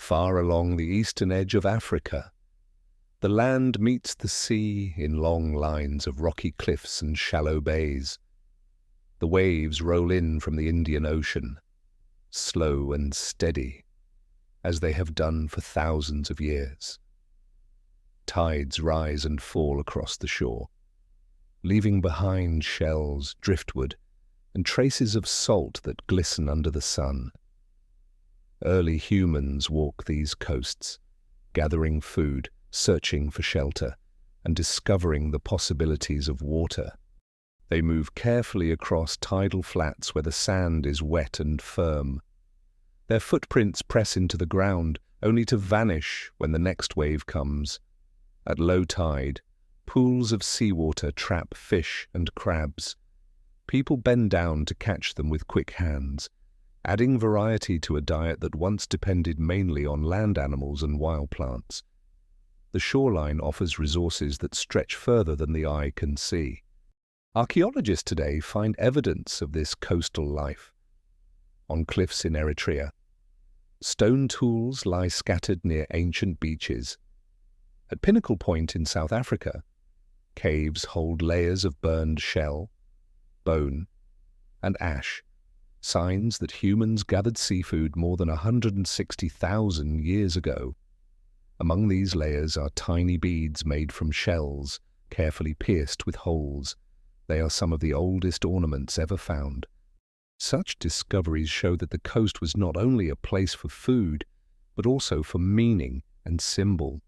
Far along the eastern edge of Africa, the land meets the sea in long lines of rocky cliffs and shallow bays. The waves roll in from the Indian Ocean, slow and steady, as they have done for thousands of years. Tides rise and fall across the shore, leaving behind shells, driftwood, and traces of salt that glisten under the sun. Early humans walk these coasts, gathering food, searching for shelter, and discovering the possibilities of water. They move carefully across tidal flats where the sand is wet and firm. Their footprints press into the ground, only to vanish when the next wave comes. At low tide, pools of seawater trap fish and crabs. People bend down to catch them with quick hands, adding variety to a diet that once depended mainly on land animals and wild plants. The shoreline offers resources that stretch further than the eye can see. Archaeologists today find evidence of this coastal life. On cliffs in Eritrea, stone tools lie scattered near ancient beaches. At Pinnacle Point in South Africa, caves hold layers of burned shell, bone, and ash, signs that humans gathered seafood more than 160,000 years ago. Among these layers are tiny beads made from shells, carefully pierced with holes. They are some of the oldest ornaments ever found. Such discoveries show that the coast was not only a place for food, but also for meaning and symbol.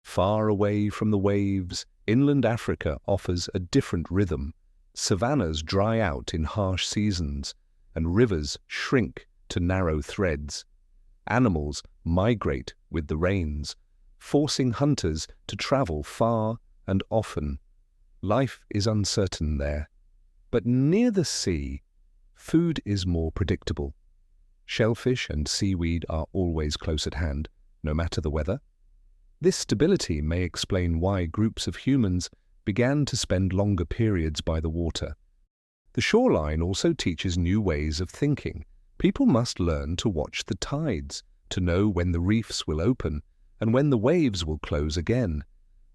Far away from the waves, inland Africa offers a different rhythm. Savannas dry out in harsh seasons, and rivers shrink to narrow threads. Animals migrate with the rains, forcing hunters to travel far and often. Life is uncertain there, but near the sea, food is more predictable. Shellfish and seaweed are always close at hand, no matter the weather. This stability may explain why groups of humans began to spend longer periods by the water. The shoreline also teaches new ways of thinking. People must learn to watch the tides, to know when the reefs will open and when the waves will close again.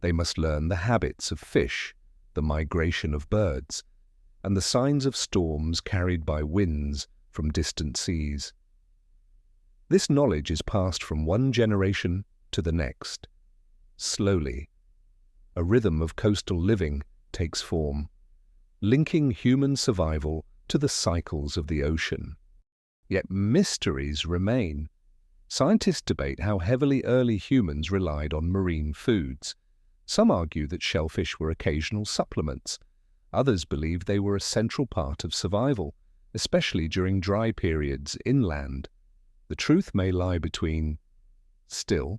They must learn the habits of fish, the migration of birds, and the signs of storms carried by winds from distant seas. This knowledge is passed from one generation to the next. Slowly, a rhythm of coastal living takes form, linking human survival to the cycles of the ocean. Yet mysteries remain. Scientists debate how heavily early humans relied on marine foods. Some argue that shellfish were occasional supplements. Others believe they were a central part of survival, especially during dry periods inland. The truth may lie between. Still,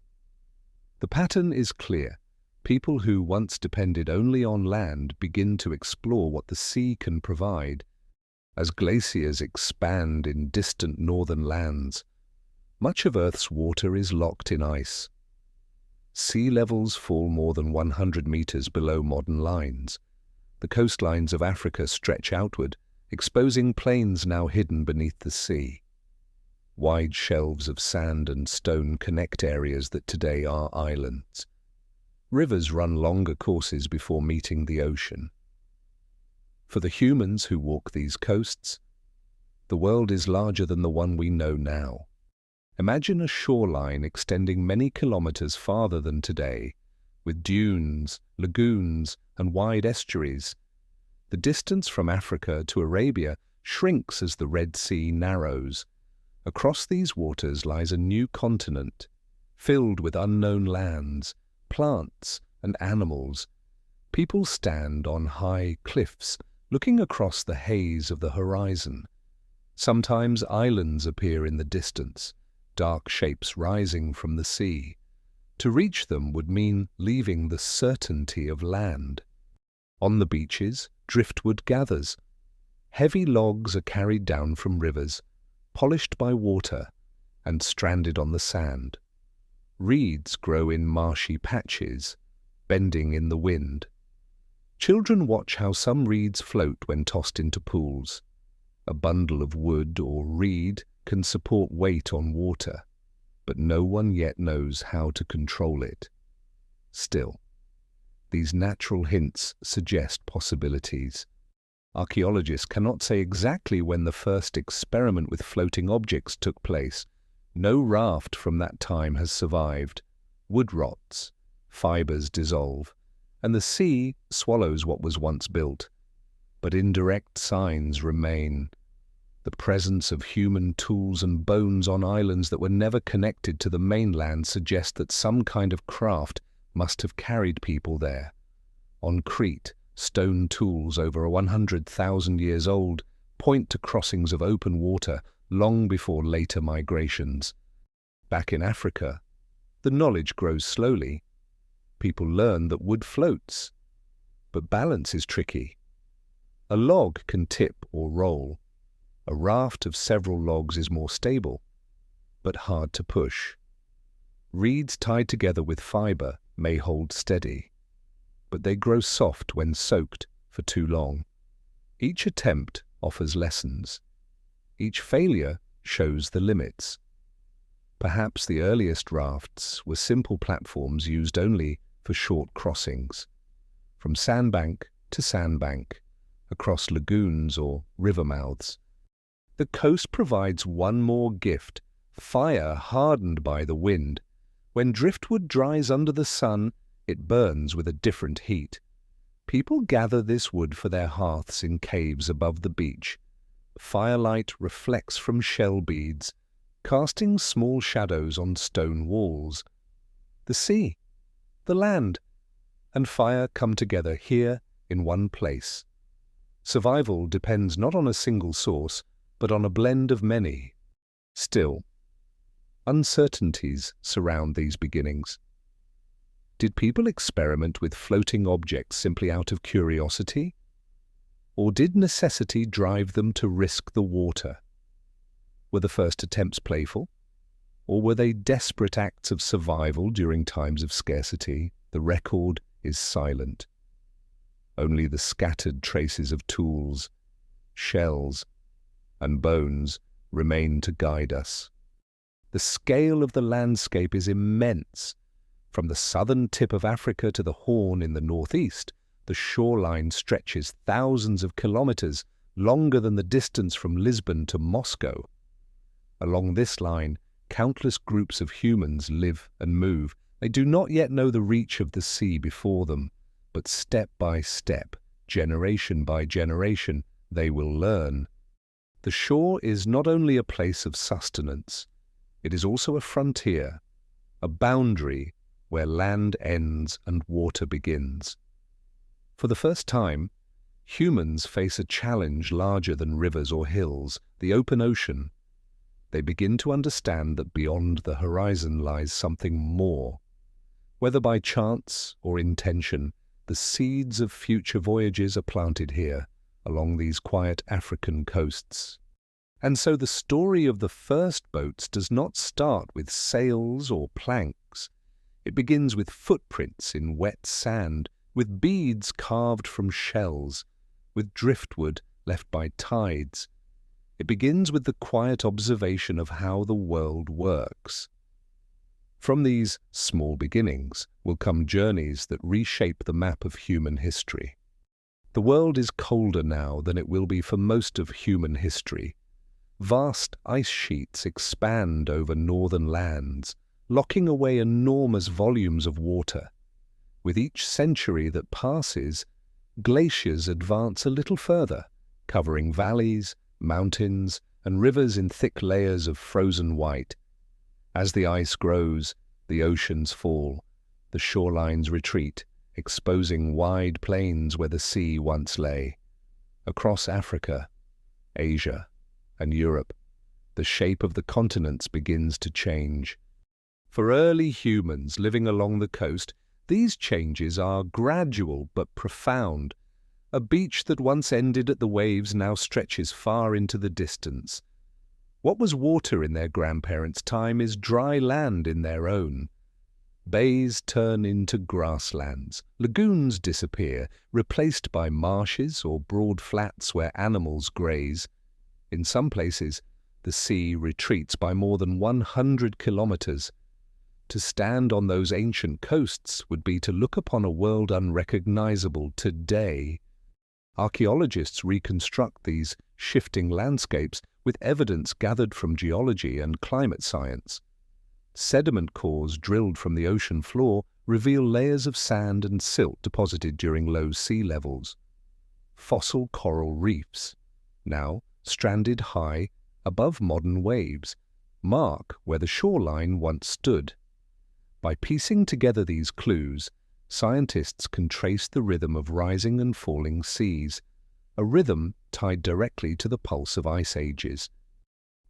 the pattern is clear. People who once depended only on land begin to explore what the sea can provide. As glaciers expand in distant northern lands, much of Earth's water is locked in ice. Sea levels fall more than 100 meters below modern lines. The coastlines of Africa stretch outward, exposing plains now hidden beneath the sea. Wide shelves of sand and stone connect areas that today are islands. Rivers run longer courses before meeting the ocean. For the humans who walk these coasts, the world is larger than the one we know now. Imagine a shoreline extending many kilometers farther than today, with dunes, lagoons, and wide estuaries. The distance from Africa to Arabia shrinks as the Red Sea narrows. Across these waters lies a new continent, filled with unknown lands, plants, and animals. People stand on high cliffs, looking across the haze of the horizon. Sometimes islands appear in the distance, dark shapes rising from the sea. To reach them would mean leaving the certainty of land. On the beaches, driftwood gathers. Heavy logs are carried down from rivers, polished by water, and stranded on the sand. Reeds grow in marshy patches, bending in the wind. Children watch how some reeds float when tossed into pools. A bundle of wood or reed can support weight on water. but no one yet knows how to control it. Still, these natural hints suggest possibilities. Archaeologists cannot say exactly when the first experiment with floating objects took place. No raft from that time has survived. Wood rots, fibers dissolve, and the sea swallows what was once built. But indirect signs remain. The presence of human tools and bones on islands that were never connected to the mainland suggest that some kind of craft must have carried people there. On Crete, stone tools over 100,000 years old point to crossings of open water long before later migrations. Back in Africa, the knowledge grows slowly. People learn that wood floats, but balance is tricky. A log can tip or roll. A raft of several logs is more stable, but hard to push. Reeds tied together with fiber may hold steady, but they grow soft when soaked for too long. Each attempt offers lessons. Each failure shows the limits. Perhaps the earliest rafts were simple platforms used only for short crossings, from sandbank to sandbank, across lagoons or river mouths. The coast provides one more gift, fire hardened by the wind. When driftwood dries under the sun, it burns with a different heat. People gather this wood for their hearths in caves above the beach. Firelight reflects from shell beads, casting small shadows on stone walls. The sea, the land, and fire come together here in one place. Survival depends not on a single source, but on a blend of many. Still, uncertainties surround these beginnings. Did people experiment with floating objects simply out of curiosity? Or did necessity drive them to risk the water? Were the first attempts playful? Or were they desperate acts of survival during times of scarcity? The record is silent. Only the scattered traces of tools, shells, and bones remain to guide us. The scale of the landscape is immense. From the southern tip of Africa to the Horn in the northeast, the shoreline stretches thousands of kilometers, longer than the distance from Lisbon to Moscow. Along this line, countless groups of humans live and move. They do not yet know the reach of the sea before them, but step by step, generation by generation, they will learn. The shore is not only a place of sustenance, it is also a frontier, a boundary where land ends and water begins. For the first time, humans face a challenge larger than rivers or hills, the open ocean. They begin to understand that beyond the horizon lies something more. Whether by chance or intention, the seeds of future voyages are planted here, along these quiet African coasts. And so the story of the first boats does not start with sails or planks. It begins with footprints in wet sand, with beads carved from shells, with driftwood left by tides. It begins with the quiet observation of how the world works. From these small beginnings will come journeys that reshape the map of human history. The world is colder now than it will be for most of human history. Vast ice sheets expand over northern lands, locking away enormous volumes of water. With each century that passes, glaciers advance a little further, covering valleys, mountains, and rivers in thick layers of frozen white. As the ice grows, the oceans fall, the shorelines retreat, exposing wide plains where the sea once lay. Across Africa, Asia, and Europe, the shape of the continents begins to change. For early humans living along the coast, these changes are gradual but profound. A beach that once ended at the waves now stretches far into the distance. What was water in their grandparents' time is dry land in their own. Bays turn into grasslands, lagoons disappear, replaced by marshes or broad flats where animals graze. In some places, the sea retreats by more than 100 kilometers. To stand on those ancient coasts would be to look upon a world unrecognizable today. Archaeologists reconstruct these shifting landscapes with evidence gathered from geology and climate science. Sediment cores drilled from the ocean floor reveal layers of sand and silt deposited during low sea levels. Fossil coral reefs, now stranded high above modern waves, mark where the shoreline once stood. By piecing together these clues, scientists can trace the rhythm of rising and falling seas, a rhythm tied directly to the pulse of ice ages.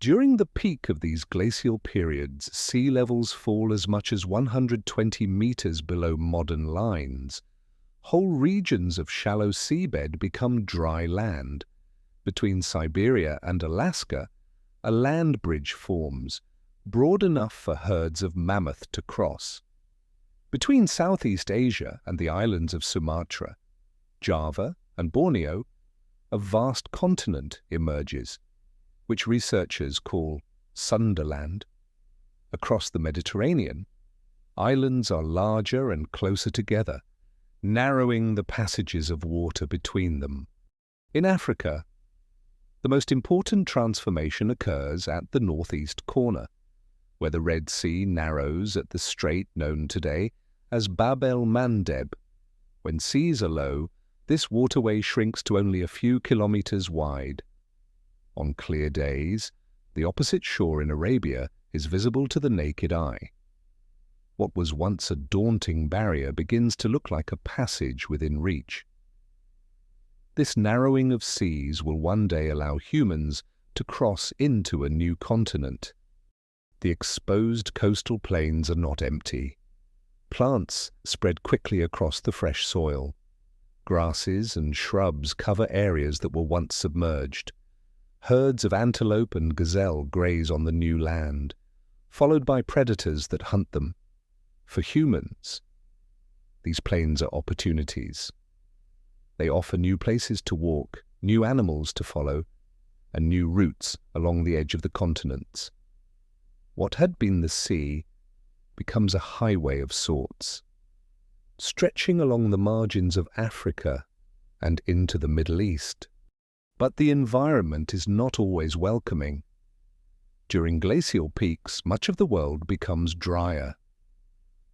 During the peak of these glacial periods, sea levels fall as much as 120 meters below modern lines. Whole regions of shallow seabed become dry land. Between Siberia and Alaska, a land bridge forms, broad enough for herds of mammoth to cross. Between Southeast Asia and the islands of Sumatra, Java and Borneo, a vast continent emerges, which researchers call Sunderland. Across the Mediterranean, islands are larger and closer together, narrowing the passages of water between them. In Africa, the most important transformation occurs at the northeast corner, where the Red Sea narrows at the strait known today as Bab el-Mandeb. When seas are low, this waterway shrinks to only a few kilometers wide. On clear days, the opposite shore in Arabia is visible to the naked eye. What was once a daunting barrier begins to look like a passage within reach. This narrowing of seas will one day allow humans to cross into a new continent. The exposed coastal plains are not empty. Plants spread quickly across the fresh soil. Grasses and shrubs cover areas that were once submerged. Herds of antelope and gazelle graze on the new land, followed by predators that hunt them. For humans, these plains are opportunities. They offer new places to walk, new animals to follow, and new routes along the edge of the continents. What had been the sea becomes a highway of sorts, stretching along the margins of Africa and into the Middle East. But the environment is not always welcoming. During glacial peaks, much of the world becomes drier.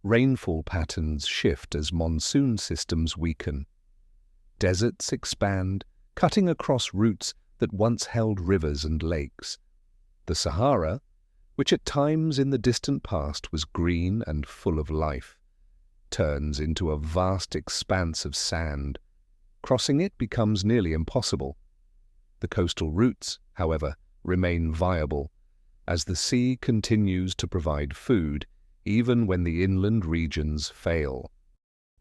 Rainfall patterns shift as monsoon systems weaken. Deserts expand, cutting across routes that once held rivers and lakes. The Sahara, which at times in the distant past was green and full of life, turns into a vast expanse of sand. Crossing it becomes nearly impossible. The coastal routes, however, remain viable, as the sea continues to provide food even when the inland regions fail.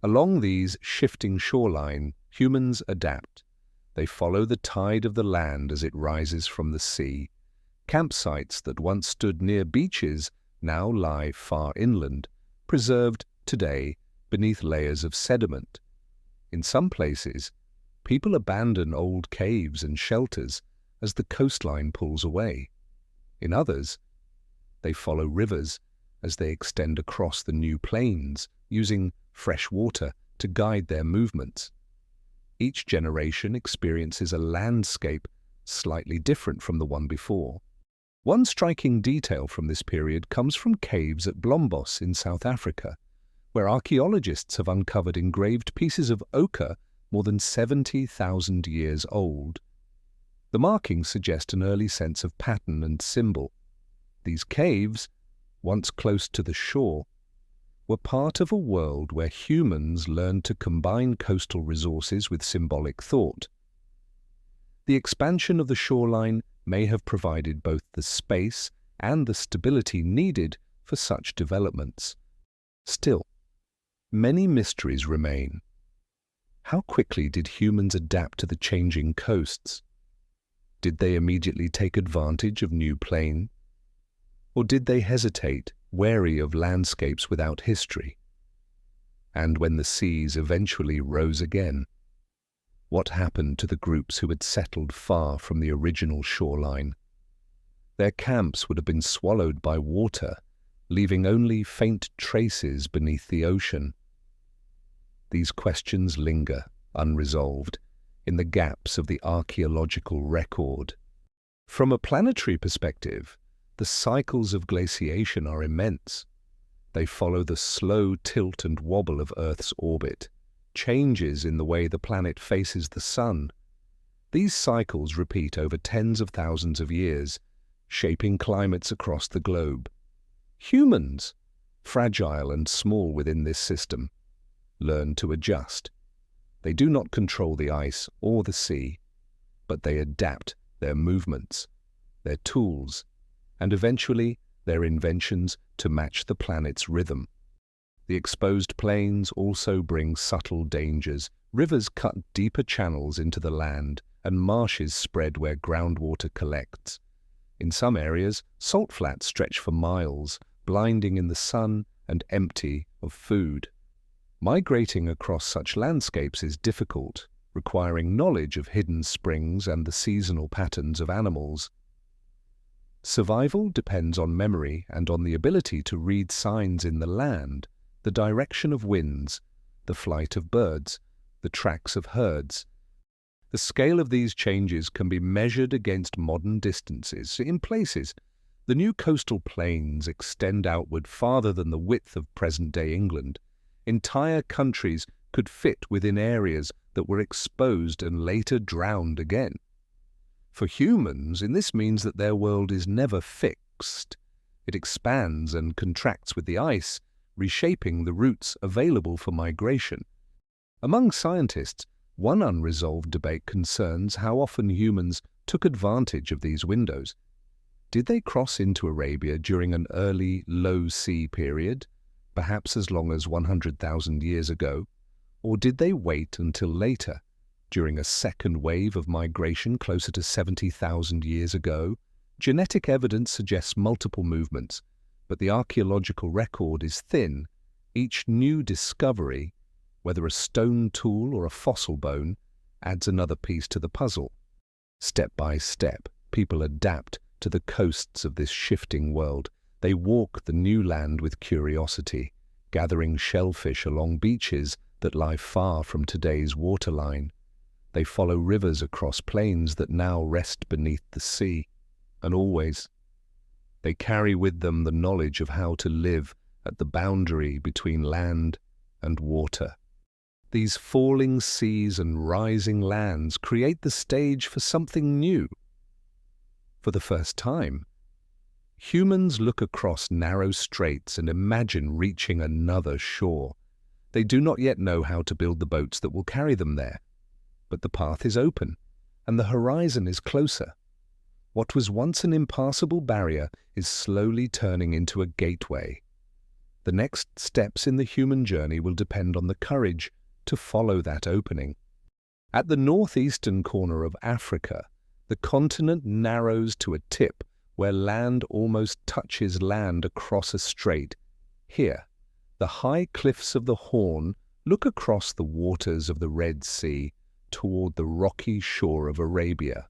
Along these shifting shoreline, humans adapt. They follow the tide of the land as it rises from the sea. Campsites that once stood near beaches now lie far inland, preserved today beneath layers of sediment. In some places, people abandon old caves and shelters as the coastline pulls away. In others, they follow rivers as they extend across the new plains, using fresh water to guide their movements. Each generation experiences a landscape slightly different from the one before. One striking detail from this period comes from caves at Blombos in South Africa, where archaeologists have uncovered engraved pieces of ochre more than 70,000 years old. The markings suggest an early sense of pattern and symbol. These caves, once close to the shore, were part of a world where humans learned to combine coastal resources with symbolic thought. The expansion of the shoreline may have provided both the space and the stability needed for such developments. Still, many mysteries remain. How quickly did humans adapt to the changing coasts? Did they immediately take advantage of new plain? Or did they hesitate, wary of landscapes without history? And when the seas eventually rose again, what happened to the groups who had settled far from the original shoreline? Their camps would have been swallowed by water, leaving only faint traces beneath the ocean. These questions linger, unresolved, in the gaps of the archaeological record. From a planetary perspective, the cycles of glaciation are immense. They follow the slow tilt and wobble of Earth's orbit, changes in the way the planet faces the sun. These cycles repeat over tens of thousands of years, shaping climates across the globe. Humans, fragile and small within this system, learn to adjust. They do not control the ice or the sea, but they adapt their movements, their tools, and eventually their inventions to match the planet's rhythm. The exposed plains also bring subtle dangers. Rivers cut deeper channels into the land, and marshes spread where groundwater collects. In some areas, salt flats stretch for miles, blinding in the sun and empty of food. Migrating across such landscapes is difficult, requiring knowledge of hidden springs and the seasonal patterns of animals. Survival depends on memory and on the ability to read signs in the land, the direction of winds, the flight of birds, the tracks of herds. The scale of these changes can be measured against modern distances. In places, the new coastal plains extend outward farther than the width of present-day England. Entire countries could fit within areas that were exposed and later drowned again. For humans, this means that their world is never fixed. It expands and contracts with the ice, reshaping the routes available for migration. Among scientists, one unresolved debate concerns how often humans took advantage of these windows. Did they cross into Arabia during an early low sea period, perhaps as long as 100,000 years ago, or did they wait until later, during a second wave of migration closer to 70,000 years ago? Genetic evidence suggests multiple movements, but the archaeological record is thin. Each new discovery, whether a stone tool or a fossil bone, adds another piece to the puzzle. Step by step, people adapt to the coasts of this shifting world. They walk the new land with curiosity, gathering shellfish along beaches that lie far from today's waterline. They follow rivers across plains that now rest beneath the sea. And always, they carry with them the knowledge of how to live at the boundary between land and water. These falling seas and rising lands create the stage for something new. For the first time, humans look across narrow straits and imagine reaching another shore. They do not yet know how to build the boats that will carry them there, but the path is open, and the horizon is closer. What was once an impassable barrier is slowly turning into a gateway. The next steps in the human journey will depend on the courage to follow that opening. At the northeastern corner of Africa, the continent narrows to a tip where land almost touches land across a strait. Here, the high cliffs of the Horn look across the waters of the Red Sea toward the rocky shore of Arabia.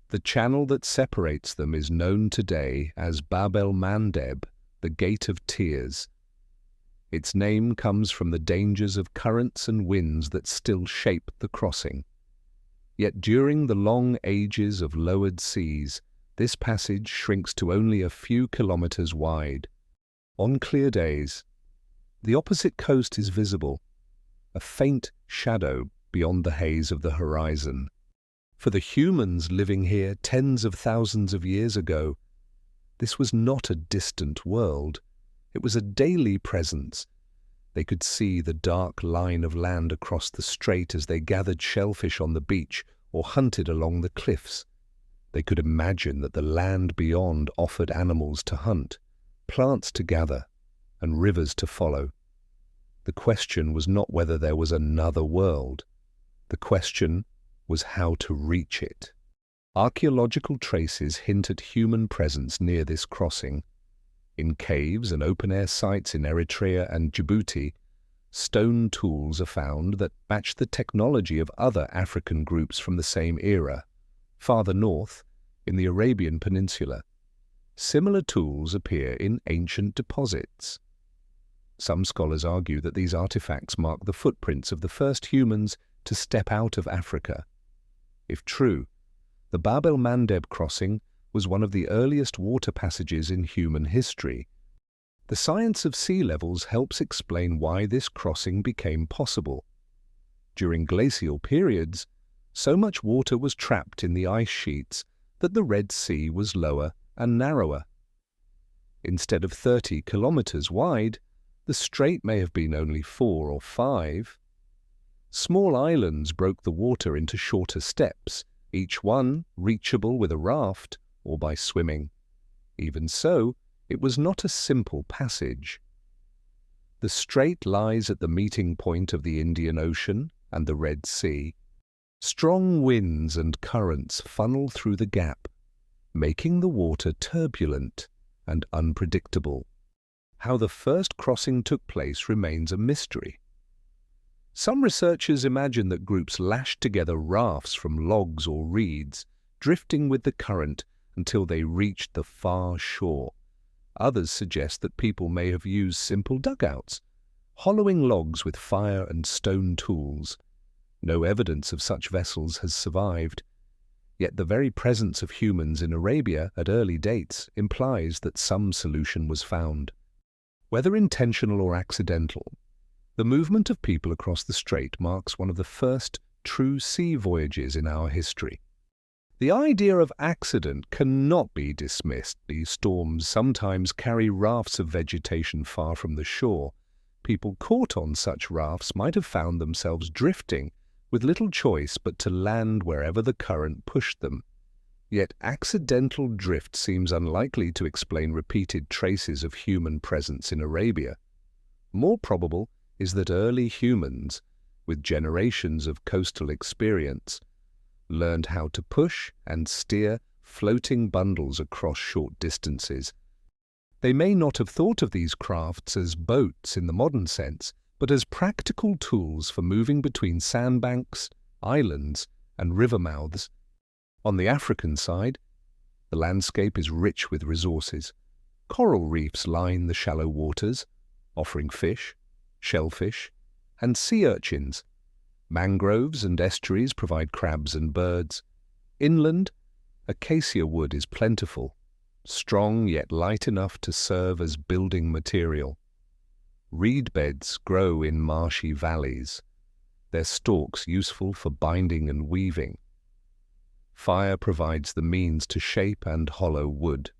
The channel that separates them is known today as Bab el-Mandeb, the Gate of Tears. Its name comes from the dangers of currents and winds that still shape the crossing. Yet during the long ages of lowered seas, this passage shrinks to only a few kilometers wide. On clear days, the opposite coast is visible, a faint shadow beyond the haze of the horizon. For the humans living here tens of thousands of years ago, this was not a distant world. It was a daily presence. They could see the dark line of land across the strait as they gathered shellfish on the beach or hunted along the cliffs. They could imagine that the land beyond offered animals to hunt, plants to gather, and rivers to follow. The question was not whether there was another world. The question was how to reach it. Archaeological traces hint at human presence near this crossing. In caves and open-air sites in Eritrea and Djibouti, stone tools are found that match the technology of other African groups from the same era. Farther north, in the Arabian Peninsula. Similar tools appear in ancient deposits. Some scholars argue that these artifacts mark the footprints of the first humans to step out of Africa. If true, the Bab el-Mandeb crossing was one of the earliest water passages in human history. The science of sea levels helps explain why this crossing became possible. During glacial periods, so much water was trapped in the ice sheets that the Red Sea was lower and narrower. Instead of 30 kilometers wide, the strait may have been only 4 or 5. Small islands broke the water into shorter steps, each one reachable with a raft or by swimming. Even so, it was not a simple passage. The strait lies at the meeting point of the Indian Ocean and the Red Sea. Strong winds and currents funnel through the gap, making the water turbulent and unpredictable. How the first crossing took place remains a mystery. Some researchers imagine that groups lashed together rafts from logs or reeds, drifting with the current until they reached the far shore. Others suggest that people may have used simple dugouts, hollowing logs with fire and stone tools. No evidence of such vessels has survived, yet the very presence of humans in Arabia at early dates implies that some solution was found. Whether intentional or accidental, the movement of people across the strait marks one of the first true sea voyages in our history. The idea of accident cannot be dismissed. These storms sometimes carry rafts of vegetation far from the shore. People caught on such rafts might have found themselves drifting with little choice but to land wherever the current pushed them. Yet accidental drift seems unlikely to explain repeated traces of human presence in Arabia. More probable is that early humans, with generations of coastal experience, learned how to push and steer floating bundles across short distances. They may not have thought of these crafts as boats in the modern sense, but as practical tools for moving between sandbanks, islands, and river mouths. On the African side, the landscape is rich with resources. Coral reefs line the shallow waters, offering fish, shellfish, and sea urchins. Mangroves and estuaries provide crabs and birds. Inland, acacia wood is plentiful, strong yet light enough to serve as building material. Reed beds grow in marshy valleys, their stalks useful for binding and weaving. Fire provides the means to shape and hollow wood.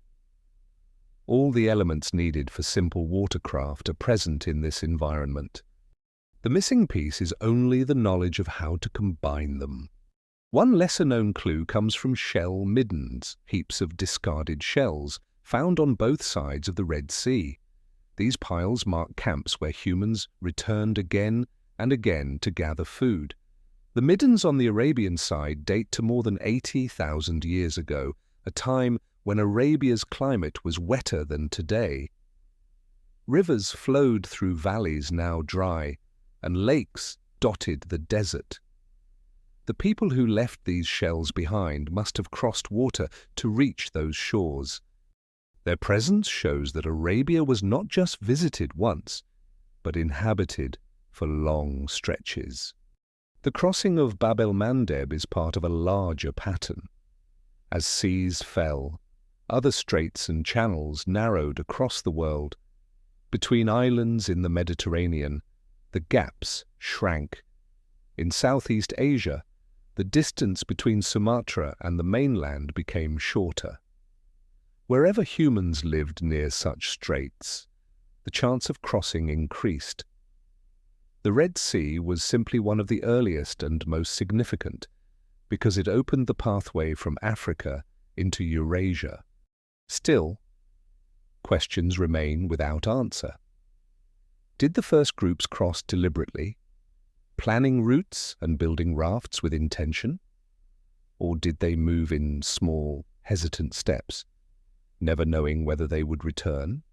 All the elements needed for simple watercraft are present in this environment. The missing piece is only the knowledge of how to combine them. One lesser-known clue comes from shell middens, heaps of discarded shells, found on both sides of the Red Sea. These piles mark camps where humans returned again and again to gather food. The middens on the Arabian side date to more than 80,000 years ago, a time when Arabia's climate was wetter than today. Rivers flowed through valleys now dry, and lakes dotted the desert. The people who left these shells behind must have crossed water to reach those shores. Their presence shows that Arabia was not just visited once, but inhabited for long stretches. The crossing of Bab el-Mandeb is part of a larger pattern. As seas fell, other straits and channels narrowed across the world. Between islands in the Mediterranean, the gaps shrank. In Southeast Asia, the distance between Sumatra and the mainland became shorter. Wherever humans lived near such straits, the chance of crossing increased. The Red Sea was simply one of the earliest and most significant, because it opened the pathway from Africa into Eurasia. Still, questions remain without answer. Did the first groups cross deliberately, planning routes and building rafts with intention? Or did they move in small, hesitant steps, never knowing whether they would return?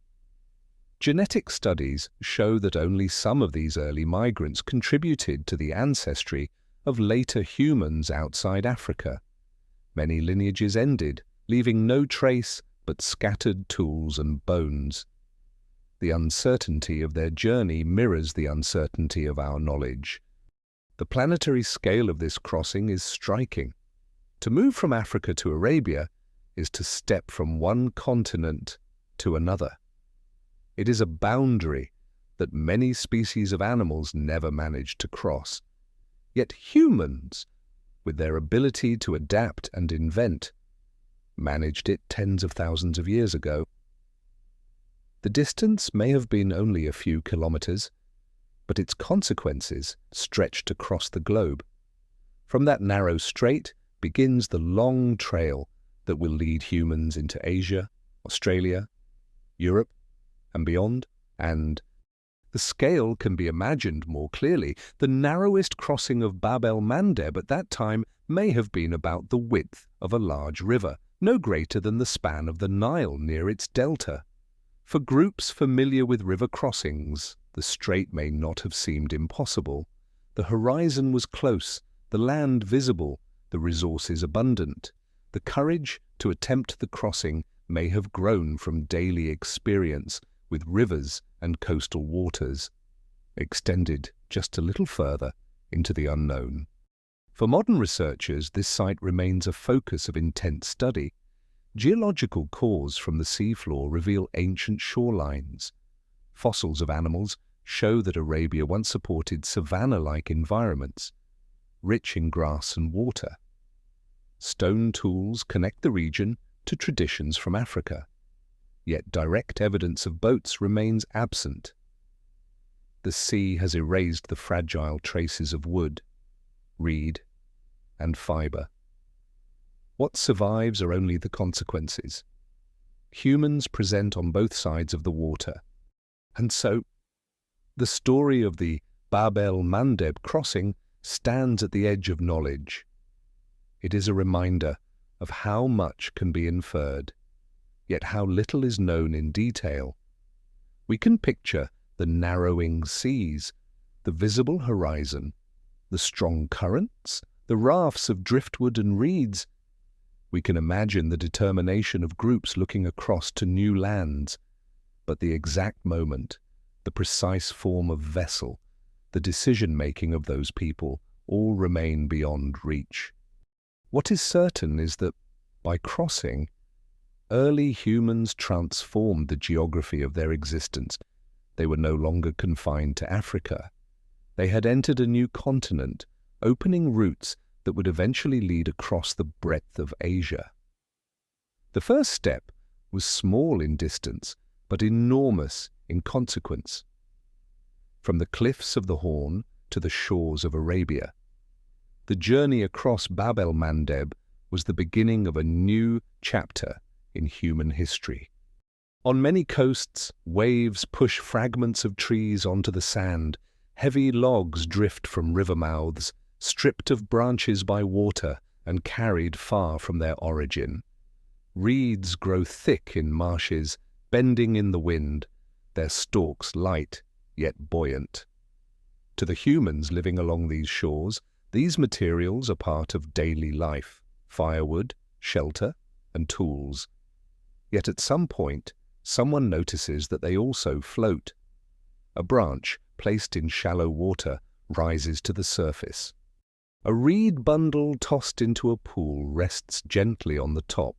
Genetic studies show that only some of these early migrants contributed to the ancestry of later humans outside Africa. Many lineages ended leaving no trace but scattered tools and bones. The uncertainty of their journey mirrors the uncertainty of our knowledge. The planetary scale of this crossing is striking. To move from Africa to Arabia is to step from one continent to another. It is a boundary that many species of animals never managed to cross. Yet humans, with their ability to adapt and invent, managed it tens of thousands of years ago. The distance may have been only a few kilometers, but its consequences stretched across the globe. From that narrow strait begins the long trail that will lead humans into Asia, Australia, Europe, and beyond. And the scale can be imagined more clearly. The narrowest crossing of Bab el-Mandeb at that time may have been about the width of a large river, no greater than the span of the Nile near its delta. For groups familiar with river crossings, the strait may not have seemed impossible. The horizon was close, the land visible, the resources abundant. The courage to attempt the crossing may have grown from daily experience with rivers and coastal waters, extended just a little further into the unknown. For modern researchers, this site remains a focus of intense study. Geological cores from the seafloor reveal ancient shorelines. Fossils of animals show that Arabia once supported savanna-like environments, rich in grass and water. Stone tools connect the region to traditions from Africa, yet direct evidence of boats remains absent. The sea has erased the fragile traces of wood, reed, and fibre. What survives are only the consequences. Humans present on both sides of the water, and so the story of the Bab el-Mandeb crossing stands at the edge of knowledge. It is a reminder of how much can be inferred, yet how little is known in detail. We can picture the narrowing seas, the visible horizon, the strong currents, the rafts of driftwood and reeds. We can imagine the determination of groups looking across to new lands, but the exact moment, the precise form of vessel, the decision-making of those people all remain beyond reach. What is certain is that, by crossing, early humans transformed the geography of their existence. They were no longer confined to Africa. They had entered a new continent, opening routes that would eventually lead across the breadth of Asia. The first step was small in distance, but enormous in consequence. From the cliffs of the Horn to the shores of Arabia, the journey across Bab el-Mandeb was the beginning of a new chapter in human history. On many coasts, waves push fragments of trees onto the sand. Heavy logs drift from river mouths, stripped of branches by water and carried far from their origin. Reeds grow thick in marshes, bending in the wind, their stalks light yet buoyant. To the humans living along these shores, these materials are part of daily life: firewood, shelter, and tools. Yet at some point, someone notices that they also float. A branch, placed in shallow water, rises to the surface. A reed bundle tossed into a pool rests gently on the top.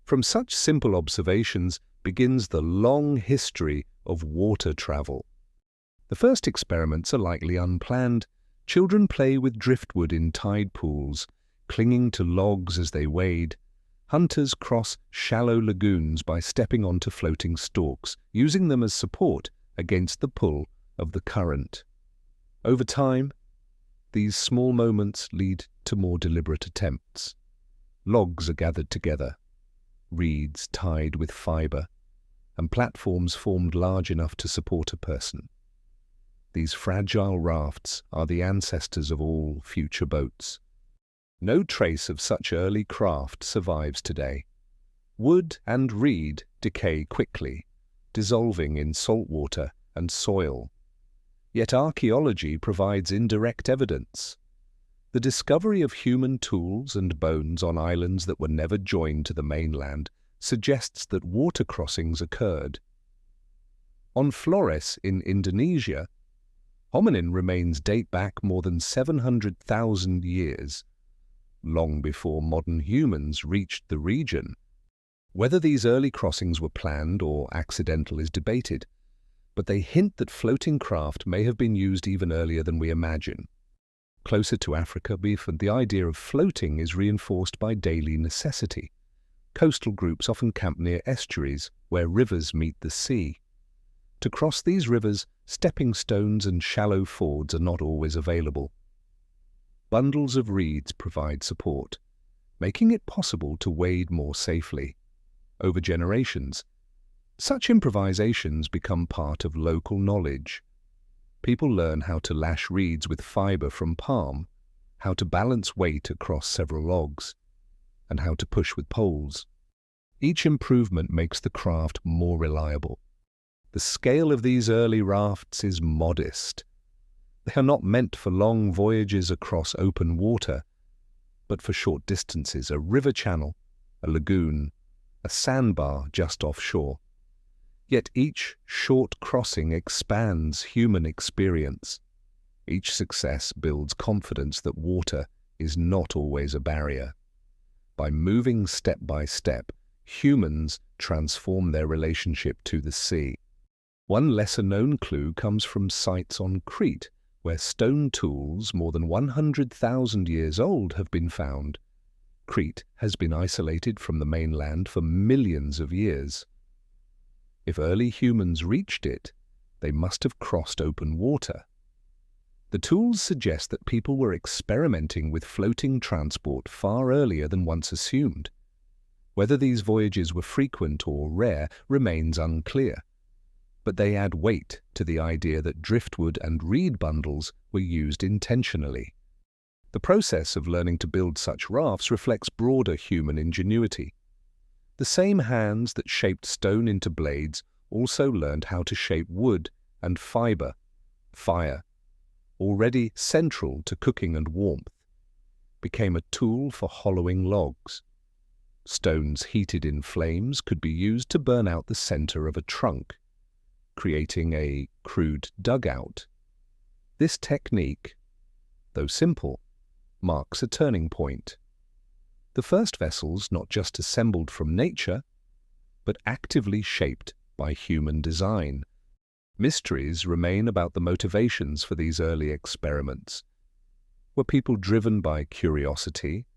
From such simple observations begins the long history of water travel. The first experiments are likely unplanned. Children play with driftwood in tide pools, clinging to logs as they wade. Hunters cross shallow lagoons by stepping onto floating stalks, using them as support against the pull of the current. Over time, these small moments lead to more deliberate attempts. Logs are gathered together, reeds tied with fibre, and platforms formed large enough to support a person. These fragile rafts are the ancestors of all future boats. No trace of such early craft survives today. Wood and reed decay quickly, dissolving in salt water and soil. Yet archaeology provides indirect evidence. The discovery of human tools and bones on islands that were never joined to the mainland suggests that water crossings occurred. On Flores in Indonesia, hominin remains date back more than 700,000 years, long before modern humans reached the region. Whether these early crossings were planned or accidental is debated, but they hint that floating craft may have been used even earlier than we imagine. Closer to Africa, the idea of floating is reinforced by daily necessity. Coastal groups often camp near estuaries where rivers meet the sea. To cross these rivers, stepping stones and shallow fords are not always available. Bundles of reeds provide support, making it possible to wade more safely. Over generations, such improvisations become part of local knowledge. People learn how to lash reeds with fiber from palm, how to balance weight across several logs, and how to push with poles. Each improvement makes the craft more reliable. The scale of these early rafts is modest. They are not meant for long voyages across open water, but for short distances, a river channel, a lagoon, a sandbar just offshore. Yet each short crossing expands human experience. Each success builds confidence that water is not always a barrier. By moving step by step, humans transform their relationship to the sea. One lesser-known clue comes from sites on Crete, where stone tools more than 100,000 years old have been found. Crete has been isolated from the mainland for millions of years. If early humans reached it, they must have crossed open water. The tools suggest that people were experimenting with floating transport far earlier than once assumed. Whether these voyages were frequent or rare remains unclear, but they add weight to the idea that driftwood and reed bundles were used intentionally. The process of learning to build such rafts reflects broader human ingenuity. The same hands that shaped stone into blades also learned how to shape wood and fiber, fire, already central to cooking and warmth, became a tool for hollowing logs. Stones heated in flames could be used to burn out the center of a trunk, creating a crude dugout. This technique, though simple, marks a turning point. The first vessels not just assembled from nature, but actively shaped by human design. Mysteries remain about the motivations for these early experiments. Were people driven by curiosity,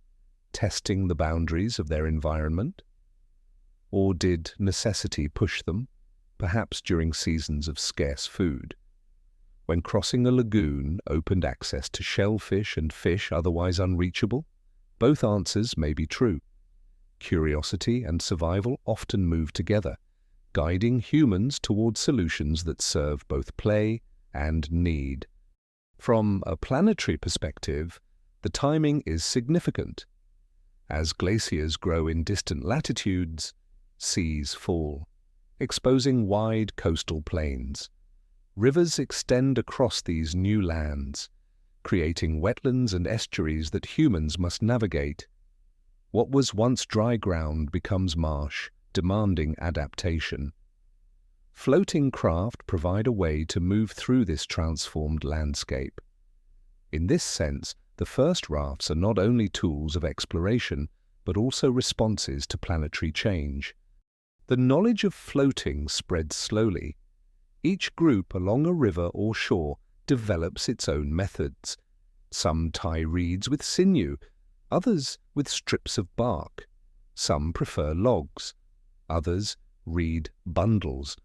testing the boundaries of their environment? Or did necessity push them, perhaps during seasons of scarce food? When crossing a lagoon opened access to shellfish and fish otherwise unreachable? Both answers may be true. Curiosity and survival often move together, guiding humans towards solutions that serve both play and need. From a planetary perspective, the timing is significant. As glaciers grow in distant latitudes, seas fall, exposing wide coastal plains. Rivers extend across these new lands, creating wetlands and estuaries that humans must navigate. What was once dry ground becomes marsh, demanding adaptation. Floating craft provide a way to move through this transformed landscape. In this sense, the first rafts are not only tools of exploration, but also responses to planetary change. The knowledge of floating spreads slowly. Each group along a river or shore develops its own methods. Some tie reeds with sinew, others with strips of bark. Some prefer logs, others reed bundles.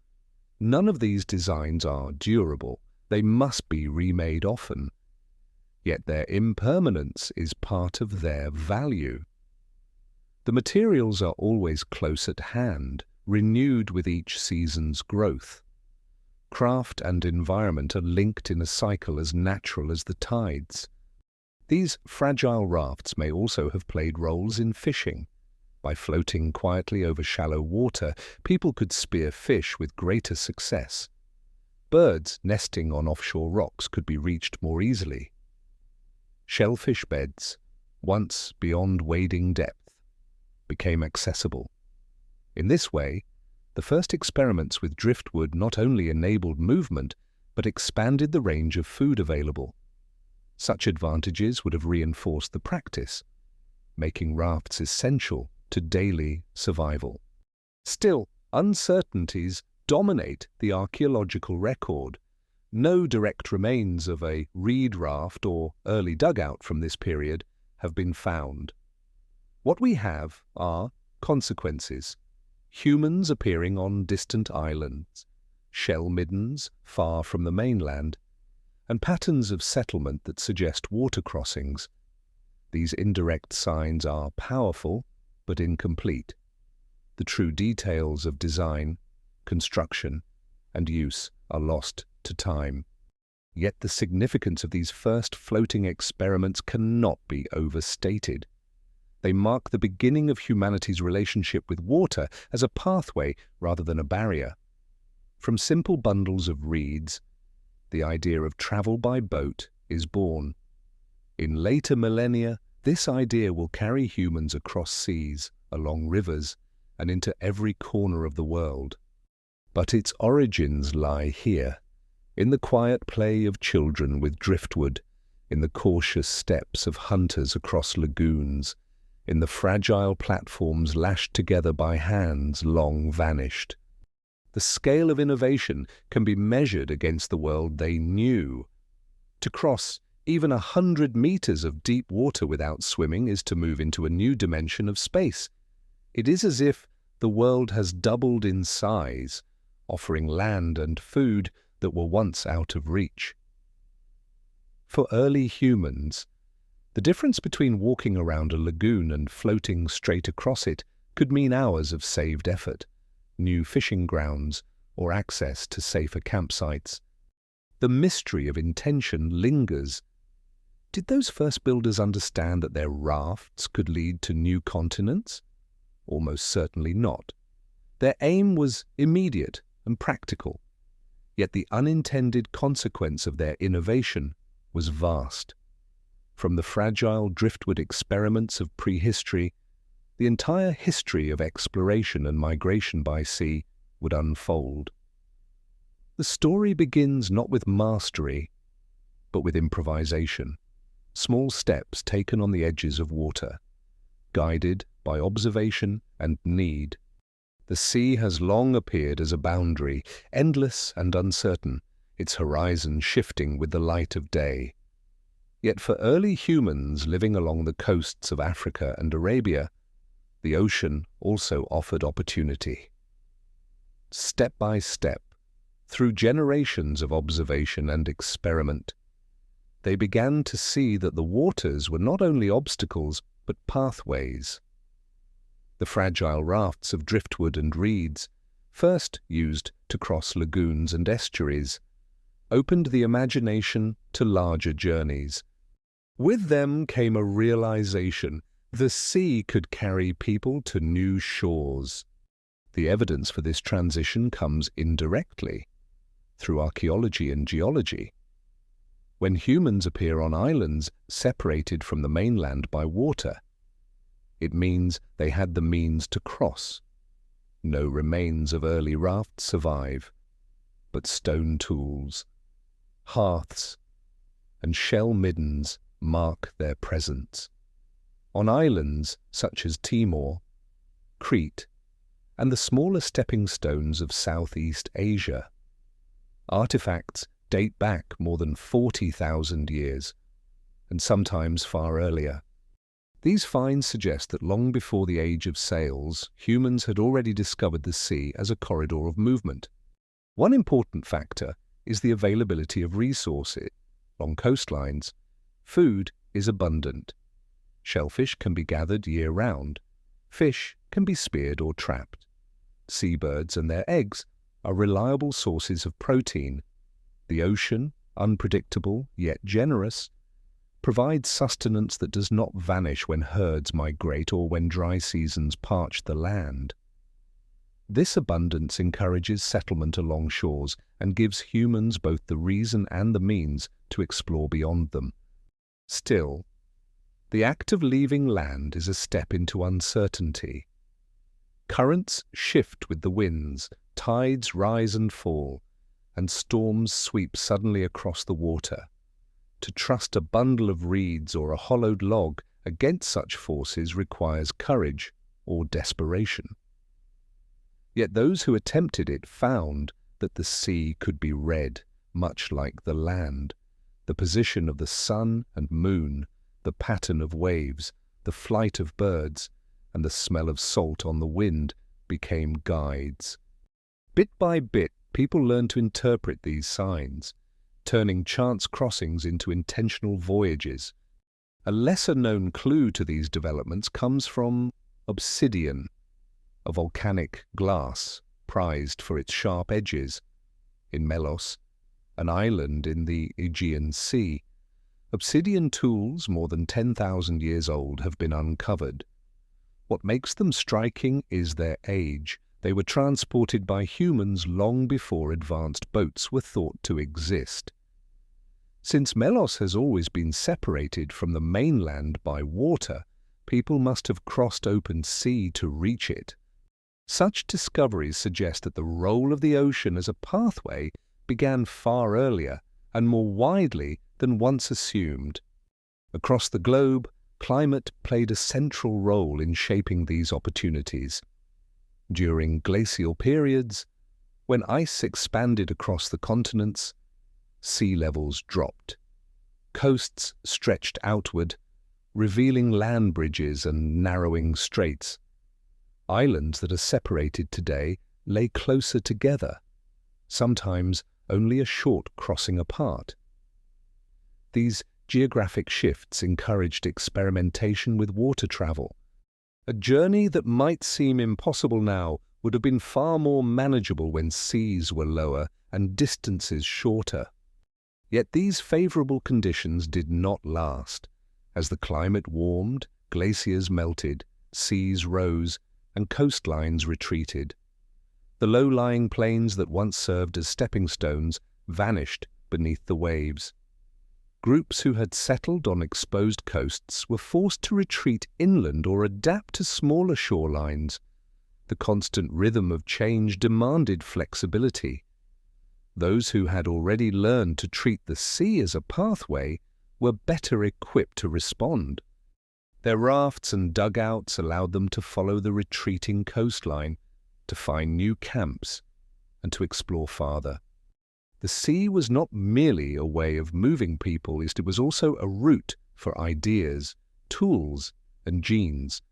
None of these designs are durable. They must be remade often. Yet their impermanence is part of their value. The materials are always close at hand, renewed with each season's growth. Craft and environment are linked in a cycle as natural as the tides. These fragile rafts may also have played roles in fishing. By floating quietly over shallow water, people could spear fish with greater success. Birds nesting on offshore rocks could be reached more easily. shellfish beds, once beyond wading depth, became accessible. In this way, the first experiments with driftwood not only enabled movement, but expanded the range of food available. Such advantages would have reinforced the practice, making rafts essential to daily survival. Still, uncertainties dominate the archaeological record. No direct remains of a reed raft or early dugout from this period have been found. What we have are consequences: humans appearing on distant islands, shell middens far from the mainland, and patterns of settlement that suggest water crossings. These indirect signs are powerful but incomplete. The true details of design, construction, and use are lost to time. Yet the significance of these first floating experiments cannot be overstated. They mark the beginning of humanity's relationship with water as a pathway rather than a barrier. From simple bundles of reeds, the idea of travel by boat is born. In later millennia, this idea will carry humans across seas, along rivers, and into every corner of the world. But its origins lie here, in the quiet play of children with driftwood, in the cautious steps of hunters across lagoons, in the fragile platforms lashed together by hands long vanished. The scale of innovation can be measured against the world they knew. To cross even 100 meters of deep water without swimming is to move into a new dimension of space. It is as if the world has doubled in size, offering land and food that were once out of reach. For early humans, the difference between walking around a lagoon and floating straight across it could mean hours of saved effort, new fishing grounds, or access to safer campsites. The mystery of intention lingers. Did those first builders understand that their rafts could lead to new continents? Almost certainly not. Their aim was immediate and practical, yet the unintended consequence of their innovation was vast. From the fragile driftwood experiments of prehistory, the entire history of exploration and migration by sea would unfold. The story begins not with mastery, but with improvisation, small steps taken on the edges of water, guided by observation and need. The sea has long appeared as a boundary, endless and uncertain, its horizon shifting with the light of day. Yet for early humans living along the coasts of Africa and Arabia, the ocean also offered opportunity. Step by step, through generations of observation and experiment, they began to see that the waters were not only obstacles, but pathways. The fragile rafts of driftwood and reeds, first used to cross lagoons and estuaries, opened the imagination to larger journeys. With them came a realization: the sea could carry people to new shores. The evidence for this transition comes indirectly, through archaeology and geology. When humans appear on islands separated from the mainland by water, it means they had the means to cross. No remains of early rafts survive, but stone tools, hearths, and shell middens mark their presence. On islands such as Timor, Crete, and the smaller stepping stones of Southeast Asia, artifacts date back more than 40,000 years, and sometimes far earlier. These finds suggest that long before the age of sails, humans had already discovered the sea as a corridor of movement. One important factor is the availability of resources. Along coastlines, food is abundant. Shellfish can be gathered year-round. Fish can be speared or trapped. Seabirds and their eggs are reliable sources of protein. The ocean, unpredictable yet generous, provides sustenance that does not vanish when herds migrate or when dry seasons parch the land. This abundance encourages settlement along shores and gives humans both the reason and the means to explore beyond them. Still, the act of leaving land is a step into uncertainty. Currents shift with the winds, tides rise and fall, and storms sweep suddenly across the water. To trust a bundle of reeds or a hollowed log against such forces requires courage or desperation. Yet those who attempted it found that the sea could be read, much like the land. The position of the sun and moon, the pattern of waves, the flight of birds, and the smell of salt on the wind became guides. Bit by bit, people learned to interpret these signs, turning chance crossings into intentional voyages. A lesser-known clue to these developments comes from obsidian, a volcanic glass prized for its sharp edges. In Melos, an island in the Aegean Sea, obsidian tools more than 10,000 years old have been uncovered. What makes them striking is their age. They were transported by humans long before advanced boats were thought to exist. Since Melos has always been separated from the mainland by water, people must have crossed open sea to reach it. Such discoveries suggest that the role of the ocean as a pathway began far earlier and more widely than once assumed. Across the globe, climate played a central role in shaping these opportunities. During glacial periods, when ice expanded across the continents, sea levels dropped. Coasts stretched outward, revealing land bridges and narrowing straits. Islands that are separated today lay closer together, sometimes only a short crossing apart. These geographic shifts encouraged experimentation with water travel. A journey that might seem impossible now would have been far more manageable when seas were lower and distances shorter. Yet these favorable conditions did not last. As the climate warmed, glaciers melted, seas rose, and coastlines retreated. The low-lying plains that once served as stepping stones vanished beneath the waves. Groups who had settled on exposed coasts were forced to retreat inland or adapt to smaller shorelines. The constant rhythm of change demanded flexibility. Those who had already learned to treat the sea as a pathway were better equipped to respond. Their rafts and dugouts allowed them to follow the retreating coastline, to find new camps, and to explore farther. The sea was not merely a way of moving people, it was also a route for ideas, tools, and genes.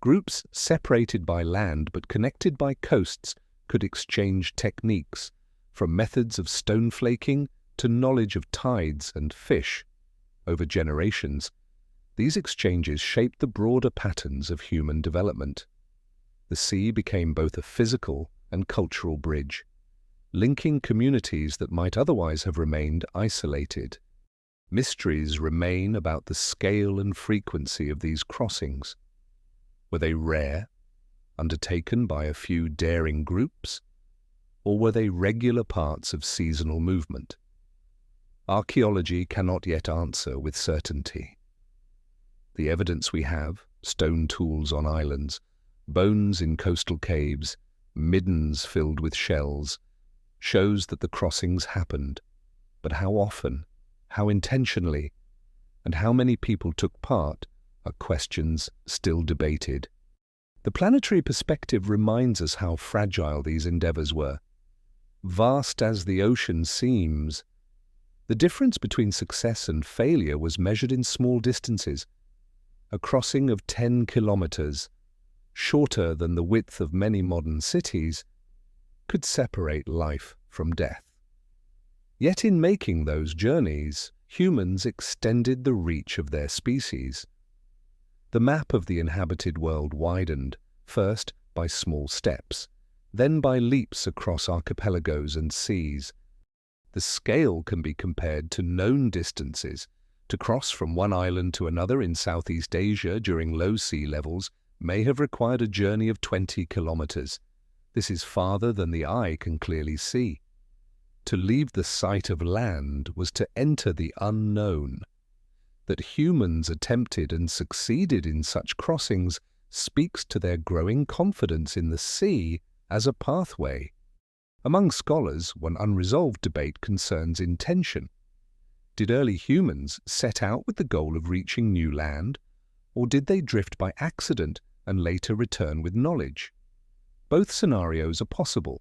Groups separated by land but connected by coasts could exchange techniques, from methods of stone flaking to knowledge of tides and fish. Over generations, these exchanges shaped the broader patterns of human development. The sea became both a physical and cultural bridge, linking communities that might otherwise have remained isolated. Mysteries remain about the scale and frequency of these crossings. Were they rare, undertaken by a few daring groups, or were they regular parts of seasonal movement? Archaeology cannot yet answer with certainty. The evidence we have, stone tools on islands, bones in coastal caves, middens filled with shells, shows that the crossings happened. But how often, how intentionally, and how many people took part are questions still debated. The planetary perspective reminds us how fragile these endeavors were. Vast as the ocean seems, the difference between success and failure was measured in small distances. A crossing of 10 kilometers, shorter than the width of many modern cities, could separate life from death. Yet in making those journeys, humans extended the reach of their species. The map of the inhabited world widened, first by small steps, then by leaps across archipelagos and seas. The scale can be compared to known distances. To cross from one island to another in Southeast Asia during low sea levels may have required a journey of 20 kilometers. This is farther than the eye can clearly see. To leave the sight of land was to enter the unknown. That humans attempted and succeeded in such crossings speaks to their growing confidence in the sea as a pathway. Among scholars, one unresolved debate concerns intention. Did early humans set out with the goal of reaching new land, or did they drift by accident and later return with knowledge? Both scenarios are possible,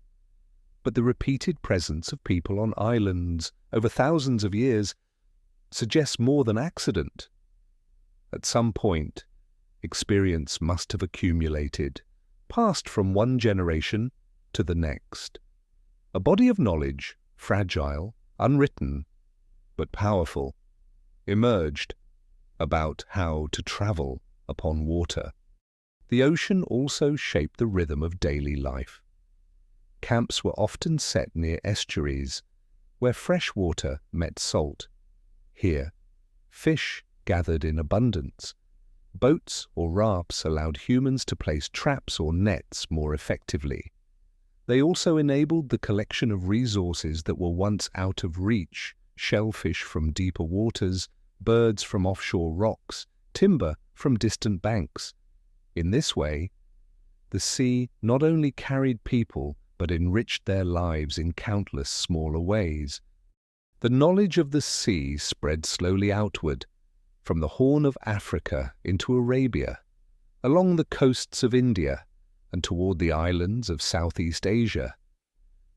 but the repeated presence of people on islands over thousands of years suggests more than accident. At some point, experience must have accumulated, passed from one generation to the next. A body of knowledge, fragile, unwritten, but powerful, emerged about how to travel upon water. The ocean also shaped the rhythm of daily life. Camps were often set near estuaries, where fresh water met salt. Here, fish gathered in abundance. Boats or rafts allowed humans to place traps or nets more effectively. They also enabled the collection of resources that were once out of reach: shellfish from deeper waters, birds from offshore rocks, timber from distant banks. In this way, the sea not only carried people but enriched their lives in countless smaller ways. The knowledge of the sea spread slowly outward, from the Horn of Africa into Arabia, along the coasts of India, and toward the islands of Southeast Asia.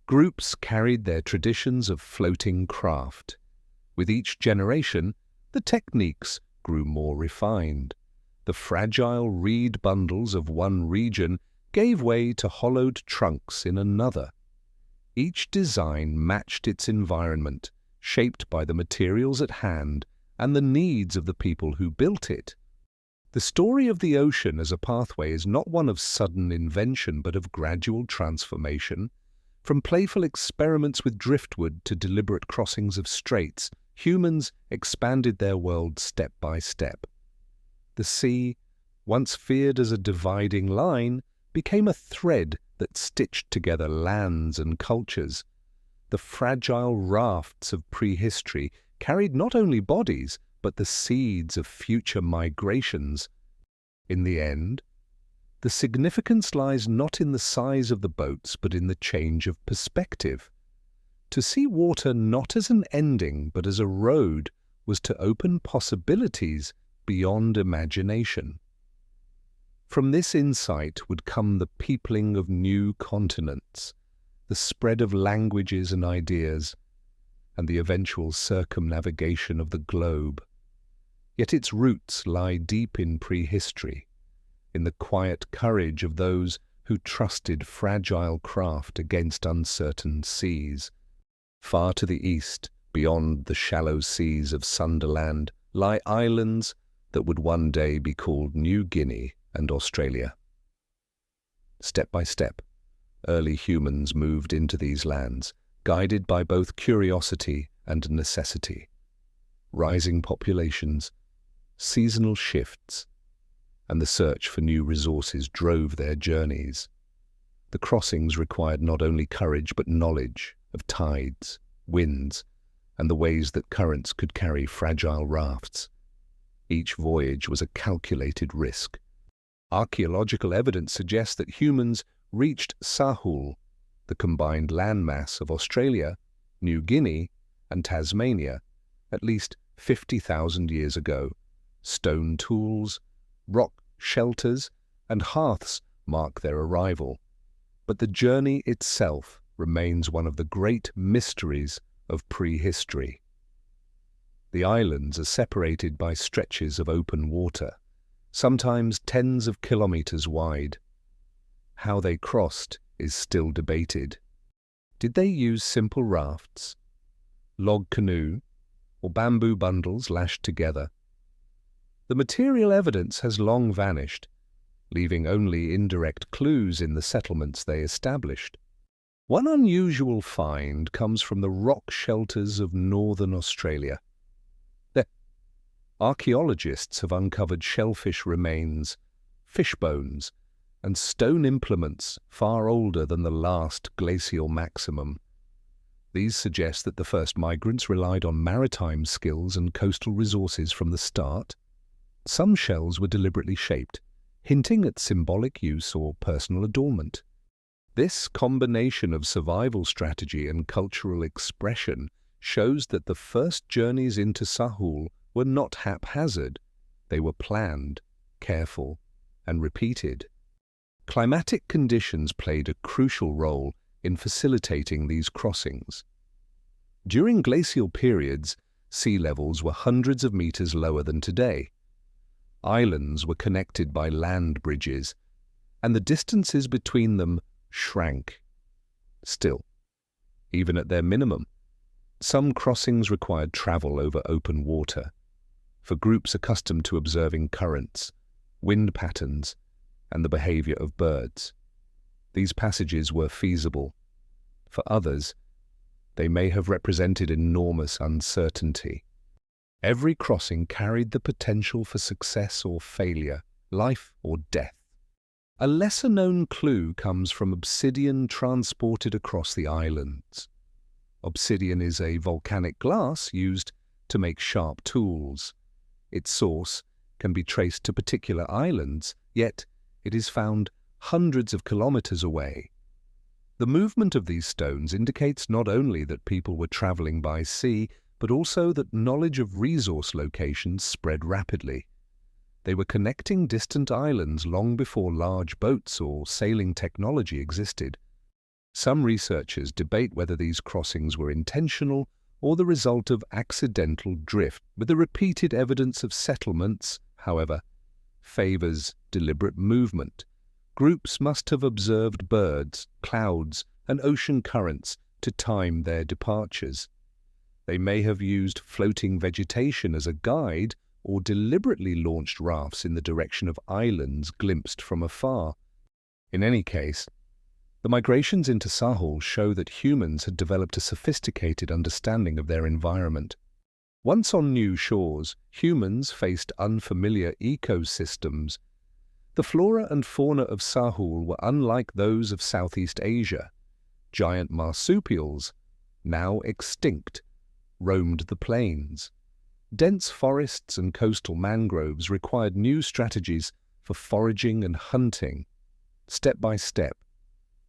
Groups carried their traditions of floating craft. With each generation, the techniques grew more refined. The fragile reed bundles of one region gave way to hollowed trunks in another. Each design matched its environment, shaped by the materials at hand and the needs of the people who built it. The story of the ocean as a pathway is not one of sudden invention but of gradual transformation. From playful experiments with driftwood to deliberate crossings of straits, humans expanded their world step by step. The sea, once feared as a dividing line, became a thread that stitched together lands and cultures. The fragile rafts of prehistory carried not only bodies, but the seeds of future migrations. In the end, the significance lies not in the size of the boats, but in the change of perspective. To see water not as an ending, but as a road, was to open possibilities beyond imagination. From this insight would come the peopling of new continents, the spread of languages and ideas, and the eventual circumnavigation of the globe. Yet its roots lie deep in prehistory, in the quiet courage of those who trusted fragile craft against uncertain seas. Far to the east, beyond the shallow seas of Sunderland, lie islands that would one day be called New Guinea and Australia. Step by step, early humans moved into these lands, guided by both curiosity and necessity. Rising populations, seasonal shifts, and the search for new resources drove their journeys. The crossings required not only courage but knowledge of tides, winds, and the ways that currents could carry fragile rafts. Each voyage was a calculated risk. Archaeological evidence suggests that humans reached Sahul, the combined landmass of Australia, New Guinea, and Tasmania, at least 50,000 years ago. Stone tools, rock shelters, and hearths mark their arrival. But the journey itself remains one of the great mysteries of prehistory. The islands are separated by stretches of open water, sometimes tens of kilometers wide. How they crossed is still debated. Did they use simple rafts, log canoe, or bamboo bundles lashed together? The material evidence has long vanished, leaving only indirect clues in the settlements they established. One unusual find comes from the rock shelters of northern Australia. Archaeologists have uncovered shellfish remains, fish bones, and stone implements far older than the last glacial maximum. These suggest that the first migrants relied on maritime skills and coastal resources from the start. Some shells were deliberately shaped, hinting at symbolic use or personal adornment. This combination of survival strategy and cultural expression shows that the first journeys into Sahul were not haphazard. They were planned, careful, and repeated. Climatic conditions played a crucial role in facilitating these crossings. During glacial periods, sea levels were hundreds of meters lower than today. Islands were connected by land bridges, and the distances between them shrank. Still, even at their minimum, some crossings required travel over open water. For groups accustomed to observing currents, wind patterns, and the behavior of birds, these passages were feasible. For others, they may have represented enormous uncertainty. Every crossing carried the potential for success or failure, life or death. A lesser-known clue comes from obsidian transported across the islands. Obsidian is a volcanic glass used to make sharp tools. Its source can be traced to particular islands, yet it is found hundreds of kilometers away. The movement of these stones indicates not only that people were traveling by sea, but also that knowledge of resource locations spread rapidly. They were connecting distant islands long before large boats or sailing technology existed. Some researchers debate whether these crossings were intentional or the result of accidental drift, with the repeated evidence of settlements, however, favors deliberate movement. Groups must have observed birds, clouds, and ocean currents to time their departures. They may have used floating vegetation as a guide or deliberately launched rafts in the direction of islands glimpsed from afar. In any case, the migrations into Sahul show that humans had developed a sophisticated understanding of their environment. Once on new shores, humans faced unfamiliar ecosystems. The flora and fauna of Sahul were unlike those of Southeast Asia. Giant marsupials, now extinct, roamed the plains. Dense forests and coastal mangroves required new strategies for foraging and hunting. Step by step,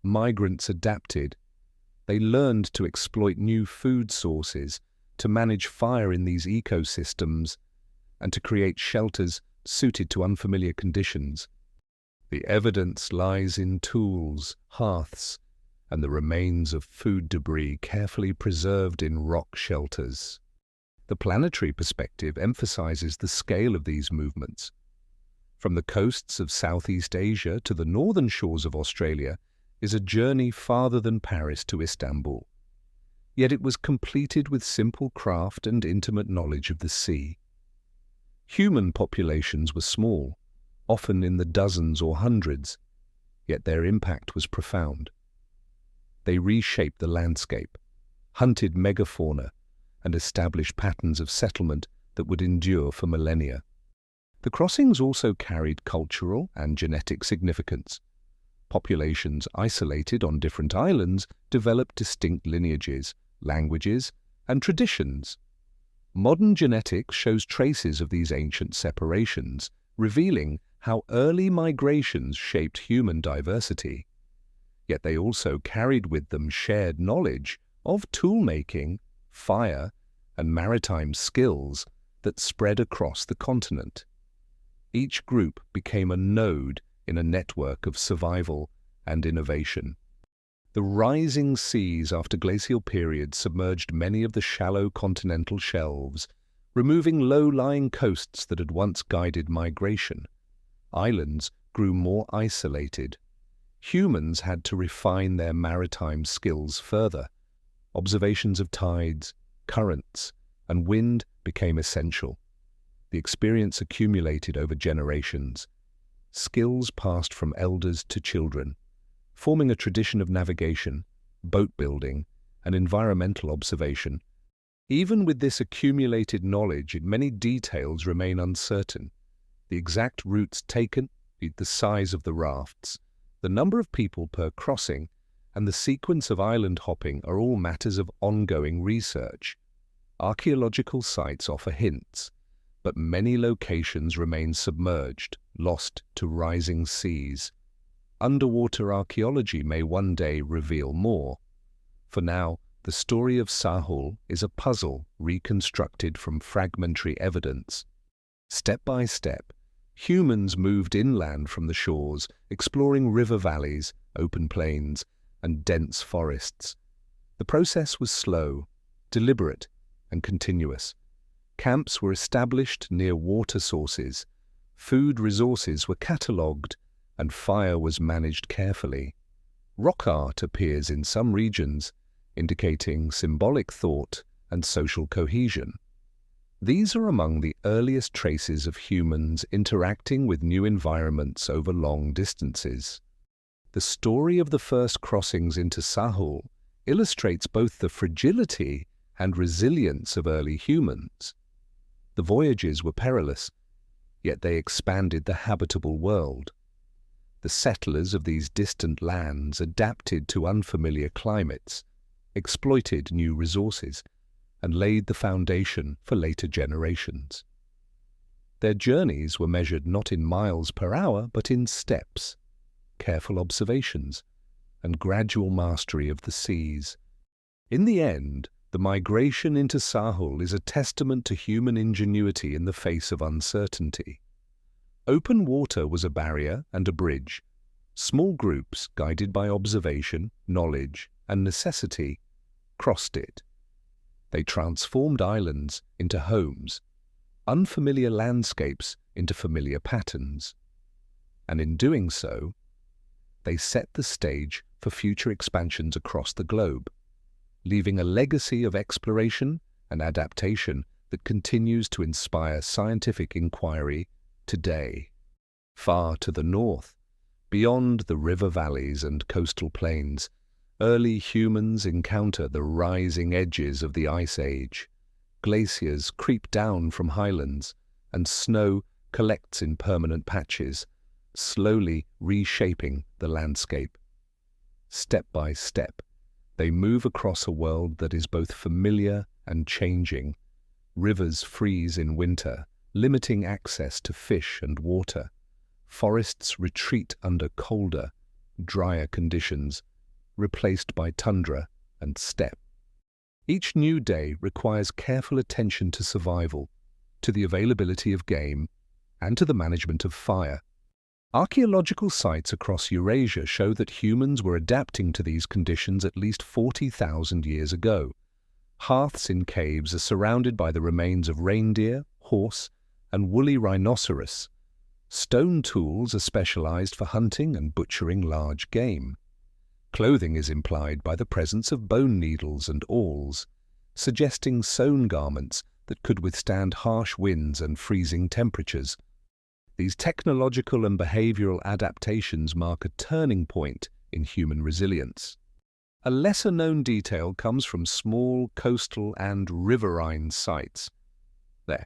migrants adapted. They learned to exploit new food sources, to manage fire in these ecosystems, and to create shelters suited to unfamiliar conditions. The evidence lies in tools, hearths, and the remains of food debris carefully preserved in rock shelters. The planetary perspective emphasizes the scale of these movements. From the coasts of Southeast Asia to the northern shores of Australia is a journey farther than Paris to Istanbul. Yet it was completed with simple craft and intimate knowledge of the sea. Human populations were small, often in the dozens or hundreds, yet their impact was profound. They reshaped the landscape, hunted megafauna, and established patterns of settlement that would endure for millennia. The crossings also carried cultural and genetic significance. Populations isolated on different islands developed distinct lineages, languages, and traditions. Modern genetics shows traces of these ancient separations, revealing how early migrations shaped human diversity. Yet they also carried with them shared knowledge of tool-making, fire, and maritime skills that spread across the continent. Each group became a node in a network of survival and innovation. The rising seas after glacial periods submerged many of the shallow continental shelves, removing low-lying coasts that had once guided migration. Islands grew more isolated. Humans had to refine their maritime skills further. Observations of tides, currents, and wind became essential. The experience accumulated over generations. Skills passed from elders to children, forming a tradition of navigation, boat building, and environmental observation. Even with this accumulated knowledge, many details remain uncertain. The exact routes taken, the size of the rafts, the number of people per crossing, and the sequence of island hopping are all matters of ongoing research. Archaeological sites offer hints, but many locations remain submerged, lost to rising seas. Underwater archaeology may one day reveal more. For now, the story of Sahul is a puzzle reconstructed from fragmentary evidence. Step by step, humans moved inland from the shores, exploring river valleys, open plains, and dense forests. The process was slow, deliberate, and continuous. Camps were established near water sources, food resources were catalogued, and fire was managed carefully. Rock art appears in some regions, indicating symbolic thought and social cohesion. These are among the earliest traces of humans interacting with new environments over long distances. The story of the first crossings into Sahul illustrates both the fragility and resilience of early humans. The voyages were perilous, yet they expanded the habitable world. The settlers of these distant lands adapted to unfamiliar climates, exploited new resources, and laid the foundation for later generations. Their journeys were measured not in miles per hour, but in steps, careful observations, and gradual mastery of the seas. In the end, the migration into Sahul is a testament to human ingenuity in the face of uncertainty. Open water was a barrier and a bridge. Small groups, guided by observation, knowledge, and necessity, crossed it. They transformed islands into homes, unfamiliar landscapes into familiar patterns. And in doing so, they set the stage for future expansions across the globe, leaving a legacy of exploration and adaptation that continues to inspire scientific inquiry today. Far to the north, beyond the river valleys and coastal plains, early humans encounter the rising edges of the Ice Age. Glaciers creep down from highlands, and snow collects in permanent patches, slowly reshaping the landscape. Step by step, they move across a world that is both familiar and changing. Rivers freeze in winter, limiting access to fish and water. Forests retreat under colder, drier conditions, replaced by tundra and steppe. Each new day requires careful attention to survival, to the availability of game, and to the management of fire. Archaeological sites across Eurasia show that humans were adapting to these conditions at least 40,000 years ago. Hearths in caves are surrounded by the remains of reindeer, horse, and woolly rhinoceros. Stone tools are specialized for hunting and butchering large game. Clothing is implied by the presence of bone needles and awls, suggesting sewn garments that could withstand harsh winds and freezing temperatures. These technological and behavioral adaptations mark a turning point in human resilience. A lesser-known detail comes from small coastal and riverine sites. There,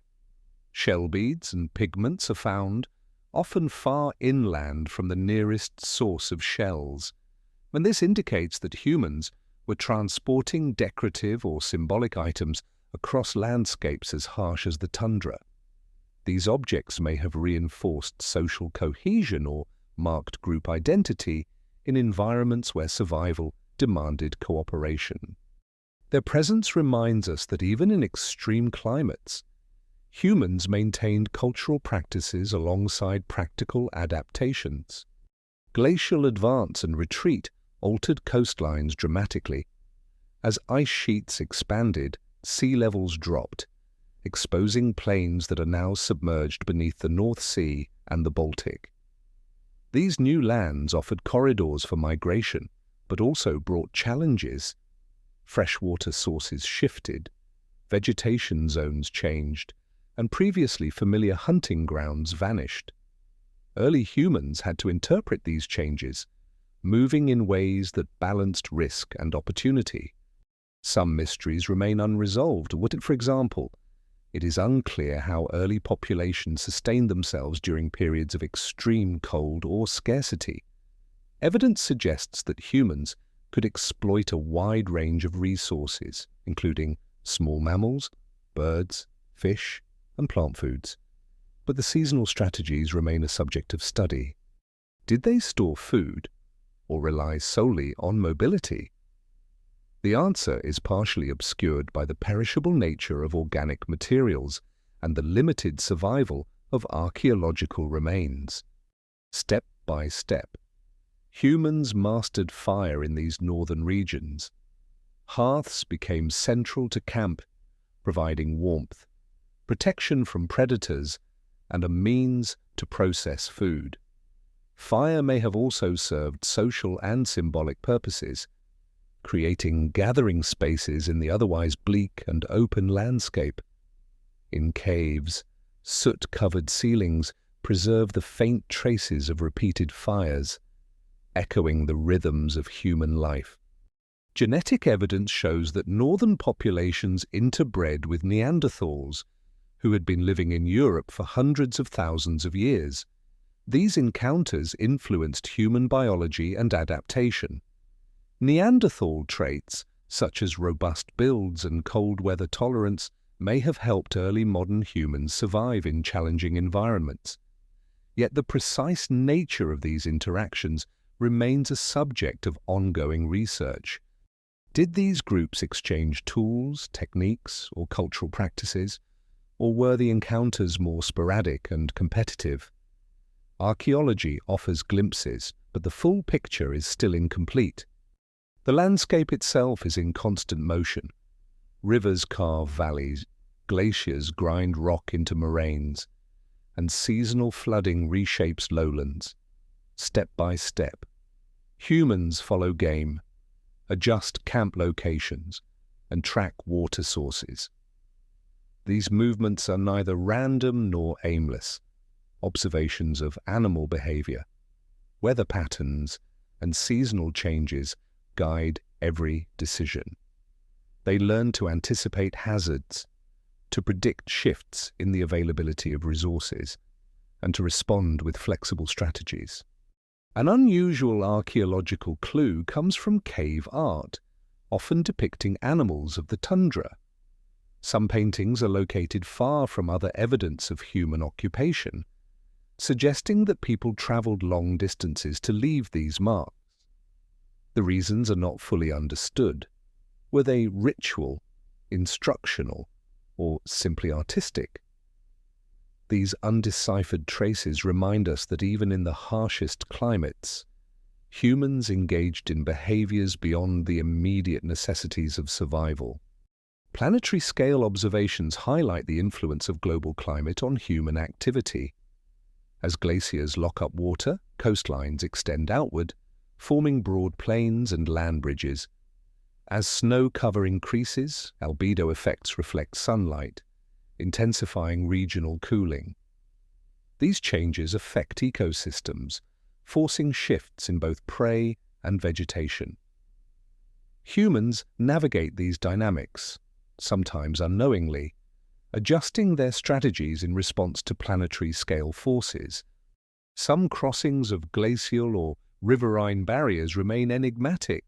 shell beads and pigments are found, often far inland from the nearest source of shells, and this indicates that humans were transporting decorative or symbolic items across landscapes as harsh as the tundra. These objects may have reinforced social cohesion or marked group identity in environments where survival demanded cooperation. Their presence reminds us that even in extreme climates, humans maintained cultural practices alongside practical adaptations. Glacial advance and retreat altered coastlines dramatically. As ice sheets expanded, sea levels dropped, exposing plains that are now submerged beneath the North Sea and the Baltic. These new lands offered corridors for migration, but also brought challenges. Freshwater sources shifted, vegetation zones changed, and previously familiar hunting grounds vanished. Early humans had to interpret these changes, moving in ways that balanced risk and opportunity. Some mysteries remain unresolved. For example, it is unclear how early populations sustained themselves during periods of extreme cold or scarcity. Evidence suggests that humans could exploit a wide range of resources, including small mammals, birds, fish, and plant foods. But the seasonal strategies remain a subject of study. Did they store food or rely solely on mobility? The answer is partially obscured by the perishable nature of organic materials and the limited survival of archaeological remains. Step by step, humans mastered fire in these northern regions. Hearths became central to camp, providing warmth, protection from predators, and a means to process food. Fire may have also served social and symbolic purposes, creating gathering spaces in the otherwise bleak and open landscape. In caves, soot-covered ceilings preserve the faint traces of repeated fires, echoing the rhythms of human life. Genetic evidence shows that northern populations interbred with Neanderthals, who had been living in Europe for hundreds of thousands of years. These encounters influenced human biology and adaptation. Neanderthal traits, such as robust builds and cold weather tolerance, may have helped early modern humans survive in challenging environments. Yet the precise nature of these interactions remains a subject of ongoing research. Did these groups exchange tools, techniques, or cultural practices, or were the encounters more sporadic and competitive? Archaeology offers glimpses, but the full picture is still incomplete. The landscape itself is in constant motion. Rivers carve valleys, glaciers grind rock into moraines, and seasonal flooding reshapes lowlands. Step by step, humans follow game, adjust camp locations, and track water sources. These movements are neither random nor aimless. Observations of animal behavior, weather patterns, and seasonal changes guide every decision. They learn to anticipate hazards, to predict shifts in the availability of resources, and to respond with flexible strategies. An unusual archaeological clue comes from cave art, often depicting animals of the tundra. Some paintings are located far from other evidence of human occupation, suggesting that people traveled long distances to leave these marks. The reasons are not fully understood. Were they ritual, instructional, or simply artistic? These undeciphered traces remind us that even in the harshest climates, humans engaged in behaviors beyond the immediate necessities of survival. Planetary scale observations highlight the influence of global climate on human activity. As glaciers lock up water, coastlines extend outward, forming broad plains and land bridges. As snow cover increases, albedo effects reflect sunlight, intensifying regional cooling. These changes affect ecosystems, forcing shifts in both prey and vegetation. Humans navigate these dynamics, sometimes unknowingly, adjusting their strategies in response to planetary scale forces. Some crossings of glacial or riverine barriers remain enigmatic.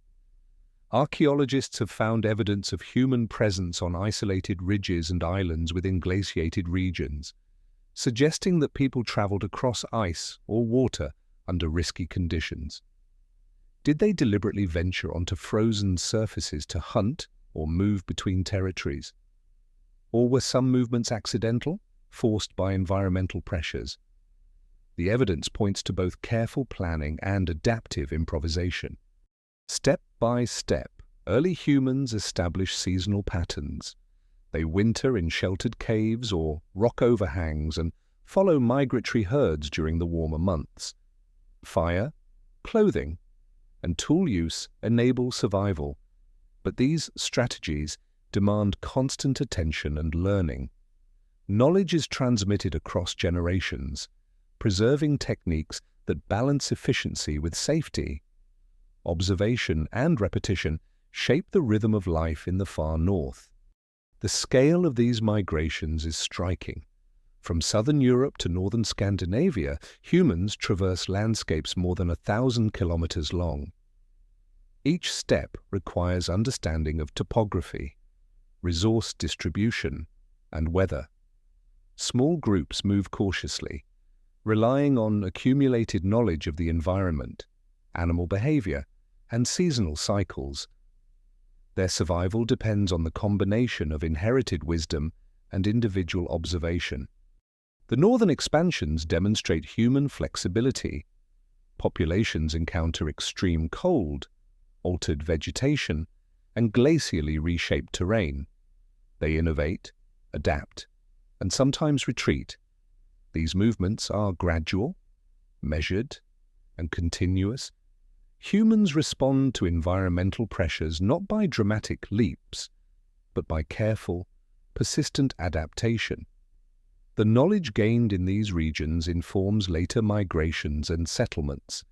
Archaeologists have found evidence of human presence on isolated ridges and islands within glaciated regions, suggesting that people traveled across ice or water under risky conditions. Did they deliberately venture onto frozen surfaces to hunt or move between territories? Or were some movements accidental, forced by environmental pressures? The evidence points to both careful planning and adaptive improvisation. Step by step, early humans establish seasonal patterns. They winter in sheltered caves or rock overhangs and follow migratory herds during the warmer months. Fire, clothing, and tool use enable survival, but these strategies demand constant attention and learning. Knowledge is transmitted across generations, preserving techniques that balance efficiency with safety. Observation and repetition shape the rhythm of life in the far north. The scale of these migrations is striking. From southern Europe to northern Scandinavia, humans traverse landscapes more than 1,000 kilometers long. Each step requires understanding of topography, resource distribution, and weather. Small groups move cautiously, relying on accumulated knowledge of the environment, animal behavior, and seasonal cycles. Their survival depends on the combination of inherited wisdom and individual observation. The northern expansions demonstrate human flexibility. Populations encounter extreme cold, altered vegetation, and glacially reshaped terrain. They innovate, adapt, and sometimes retreat. These movements are gradual, measured, and continuous. Humans respond to environmental pressures not by dramatic leaps, but by careful, persistent adaptation. The knowledge gained in these regions informs later migrations and settlements,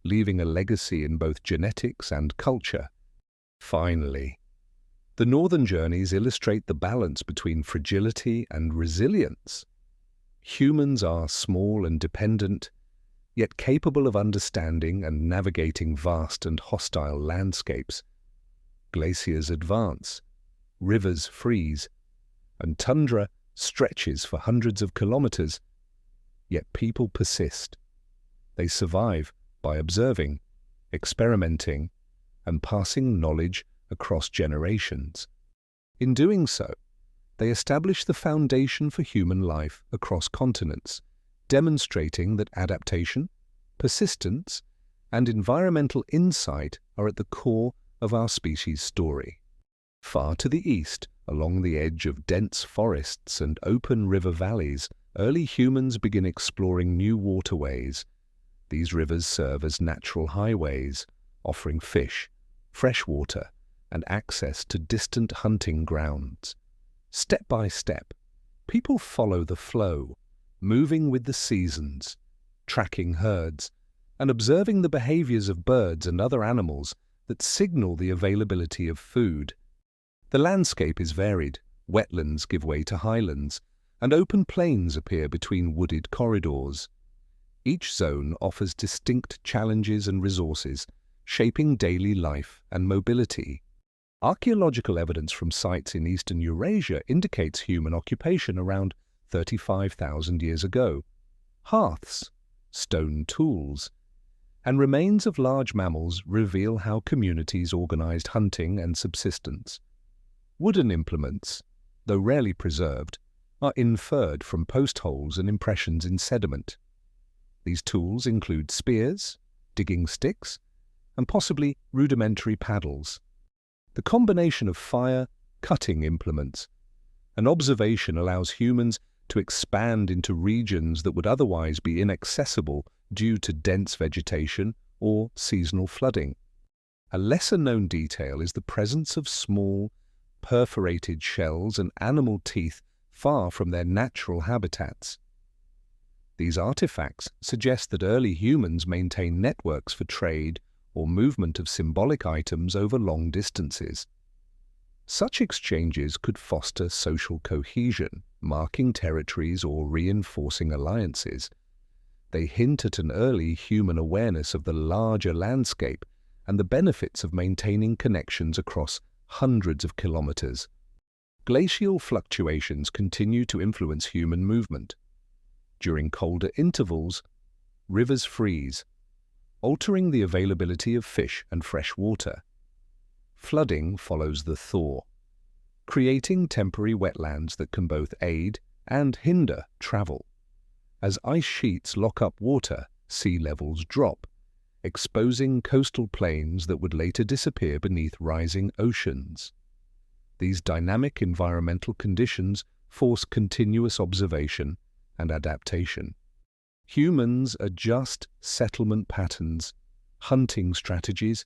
leaving a legacy in both genetics and culture. Finally, the northern journeys illustrate the balance between fragility and resilience. Humans are small and dependent, yet capable of understanding and navigating vast and hostile landscapes. Glaciers advance, rivers freeze, and tundra stretches for hundreds of kilometers. Yet people persist. They survive by observing, experimenting, and passing knowledge across generations. In doing so, they establish the foundation for human life across continents, demonstrating that adaptation, persistence, and environmental insight are at the core of our species' story. Far to the east, along the edge of dense forests and open river valleys, early humans begin exploring new waterways. These rivers serve as natural highways, offering fish, fresh water, and access to distant hunting grounds. Step by step, people follow the flow, moving with the seasons, tracking herds, and observing the behaviors of birds and other animals that signal the availability of food. The landscape is varied. Wetlands give way to highlands, and open plains appear between wooded corridors. Each zone offers distinct challenges and resources, shaping daily life and mobility. Archaeological evidence from sites in eastern Eurasia indicates human occupation around 35,000 years ago. Hearths, stone tools, and remains of large mammals reveal how communities organized hunting and subsistence. Wooden implements, though rarely preserved, are inferred from post holes and impressions in sediment. These tools include spears, digging sticks, and possibly rudimentary paddles. The combination of fire, cutting implements, and observation allows humans to expand into regions that would otherwise be inaccessible due to dense vegetation or seasonal flooding. A lesser-known detail is the presence of small, perforated shells and animal teeth far from their natural habitats. These artifacts suggest that early humans maintained networks for trade or movement of symbolic items over long distances. Such exchanges could foster social cohesion, marking territories or reinforcing alliances. They hint at an early human awareness of the larger landscape and the benefits of maintaining connections across hundreds of kilometers. Glacial fluctuations continue to influence human movement. During colder intervals, rivers freeze, altering the availability of fish and fresh water. Flooding follows the thaw, creating temporary wetlands that can both aid and hinder travel. As ice sheets lock up water, sea levels drop, exposing coastal plains that would later disappear beneath rising oceans. These dynamic environmental conditions force continuous observation and adaptation. Humans adjust settlement patterns, hunting strategies,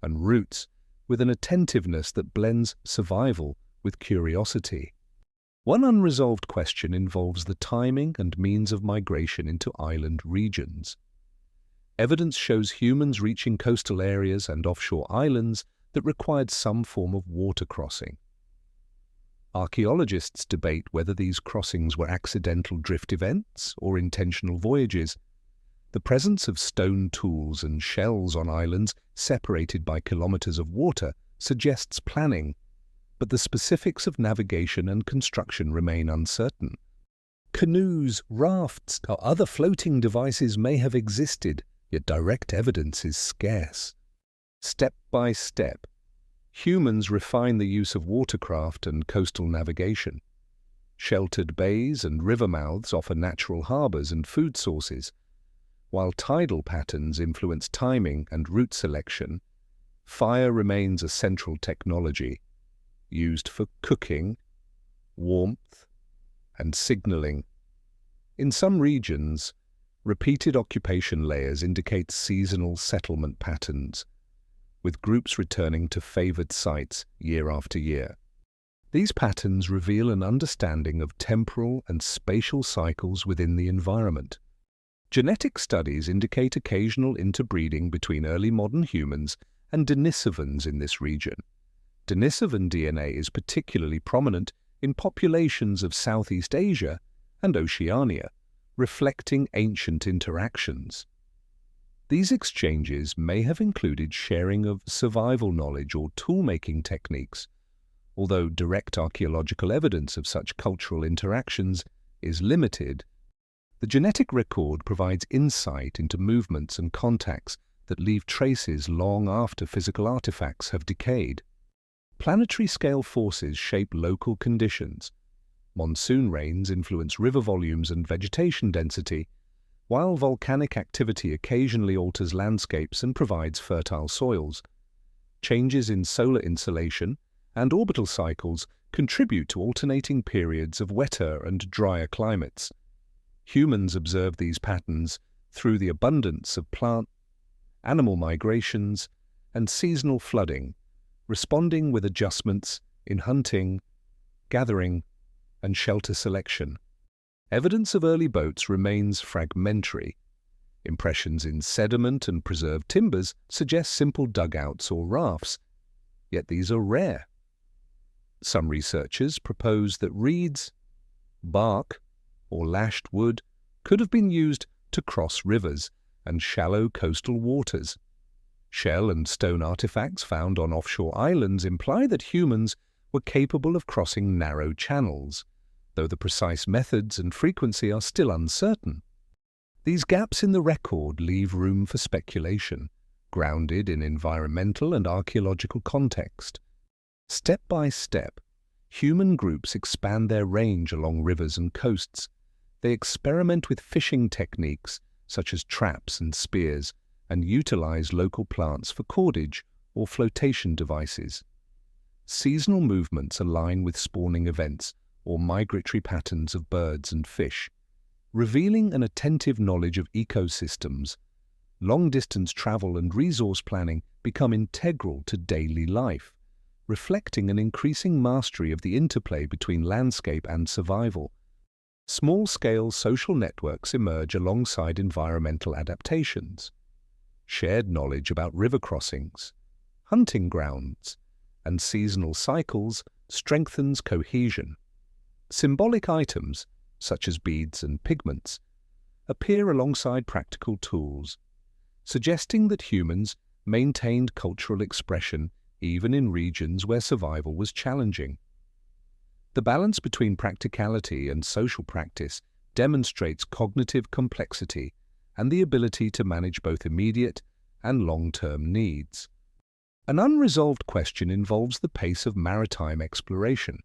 and routes with an attentiveness that blends survival with curiosity. One unresolved question involves the timing and means of migration into island regions. Evidence shows humans reaching coastal areas and offshore islands that required some form of water crossing. Archaeologists debate whether these crossings were accidental drift events or intentional voyages. The presence of stone tools and shells on islands separated by kilometers of water suggests planning, but the specifics of navigation and construction remain uncertain. Canoes, rafts, or other floating devices may have existed, yet direct evidence is scarce. Step by step, humans refine the use of watercraft and coastal navigation. Sheltered bays and river mouths offer natural harbors and food sources, while tidal patterns influence timing and route selection. Fire remains a central technology, used for cooking, warmth, and signaling. In some regions, repeated occupation layers indicate seasonal settlement patterns, with groups returning to favored sites year after year. These patterns reveal an understanding of temporal and spatial cycles within the environment. Genetic studies indicate occasional interbreeding between early modern humans and Denisovans in this region. Denisovan DNA is particularly prominent in populations of Southeast Asia and Oceania, reflecting ancient interactions. These exchanges may have included sharing of survival knowledge or tool-making techniques, although direct archaeological evidence of such cultural interactions is limited. The genetic record provides insight into movements and contacts that leave traces long after physical artifacts have decayed. Planetary-scale forces shape local conditions. Monsoon rains influence river volumes and vegetation density, while volcanic activity occasionally alters landscapes and provides fertile soils. Changes in solar insolation and orbital cycles contribute to alternating periods of wetter and drier climates. Humans observe these patterns through the abundance of plant, animal migrations, and seasonal flooding, responding with adjustments in hunting, gathering, and shelter selection. Evidence of early boats remains fragmentary. Impressions in sediment and preserved timbers suggest simple dugouts or rafts, yet these are rare. Some researchers propose that reeds, bark, or lashed wood could have been used to cross rivers and shallow coastal waters. Shell and stone artifacts found on offshore islands imply that humans were capable of crossing narrow channels, though the precise methods and frequency are still uncertain. These gaps in the record leave room for speculation, grounded in environmental and archaeological context. Step by step, human groups expand their range along rivers and coasts. They experiment with fishing techniques such as traps and spears, and utilize local plants for cordage or flotation devices. Seasonal movements align with spawning events or migratory patterns of birds and fish, revealing an attentive knowledge of ecosystems. Long-distance travel and resource planning become integral to daily life, reflecting an increasing mastery of the interplay between landscape and survival. Small-scale social networks emerge alongside environmental adaptations. Shared knowledge about river crossings, hunting grounds, and seasonal cycles strengthens cohesion. Symbolic items, such as beads and pigments, appear alongside practical tools, suggesting that humans maintained cultural expression even in regions where survival was challenging. The balance between practicality and social practice demonstrates cognitive complexity and the ability to manage both immediate and long-term needs. An unresolved question involves the pace of maritime exploration.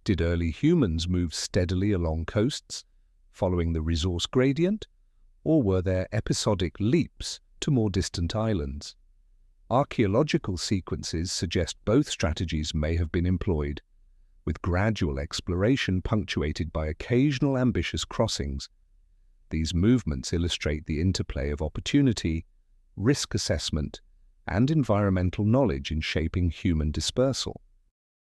Did early humans move steadily along coasts, following the resource gradient, or were there episodic leaps to more distant islands? Archaeological sequences suggest both strategies may have been employed, with gradual exploration punctuated by occasional ambitious crossings. These movements illustrate the interplay of opportunity, risk assessment, and environmental knowledge in shaping human dispersal.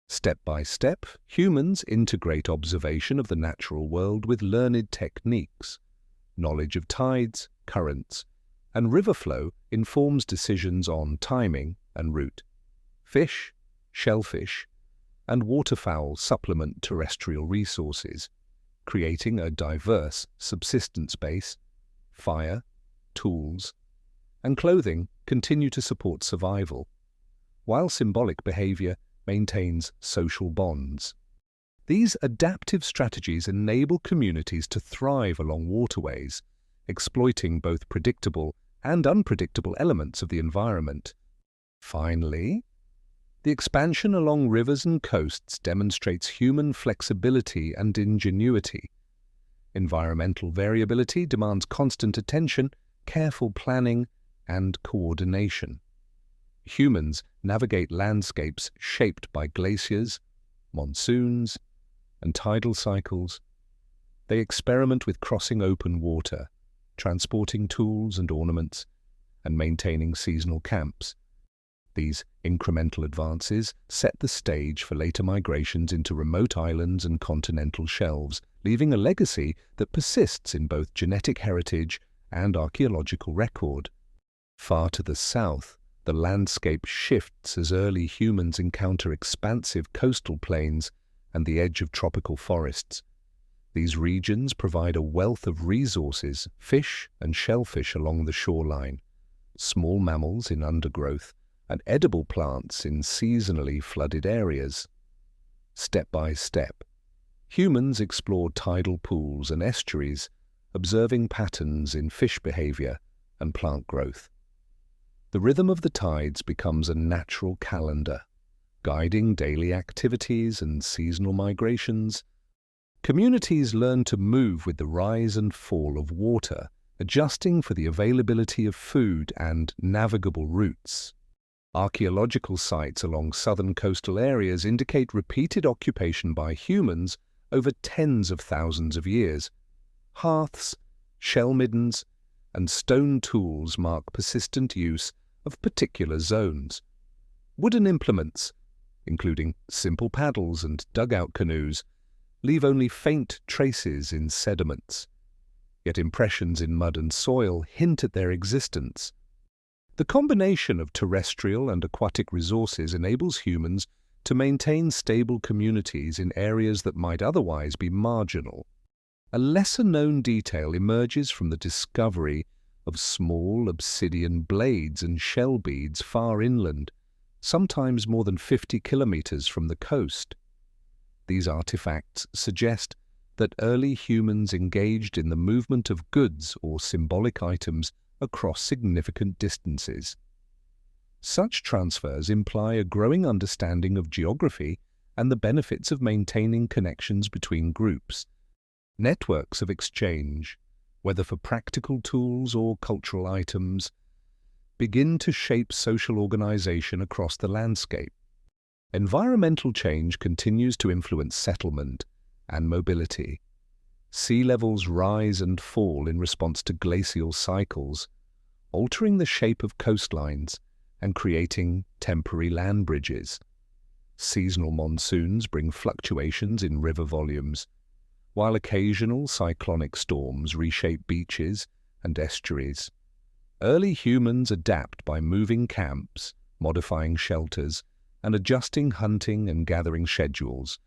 Step by step, humans integrate observation of the natural world with learned techniques. Knowledge of tides, currents, and river flow informs decisions on timing and route. Fish, shellfish, and waterfowl supplement terrestrial resources, creating a diverse subsistence base. Fire, tools, and clothing continue to support survival, while symbolic behavior maintains social bonds. These adaptive strategies enable communities to thrive along waterways, exploiting both predictable and unpredictable elements of the environment. Finally, the expansion along rivers and coasts demonstrates human flexibility and ingenuity. Environmental variability demands constant attention, careful planning, and coordination. Humans navigate landscapes shaped by glaciers, monsoons, and tidal cycles. They experiment with crossing open water, transporting tools and ornaments, and maintaining seasonal camps. These incremental advances set the stage for later migrations into remote islands and continental shelves, leaving a legacy that persists in both genetic heritage and archaeological record. Far to the south, the landscape shifts as early humans encounter expansive coastal plains and the edge of tropical forests. These regions provide a wealth of resources, fish and shellfish along the shoreline, small mammals in undergrowth, and edible plants in seasonally flooded areas. Step by step, humans explore tidal pools and estuaries, observing patterns in fish behavior and plant growth. The rhythm of the tides becomes a natural calendar, guiding daily activities and seasonal migrations. Communities learn to move with the rise and fall of water, adjusting for the availability of food and navigable routes. Archaeological sites along southern coastal areas indicate repeated occupation by humans over tens of thousands of years. Hearths, shell middens, and stone tools mark persistent use of particular zones. Wooden implements, including simple paddles and dugout canoes, leave only faint traces in sediments, yet impressions in mud and soil hint at their existence. The combination of terrestrial and aquatic resources enables humans to maintain stable communities in areas that might otherwise be marginal. A lesser-known detail emerges from the discovery of small obsidian blades and shell beads far inland, sometimes more than 50 kilometers from the coast. These artifacts suggest that early humans engaged in the movement of goods or symbolic items across significant distances. Such transfers imply a growing understanding of geography and the benefits of maintaining connections between groups. Networks of exchange, whether for practical tools or cultural items, begin to shape social organization across the landscape. Environmental change continues to influence settlement and mobility. Sea levels rise and fall in response to glacial cycles, altering the shape of coastlines and creating temporary land bridges. Seasonal monsoons bring fluctuations in river volumes, while occasional cyclonic storms reshape beaches and estuaries. Early humans adapt by moving camps, modifying shelters, and adjusting hunting and gathering schedules.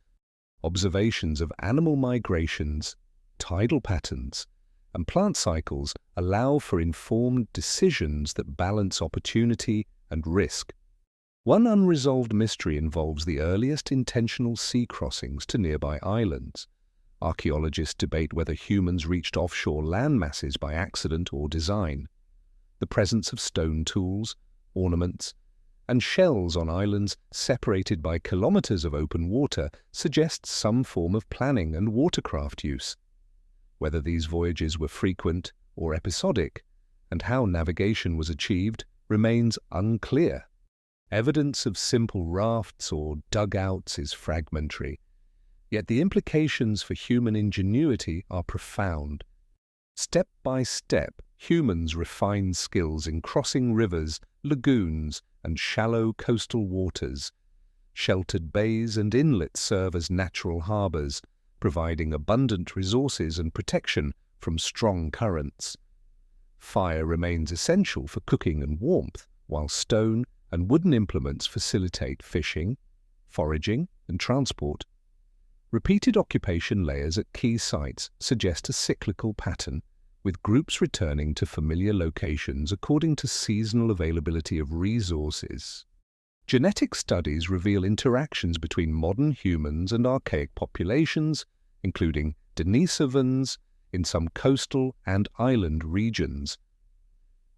Observations of animal migrations, tidal patterns, and plant cycles allow for informed decisions that balance opportunity and risk. One unresolved mystery involves the earliest intentional sea crossings to nearby islands. Archaeologists debate whether humans reached offshore land masses by accident or design. The presence of stone tools, ornaments, and shells on islands separated by kilometers of open water suggests some form of planning and watercraft use. Whether these voyages were frequent or episodic, and how navigation was achieved, remains unclear. Evidence of simple rafts or dugouts is fragmentary, yet the implications for human ingenuity are profound. Step by step, humans refined skills in crossing rivers, lagoons, and shallow coastal waters. Sheltered bays and inlets serve as natural harbors, providing abundant resources and protection from strong currents. Fire remains essential for cooking and warmth, while stone and wooden implements facilitate fishing, foraging, and transport. Repeated occupation layers at key sites suggest a cyclical pattern, with groups returning to familiar locations according to seasonal availability of resources. Genetic studies reveal interactions between modern humans and archaic populations, including Denisovans in some coastal and island regions.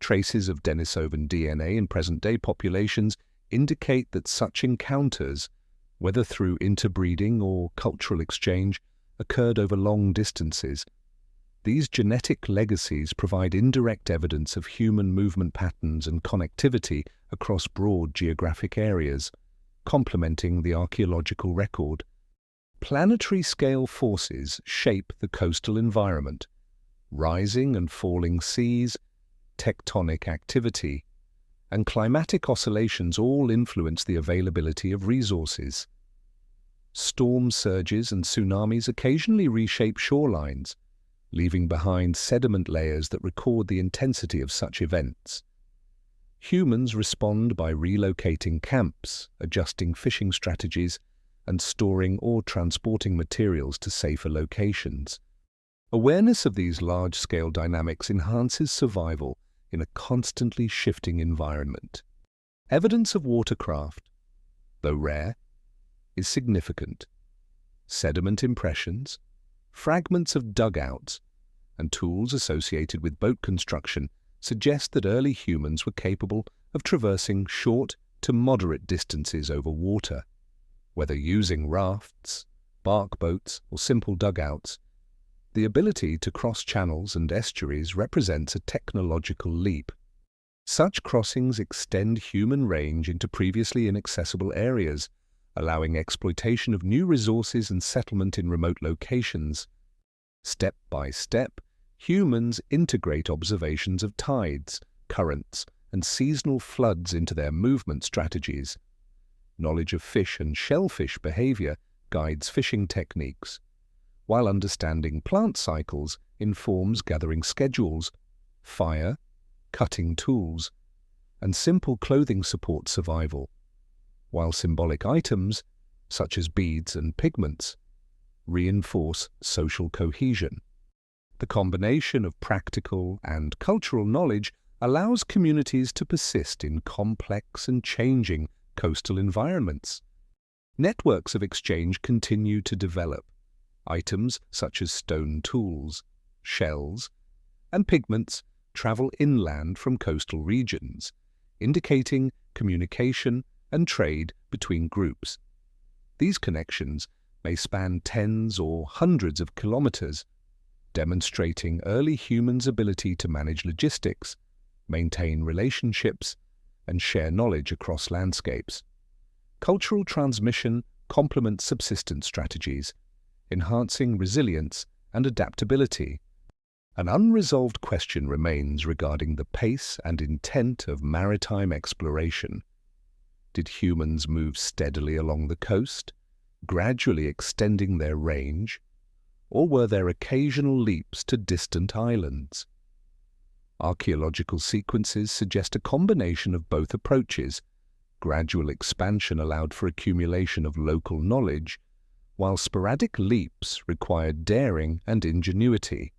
Traces of Denisovan DNA in present-day populations indicate that such encounters, whether through interbreeding or cultural exchange, occurred over long distances. These genetic legacies provide indirect evidence of human movement patterns and connectivity across broad geographic areas, complementing the archaeological record. Planetary-scale forces shape the coastal environment. Rising and falling seas, tectonic activity, and climatic oscillations all influence the availability of resources. Storm surges and tsunamis occasionally reshape shorelines, leaving behind sediment layers that record the intensity of such events. Humans respond by relocating camps, adjusting fishing strategies, and storing or transporting materials to safer locations. Awareness of these large-scale dynamics enhances survival in a constantly shifting environment. Evidence of watercraft, though rare, is significant. Sediment impressions, fragments of dugouts, and tools associated with boat construction suggest that early humans were capable of traversing short to moderate distances over water. Whether using rafts, bark boats, or simple dugouts, the ability to cross channels and estuaries represents a technological leap. Such crossings extend human range into previously inaccessible areas, allowing exploitation of new resources and settlement in remote locations. Step by step, humans integrate observations of tides, currents, and seasonal floods into their movement strategies. Knowledge of fish and shellfish behavior guides fishing techniques, while understanding plant cycles informs gathering schedules, fire, cutting tools, and simple clothing support survival, while symbolic items, such as beads and pigments, reinforce social cohesion. The combination of practical and cultural knowledge allows communities to persist in complex and changing coastal environments. Networks of exchange continue to develop. Items such as stone tools, shells, and pigments travel inland from coastal regions, indicating communication and trade between groups. These connections may span tens or hundreds of kilometers, demonstrating early humans' ability to manage logistics, maintain relationships, and share knowledge across landscapes. Cultural transmission complements subsistence strategies, enhancing resilience and adaptability. An unresolved question remains regarding the pace and intent of maritime exploration. Did humans move steadily along the coast, gradually extending their range, or were there occasional leaps to distant islands? Archaeological sequences suggest a combination of both approaches. Gradual expansion allowed for accumulation of local knowledge, while sporadic leaps required daring and ingenuity.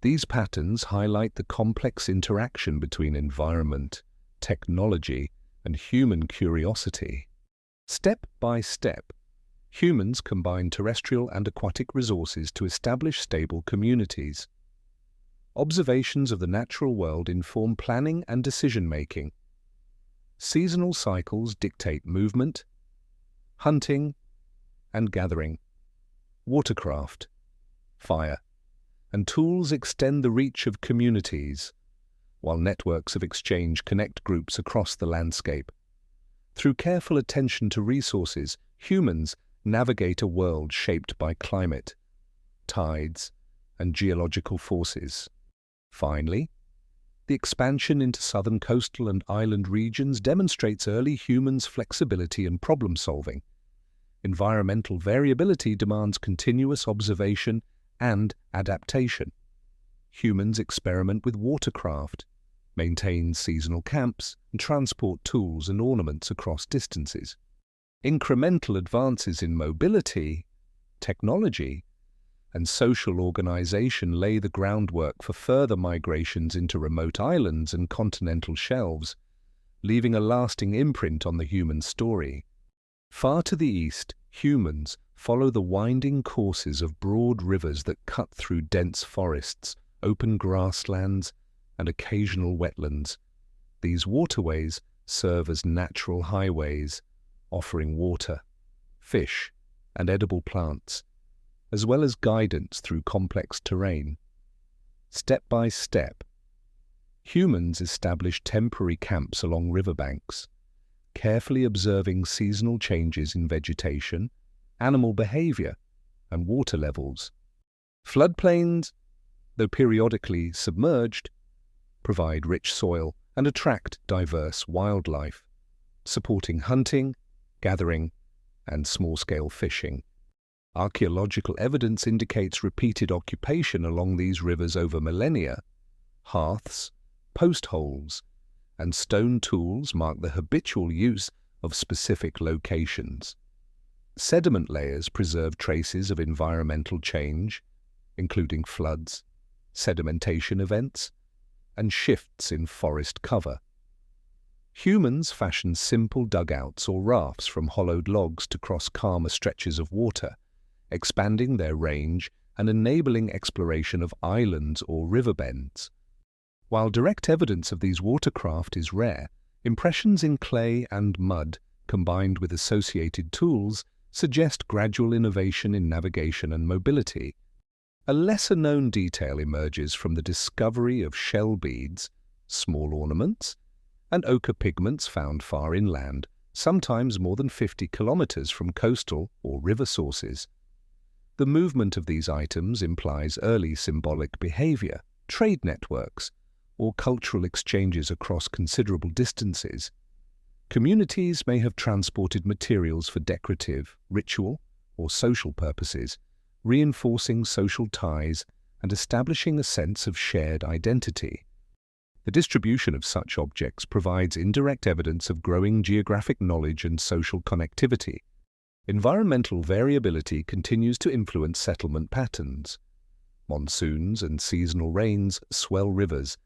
These patterns highlight the complex interaction between environment, technology, and human curiosity. Step by step, humans combine terrestrial and aquatic resources to establish stable communities. Observations of the natural world inform planning and decision-making. Seasonal cycles dictate movement, hunting, and gathering. Watercraft, fire, and tools extend the reach of communities, while networks of exchange connect groups across the landscape. Through careful attention to resources, humans navigate a world shaped by climate, tides, and geological forces. Finally, the expansion into southern coastal and island regions demonstrates early humans' flexibility and problem-solving. Environmental variability demands continuous observation and adaptation. Humans experiment with watercraft, maintain seasonal camps, and transport tools and ornaments across distances. Incremental advances in mobility, technology, and social organization lay the groundwork for further migrations into remote islands and continental shelves, leaving a lasting imprint on the human story. Far to the east, humans follow the winding courses of broad rivers that cut through dense forests, open grasslands, and occasional wetlands. These waterways serve as natural highways, offering water, fish, and edible plants, as well as guidance through complex terrain. Step by step, humans establish temporary camps along riverbanks, carefully observing seasonal changes in vegetation, animal behavior, and water levels. Floodplains, though periodically submerged, provide rich soil and attract diverse wildlife, supporting hunting, gathering, and small-scale fishing. Archaeological evidence indicates repeated occupation along these rivers over millennia. Hearths, post holes, and stone tools mark the habitual use of specific locations. Sediment layers preserve traces of environmental change, including floods, sedimentation events, and shifts in forest cover. Humans fashion simple dugouts or rafts from hollowed logs to cross calmer stretches of water, expanding their range and enabling exploration of islands or river bends. While direct evidence of these watercraft is rare, impressions in clay and mud, combined with associated tools, suggest gradual innovation in navigation and mobility. A lesser-known detail emerges from the discovery of shell beads, small ornaments, and ochre pigments found far inland, sometimes more than 50 kilometers from coastal or river sources. The movement of these items implies early symbolic behavior, trade networks, or cultural exchanges across considerable distances. Communities may have transported materials for decorative, ritual, or social purposes, reinforcing social ties and establishing a sense of shared identity. The distribution of such objects provides indirect evidence of growing geographic knowledge and social connectivity. Environmental variability continues to influence settlement patterns. Monsoons and seasonal rains swell rivers,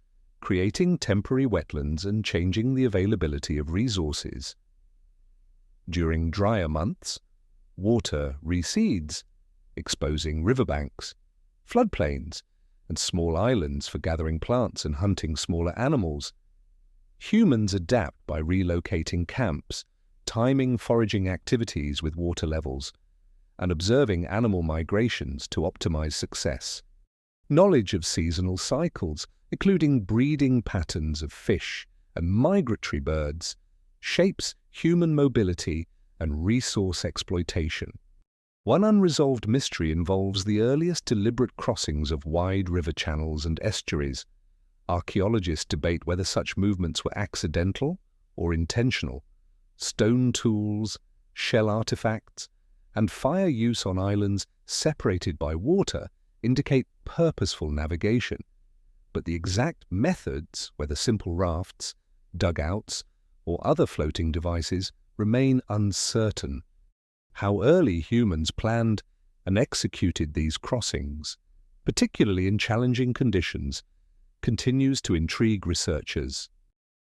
creating temporary wetlands and changing the availability of resources. During drier months, water recedes, exposing riverbanks, floodplains, and small islands for gathering plants and hunting smaller animals. Humans adapt by relocating camps, timing foraging activities with water levels, and observing animal migrations to optimize success. Knowledge of seasonal cycles, including breeding patterns of fish and migratory birds, shapes human mobility and resource exploitation. One unresolved mystery involves the earliest deliberate crossings of wide river channels and estuaries. Archaeologists debate whether such movements were accidental or intentional. Stone tools, shell artifacts, and fire use on islands separated by water indicate purposeful navigation. But the exact methods, whether simple rafts, dugouts, or other floating devices, remain uncertain. How early humans planned and executed these crossings, particularly in challenging conditions, continues to intrigue researchers.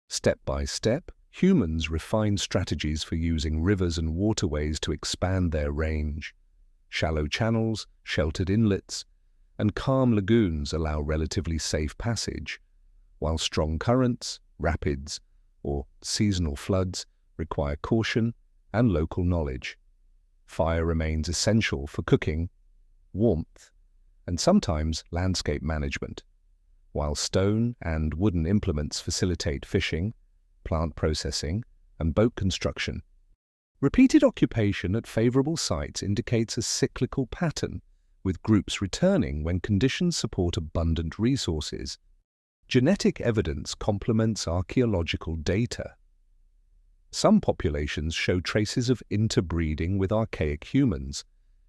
Step by step, humans refined strategies for using rivers and waterways to expand their range. Shallow channels, sheltered inlets, and calm lagoons allow relatively safe passage, while strong currents, rapids, or seasonal floods require caution and local knowledge. Fire remains essential for cooking, warmth, and sometimes landscape management, while stone and wooden implements facilitate fishing, plant processing, and boat construction. Repeated occupation at favorable sites indicates a cyclical pattern, with groups returning when conditions support abundant resources. Genetic evidence complements archaeological data. Some populations show traces of interbreeding with archaic humans,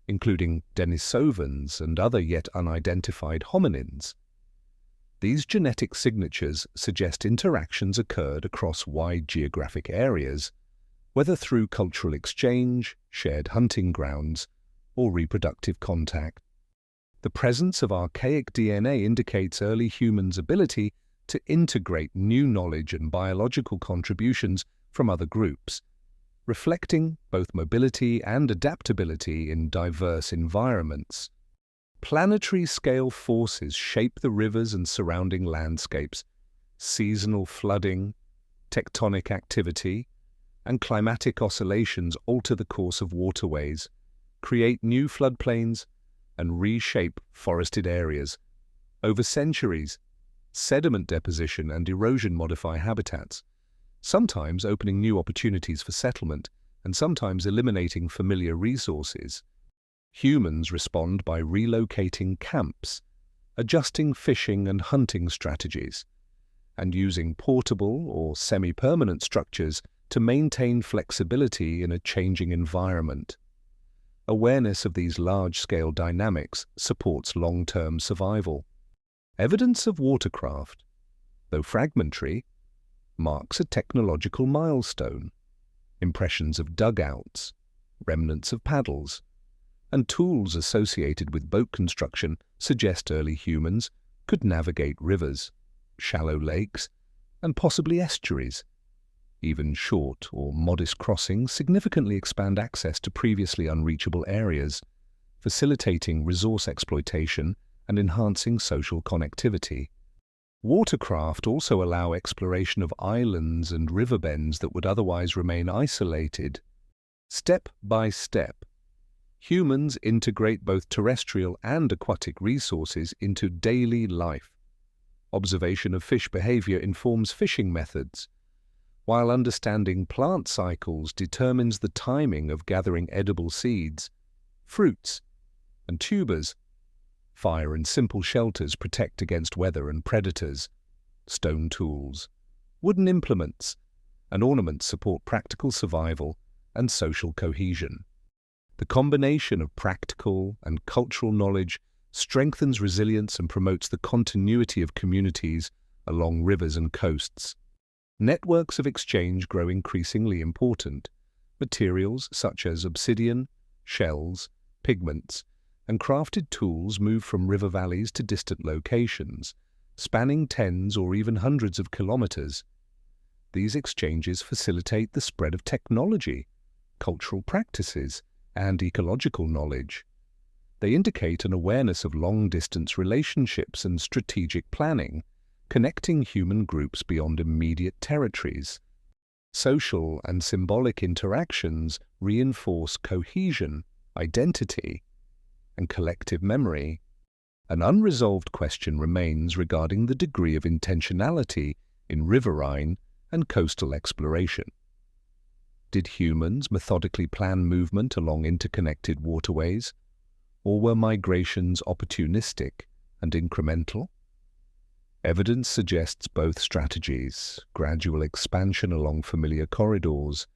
including Denisovans and other yet unidentified hominins. These genetic signatures suggest interactions occurred across wide geographic areas, whether through cultural exchange, shared hunting grounds, or reproductive contact. The presence of archaic DNA indicates early humans' ability to integrate new knowledge and biological contributions from other groups, reflecting both mobility and adaptability in diverse environments. Planetary-scale forces shape the rivers and surrounding landscapes. Seasonal flooding, tectonic activity, and climatic oscillations alter the course of waterways, create new floodplains, and reshape forested areas. Over centuries, sediment deposition and erosion modify habitats, sometimes opening new opportunities for settlement and sometimes eliminating familiar resources. Humans respond by relocating camps, adjusting fishing and hunting strategies, and using portable or semi-permanent structures to maintain flexibility in a changing environment. Awareness of these large-scale dynamics supports long-term survival. Evidence of watercraft, though fragmentary, marks a technological milestone. Impressions of dugouts, remnants of paddles, and tools associated with boat construction suggest early humans could navigate rivers, shallow lakes, and possibly estuaries. Even short or modest crossings significantly expand access to previously unreachable areas, facilitating resource exploitation and enhancing social connectivity. Watercraft also allow exploration of islands and riverbends that would otherwise remain isolated. Step by step, humans integrate both terrestrial and aquatic resources into daily life. Observation of fish behavior informs fishing methods, while understanding plant cycles determines the timing of gathering edible seeds, fruits, and tubers. Fire and simple shelters protect against weather and predators. Stone tools, wooden implements, and ornaments support practical survival and social cohesion. The combination of practical and cultural knowledge strengthens resilience and promotes the continuity of communities along rivers and coasts. Networks of exchange grow increasingly important. Materials such as obsidian, shells, pigments, and crafted tools move from river valleys to distant locations, spanning tens or even hundreds of kilometers. These exchanges facilitate the spread of technology, cultural practices, and ecological knowledge. They indicate an awareness of long-distance relationships and strategic planning, connecting human groups beyond immediate territories. Social and symbolic interactions reinforce cohesion, identity, and collective memory. An unresolved question remains regarding the degree of intentionality in riverine and coastal exploration. Did humans methodically plan movement along interconnected waterways, or were migrations opportunistic and incremental? Evidence suggests both strategies: gradual expansion along familiar corridors,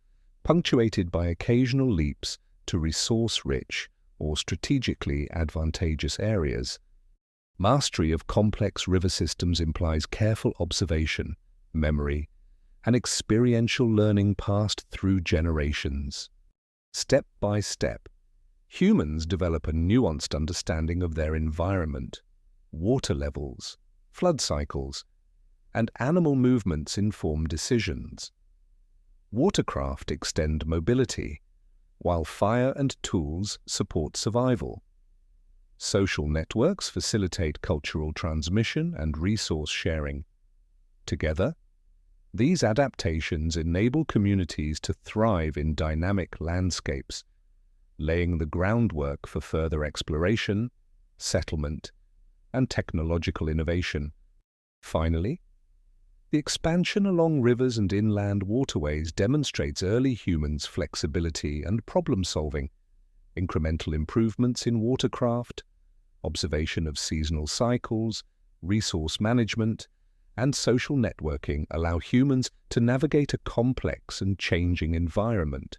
punctuated by occasional leaps to resource-rich or strategically advantageous areas. Mastery of complex river systems implies careful observation, memory, and experiential learning passed through generations. Step by step, humans develop a nuanced understanding of their environment. Water levels, flood cycles, and animal movements inform decisions. Watercraft extend mobility, while fire and tools support survival. Social networks facilitate cultural transmission and resource sharing. Together, these adaptations enable communities to thrive in dynamic landscapes, laying the groundwork for further exploration, settlement, and technological innovation. Finally, the expansion along rivers and inland waterways demonstrates early humans' flexibility and problem-solving. Incremental improvements in watercraft, observation of seasonal cycles, resource management, and social networking allow humans to navigate a complex and changing environment.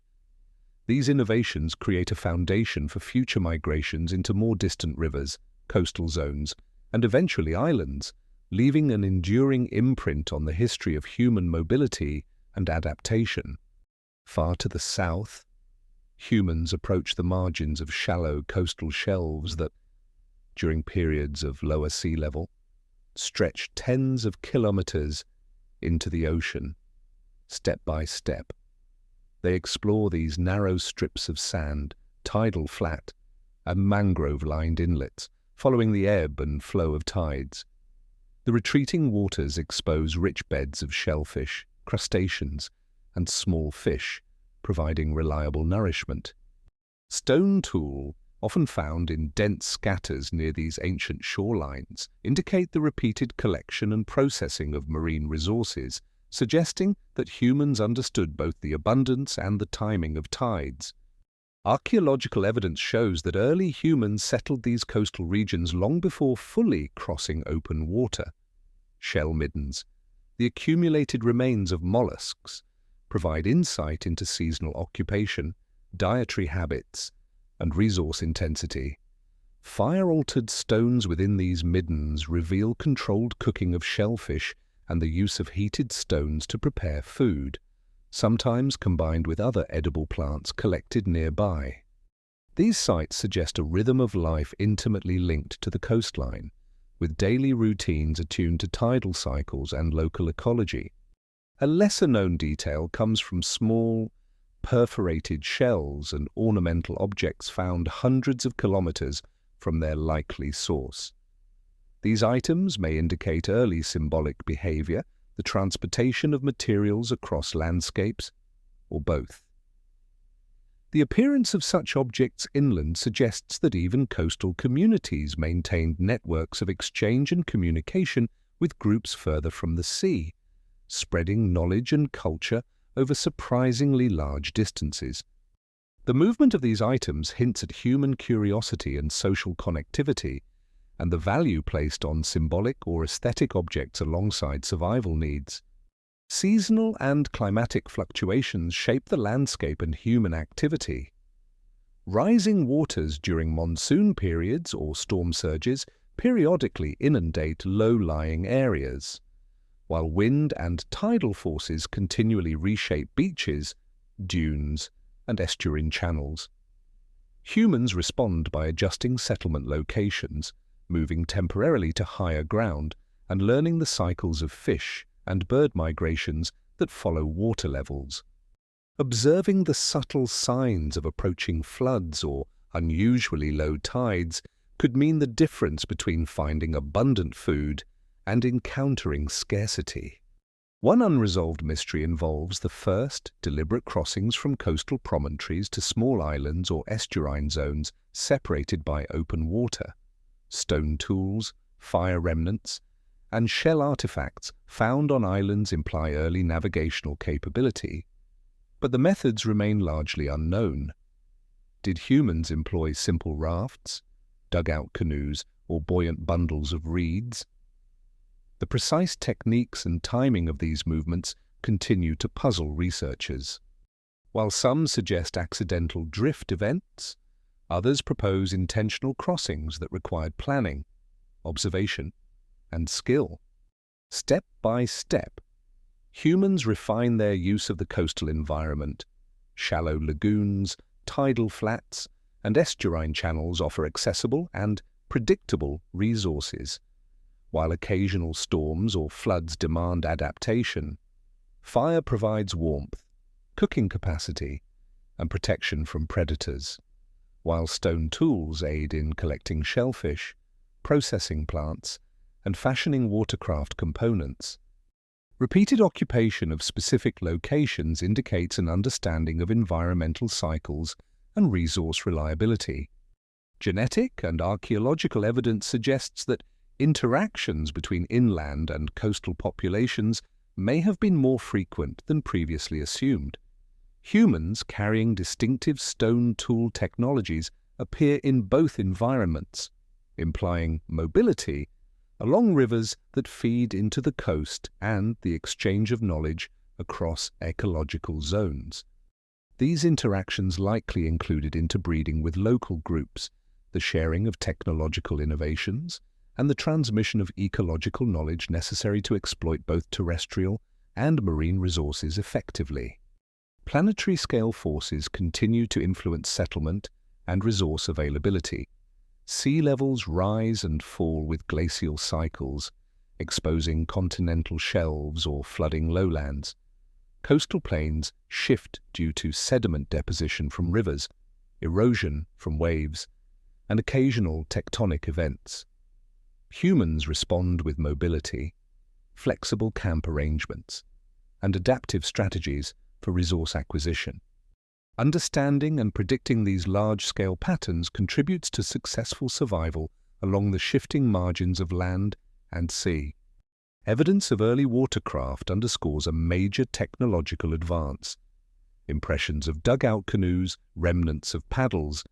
These innovations create a foundation for future migrations into more distant rivers, coastal zones, and eventually islands, leaving an enduring imprint on the history of human mobility and adaptation. Far to the south, humans approach the margins of shallow coastal shelves that during periods of lower sea level, stretch tens of kilometers into the ocean, step by step. They explore these narrow strips of sand, tidal flat, and mangrove-lined inlets, following the ebb and flow of tides. The retreating waters expose rich beds of shellfish, crustaceans, and small fish, providing reliable nourishment. Stone tool, often found in dense scatters near these ancient shorelines, indicate the repeated collection and processing of marine resources, suggesting that humans understood both the abundance and the timing of tides. Archaeological evidence shows that early humans settled these coastal regions long before fully crossing open water. Shell middens, the accumulated remains of mollusks, provide insight into seasonal occupation, dietary habits, and resource intensity. Fire-altered stones within these middens reveal controlled cooking of shellfish and the use of heated stones to prepare food, sometimes combined with other edible plants collected nearby. These sites suggest a rhythm of life intimately linked to the coastline, with daily routines attuned to tidal cycles and local ecology. A lesser-known detail comes from small, perforated shells and ornamental objects found hundreds of kilometers from their likely source. These items may indicate early symbolic behavior, the transportation of materials across landscapes, or both. The appearance of such objects inland suggests that even coastal communities maintained networks of exchange and communication with groups further from the sea, spreading knowledge and culture over surprisingly large distances. The movement of these items hints at human curiosity and social connectivity, and the value placed on symbolic or aesthetic objects alongside survival needs. Seasonal and climatic fluctuations shape the landscape and human activity. Rising waters during monsoon periods or storm surges periodically inundate low-lying areas, while wind and tidal forces continually reshape beaches, dunes, and estuarine channels. Humans respond by adjusting settlement locations, moving temporarily to higher ground, and learning the cycles of fish and bird migrations that follow water levels. Observing the subtle signs of approaching floods or unusually low tides could mean the difference between finding abundant food and encountering scarcity. One unresolved mystery involves the first deliberate crossings from coastal promontories to small islands or estuarine zones separated by open water. Stone tools, fire remnants, and shell artifacts found on islands imply early navigational capability, but the methods remain largely unknown. Did humans employ simple rafts, dugout canoes, or buoyant bundles of reeds? The precise techniques and timing of these movements continue to puzzle researchers. While some suggest accidental drift events, others propose intentional crossings that required planning, observation, and skill. Step by step, humans refine their use of the coastal environment. Shallow lagoons, tidal flats, and estuarine channels offer accessible and predictable resources, while occasional storms or floods demand adaptation. Fire provides warmth, cooking capacity, and protection from predators, while stone tools aid in collecting shellfish, processing plants, and fashioning watercraft components. Repeated occupation of specific locations indicates an understanding of environmental cycles and resource reliability. Genetic and archaeological evidence suggests that interactions between inland and coastal populations may have been more frequent than previously assumed. Humans carrying distinctive stone tool technologies appear in both environments, implying mobility along rivers that feed into the coast and the exchange of knowledge across ecological zones. These interactions likely included interbreeding with local groups, the sharing of technological innovations, and the transmission of ecological knowledge necessary to exploit both terrestrial and marine resources effectively. Planetary-scale forces continue to influence settlement and resource availability. Sea levels rise and fall with glacial cycles, exposing continental shelves or flooding lowlands. Coastal plains shift due to sediment deposition from rivers, erosion from waves, and occasional tectonic events. Humans respond with mobility, flexible camp arrangements, and adaptive strategies for resource acquisition. Understanding and predicting these large-scale patterns contributes to successful survival along the shifting margins of land and sea. Evidence of early watercraft underscores a major technological advance. Impressions of dugout canoes, remnants of paddles,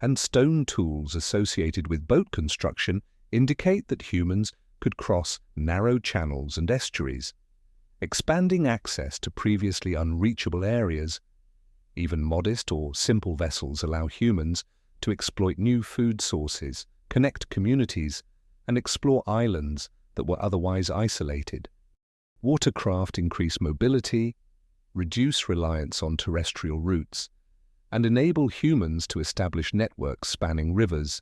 and stone tools associated with boat construction indicate that humans could cross narrow channels and estuaries, expanding access to previously unreachable areas. Even modest or simple vessels allow humans to exploit new food sources, connect communities, and explore islands that were otherwise isolated. Watercraft increase mobility, reduce reliance on terrestrial routes, and enable humans to establish networks spanning rivers,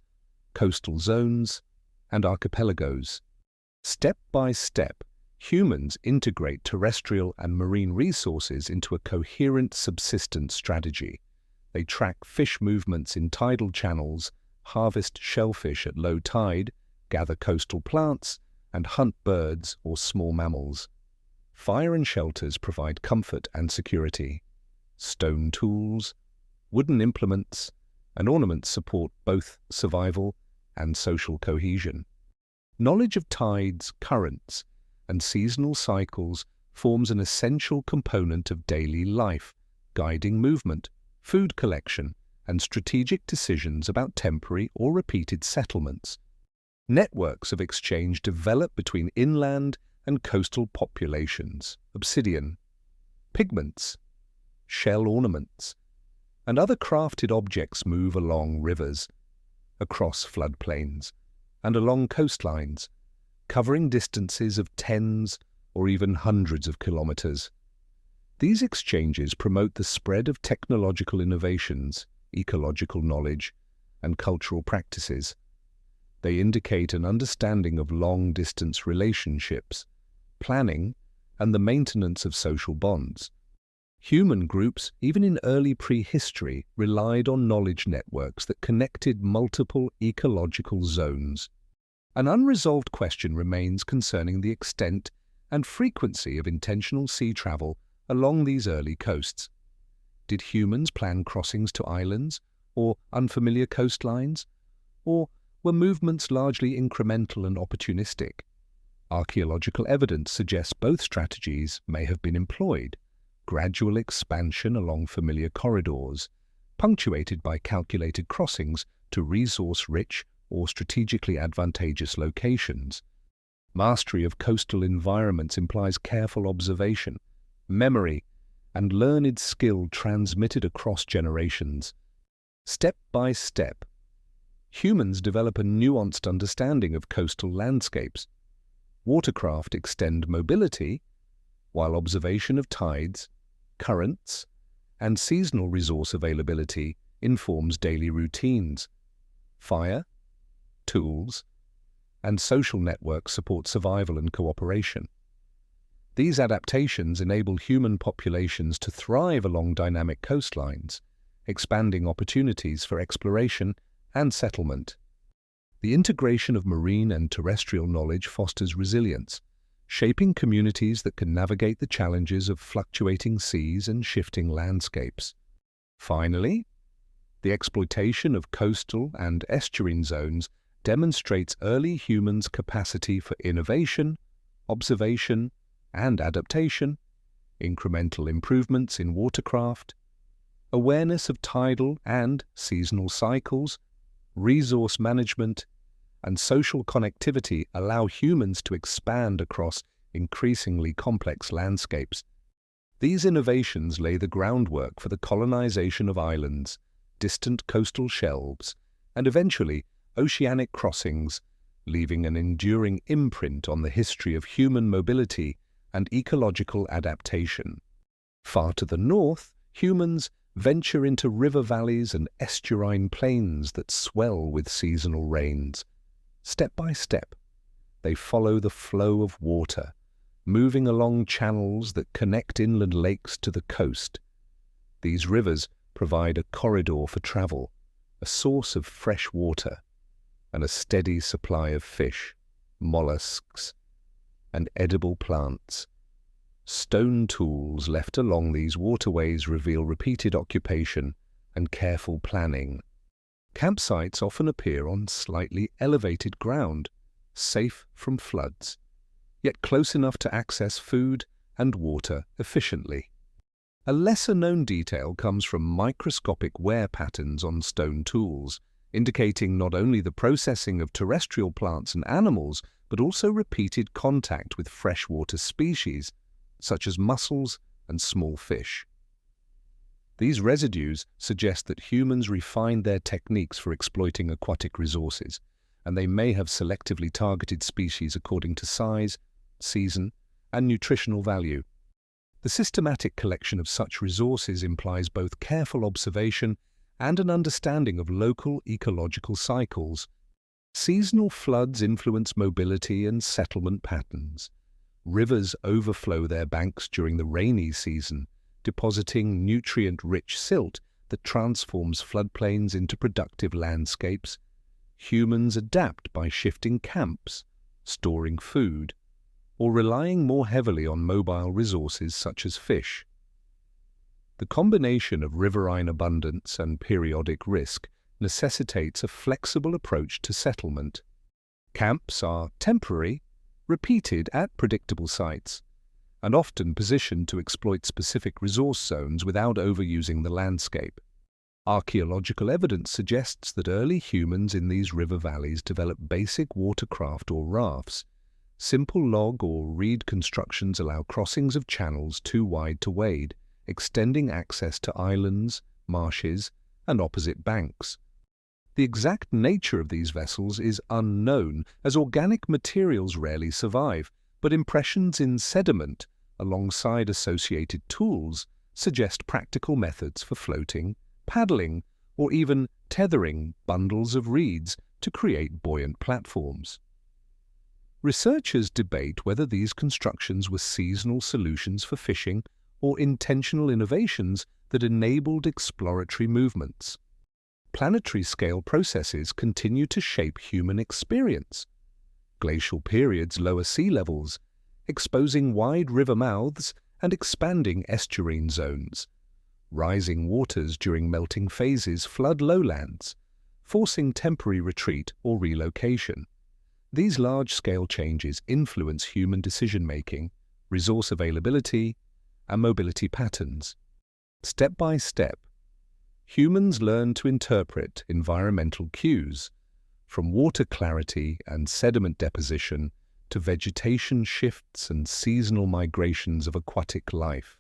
coastal zones, and archipelagos. Step by step, humans integrate terrestrial and marine resources into a coherent subsistence strategy. They track fish movements in tidal channels, harvest shellfish at low tide, gather coastal plants, and hunt birds or small mammals. Fire and shelters provide comfort and security. Stone tools, wooden implements, and ornaments support both survival and social cohesion. Knowledge of tides, currents, and seasonal cycles forms an essential component of daily life, guiding movement, food collection, and strategic decisions about temporary or repeated settlements. Networks of exchange develop between inland and coastal populations. Obsidian, pigments, shell ornaments, and other crafted objects move along rivers, across floodplains, and along coastlines, covering distances of tens or even hundreds of kilometers. These exchanges promote the spread of technological innovations, ecological knowledge, and cultural practices. They indicate an understanding of long-distance relationships, planning, and the maintenance of social bonds. Human groups, even in early prehistory, relied on knowledge networks that connected multiple ecological zones. An unresolved question remains concerning the extent and frequency of intentional sea travel along these early coasts. Did humans plan crossings to islands or unfamiliar coastlines, or were movements largely incremental and opportunistic? Archaeological evidence suggests both strategies may have been employed: gradual expansion along familiar corridors, punctuated by calculated crossings to resource-rich or strategically advantageous locations. Mastery of coastal environments implies careful observation, memory, and learned skill transmitted across generations. Step by step, humans develop a nuanced understanding of coastal landscapes. Watercraft extend mobility, while observation of tides, currents, and seasonal resource availability informs daily routines. Fire, tools, and social networks support survival and cooperation. These adaptations enable human populations to thrive along dynamic coastlines, expanding opportunities for exploration and settlement. The integration of marine and terrestrial knowledge fosters resilience, shaping communities that can navigate the challenges of fluctuating seas and shifting landscapes. Finally, the exploitation of coastal and estuarine zones demonstrates early humans' capacity for innovation, observation, and adaptation, incremental improvements in watercraft, awareness of tidal and seasonal cycles, resource management, and social connectivity allow humans to expand across increasingly complex landscapes. These innovations lay the groundwork for the colonization of islands, distant coastal shelves, and eventually oceanic crossings, leaving an enduring imprint on the history of human mobility and ecological adaptation. Far to the north, humans venture into river valleys and estuarine plains that swell with seasonal rains. Step by step, they follow the flow of water, moving along channels that connect inland lakes to the coast. These rivers provide a corridor for travel, a source of fresh water, and a steady supply of fish, mollusks, and edible plants. Stone tools left along these waterways reveal repeated occupation and careful planning. Campsites often appear on slightly elevated ground, safe from floods, yet close enough to access food and water efficiently. A lesser-known detail comes from microscopic wear patterns on stone tools, indicating not only the processing of terrestrial plants and animals, but also repeated contact with freshwater species, such as mussels and small fish. These residues suggest that humans refined their techniques for exploiting aquatic resources, and they may have selectively targeted species according to size, season, and nutritional value. The systematic collection of such resources implies both careful observation and an understanding of local ecological cycles. Seasonal floods influence mobility and settlement patterns. Rivers overflow their banks during the rainy season, depositing nutrient-rich silt that transforms floodplains into productive landscapes. Humans adapt by shifting camps, storing food, or relying more heavily on mobile resources such as fish. The combination of riverine abundance and periodic risk necessitates a flexible approach to settlement. Camps are temporary, repeated at predictable sites, and often positioned to exploit specific resource zones without overusing the landscape. Archaeological evidence suggests that early humans in these river valleys developed basic watercraft or rafts. Simple log or reed constructions allow crossings of channels too wide to wade, extending access to islands, marshes, and opposite banks. The exact nature of these vessels is unknown, as organic materials rarely survive, but impressions in sediment, alongside associated tools, suggest practical methods for floating, paddling, or even tethering bundles of reeds to create buoyant platforms. Researchers debate whether these constructions were seasonal solutions for fishing or intentional innovations that enabled exploratory movements. Planetary-scale processes continue to shape human experience. Glacial periods lower sea levels, exposing wide river mouths and expanding estuarine zones. Rising waters during melting phases flood lowlands, forcing temporary retreat or relocation. These large-scale changes influence human decision-making, resource availability, and mobility patterns. Step by step, humans learn to interpret environmental cues, from water clarity and sediment deposition to vegetation shifts and seasonal migrations of aquatic life.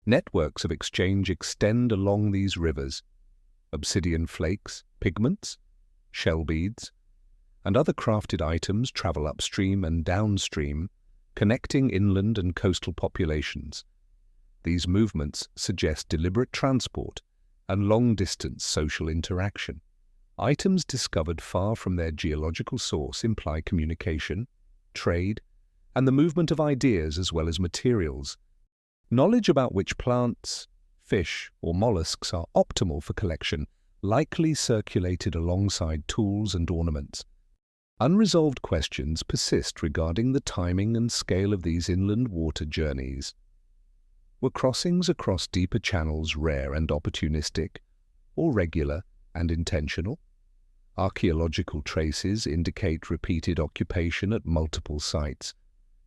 Networks of exchange extend along these rivers. Obsidian flakes, pigments, shell beads, and other crafted items travel upstream and downstream, connecting inland and coastal populations. These movements suggest deliberate transport and long-distance social interaction. Items discovered far from their geological source imply communication, trade, and the movement of ideas as well as materials. Knowledge about which plants, fish, or mollusks are optimal for collection likely circulated alongside tools and ornaments. Unresolved questions persist regarding the timing and scale of these inland water journeys. Were crossings across deeper channels rare and opportunistic, or regular and intentional? Archaeological traces indicate repeated occupation at multiple sites,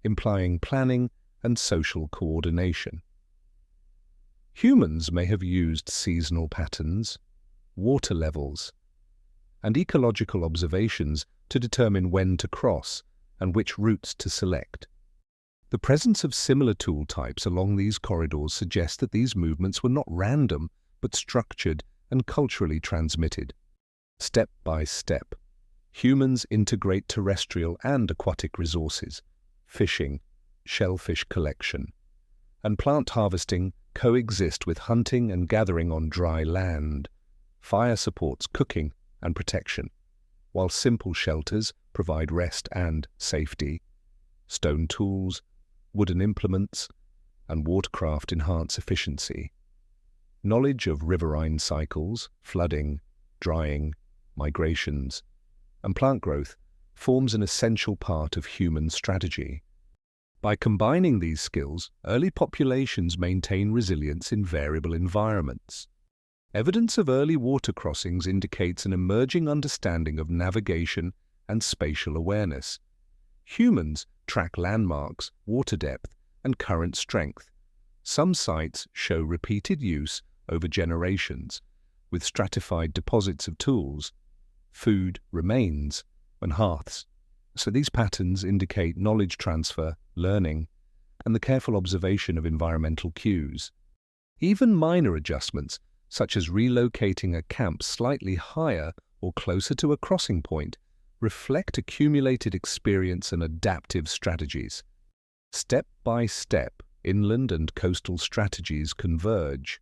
implying planning and social coordination. Humans may have used seasonal patterns, water levels, and ecological observations to determine when to cross and which routes to select. The presence of similar tool types along these corridors suggests that these movements were not random, but structured and culturally transmitted. Step by step, humans integrate terrestrial and aquatic resources, fishing, shellfish collection, and plant harvesting coexist with hunting and gathering on dry land. Fire supports cooking and protection, while simple shelters provide rest and safety. Stone tools, wooden implements, and watercraft enhance efficiency. Knowledge of riverine cycles, flooding, drying, migrations, and plant growth forms an essential part of human strategy. By combining these skills, early populations maintain resilience in variable environments. Evidence of early water crossings indicates an emerging understanding of navigation and spatial awareness. Humans track landmarks, water depth, and current strength. Some sites show repeated use over generations, with stratified deposits of tools, food, remains, and hearths. So these patterns indicate knowledge transfer, learning, and the careful observation of environmental cues. Even minor adjustments, such as relocating a camp slightly higher or closer to a crossing point, reflect accumulated experience and adaptive strategies. Step by step, inland and coastal strategies converge.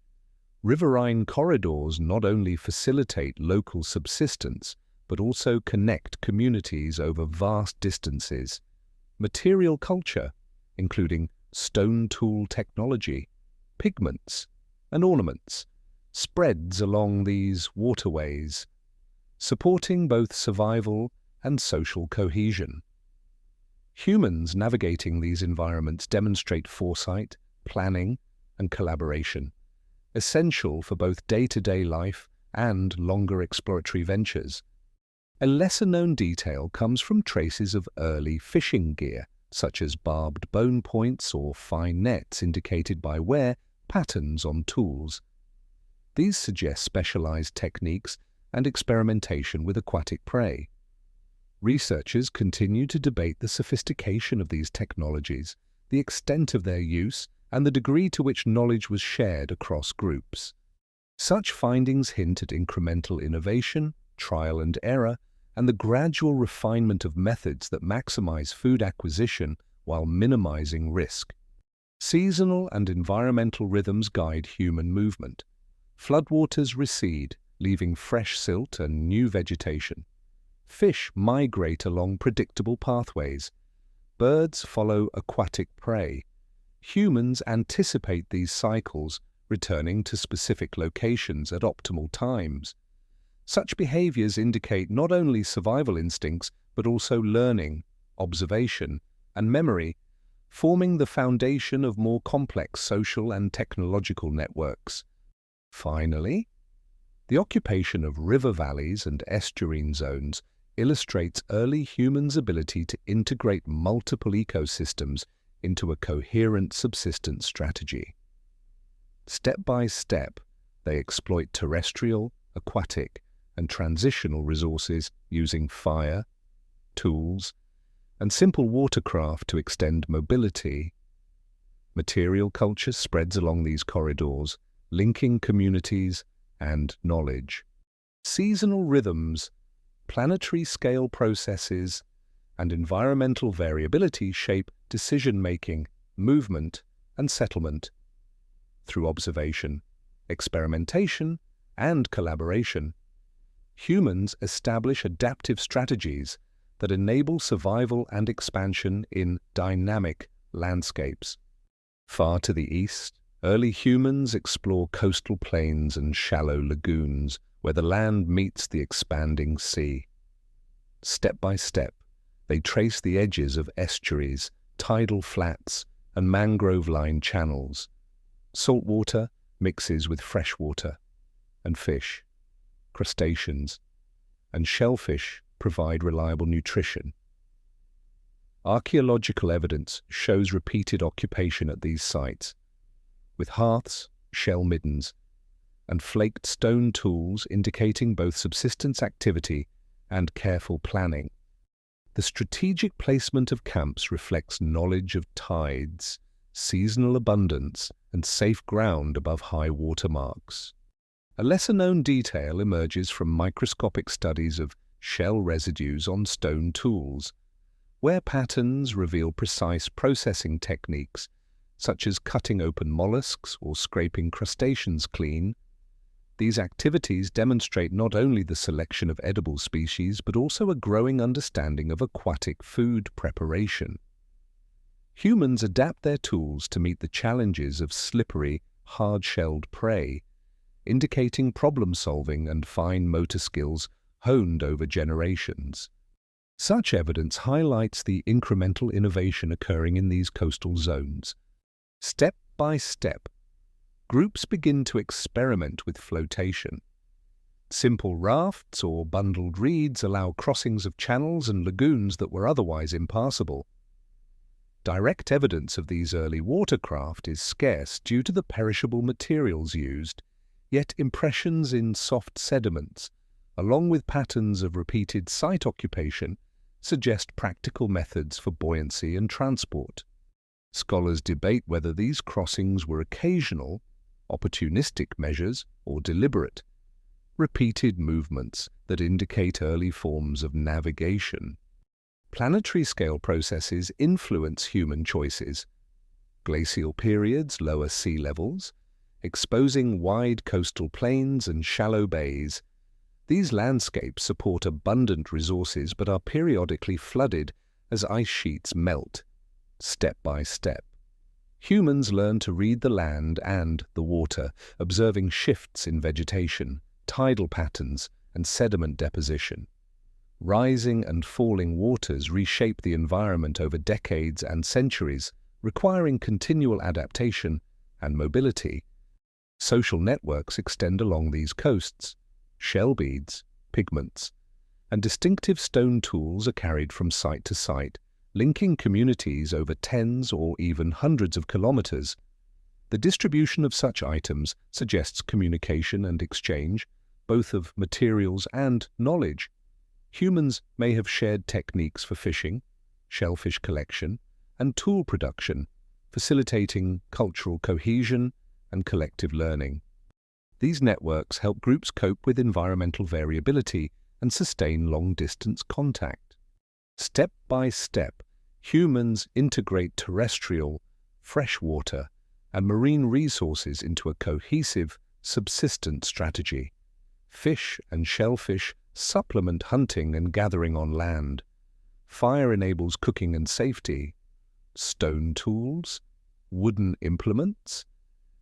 Riverine corridors not only facilitate local subsistence, but also connect communities over vast distances. Material culture, including stone tool technology, pigments, and ornaments, spreads along these waterways, supporting both survival and social cohesion. Humans navigating these environments demonstrate foresight, planning, and collaboration, essential for both day-to-day life and longer exploratory ventures. A lesser-known detail comes from traces of early fishing gear, such as barbed bone points or fine nets indicated by wear patterns on tools. These suggest specialized techniques and experimentation with aquatic prey. Researchers continue to debate the sophistication of these technologies, the extent of their use, and the degree to which knowledge was shared across groups. Such findings hint at incremental innovation, trial and error, and the gradual refinement of methods that maximize food acquisition while minimizing risk. Seasonal and environmental rhythms guide human movement. Floodwaters recede, leaving fresh silt and new vegetation. Fish migrate along predictable pathways. Birds follow aquatic prey. Humans anticipate these cycles, returning to specific locations at optimal times. Such behaviors indicate not only survival instincts, but also learning, observation, and memory, forming the foundation of more complex social and technological networks. Finally, the occupation of river valleys and estuarine zones illustrates early humans' ability to integrate multiple ecosystems into a coherent subsistence strategy. Step by step, they exploit terrestrial, aquatic, and transitional resources using fire, tools, and simple watercraft to extend mobility. Material culture spreads along these corridors, linking communities and knowledge. Seasonal rhythms, planetary scale processes, and environmental variability shape decision-making, movement, and settlement. Through observation, experimentation, and collaboration, humans establish adaptive strategies that enable survival and expansion in dynamic landscapes. Far to the east, early humans explore coastal plains and shallow lagoons where the land meets the expanding sea. Step by step, they trace the edges of estuaries, tidal flats, and mangrove-lined channels. Salt water mixes with fresh water, and fish, crustaceans, and shellfish provide reliable nutrition. Archaeological evidence shows repeated occupation at these sites, with hearths, shell middens, and flaked stone tools indicating both subsistence activity and careful planning. The strategic placement of camps reflects knowledge of tides, seasonal abundance, and safe ground above high water marks. A lesser-known detail emerges from microscopic studies of shell residues on stone tools, where patterns reveal precise processing techniques such as cutting open mollusks or scraping crustaceans clean. These activities demonstrate not only the selection of edible species, but also a growing understanding of aquatic food preparation. Humans adapt their tools to meet the challenges of slippery, hard-shelled prey, indicating problem-solving and fine motor skills honed over generations. Such evidence highlights the incremental innovation occurring in these coastal zones. Step by step, groups begin to experiment with flotation. Simple rafts or bundled reeds allow crossings of channels and lagoons that were otherwise impassable. Direct evidence of these early watercraft is scarce due to the perishable materials used, yet impressions in soft sediments, along with patterns of repeated site occupation, suggest practical methods for buoyancy and transport. Scholars debate whether these crossings were occasional, opportunistic measures, or deliberate, repeated movements that indicate early forms of navigation. Planetary scale processes influence human choices. Glacial periods lower sea levels, exposing wide coastal plains and shallow bays. These landscapes support abundant resources but are periodically flooded as ice sheets melt. Step by step, humans learn to read the land and the water, observing shifts in vegetation, tidal patterns, and sediment deposition. Rising and falling waters reshape the environment over decades and centuries, requiring continual adaptation and mobility. Social networks extend along these coasts. Shell beads, pigments, and distinctive stone tools are carried from site to site, linking communities over tens or even hundreds of kilometers. The distribution of such items suggests communication and exchange, both of materials and knowledge. Humans may have shared techniques for fishing, shellfish collection, and tool production, facilitating cultural cohesion and collective learning. These networks help groups cope with environmental variability and sustain long-distance contact. Step by step, humans integrate terrestrial, freshwater, and marine resources into a cohesive, subsistent strategy. Fish and shellfish supplement hunting and gathering on land. Fire enables cooking and safety. Stone tools, wooden implements,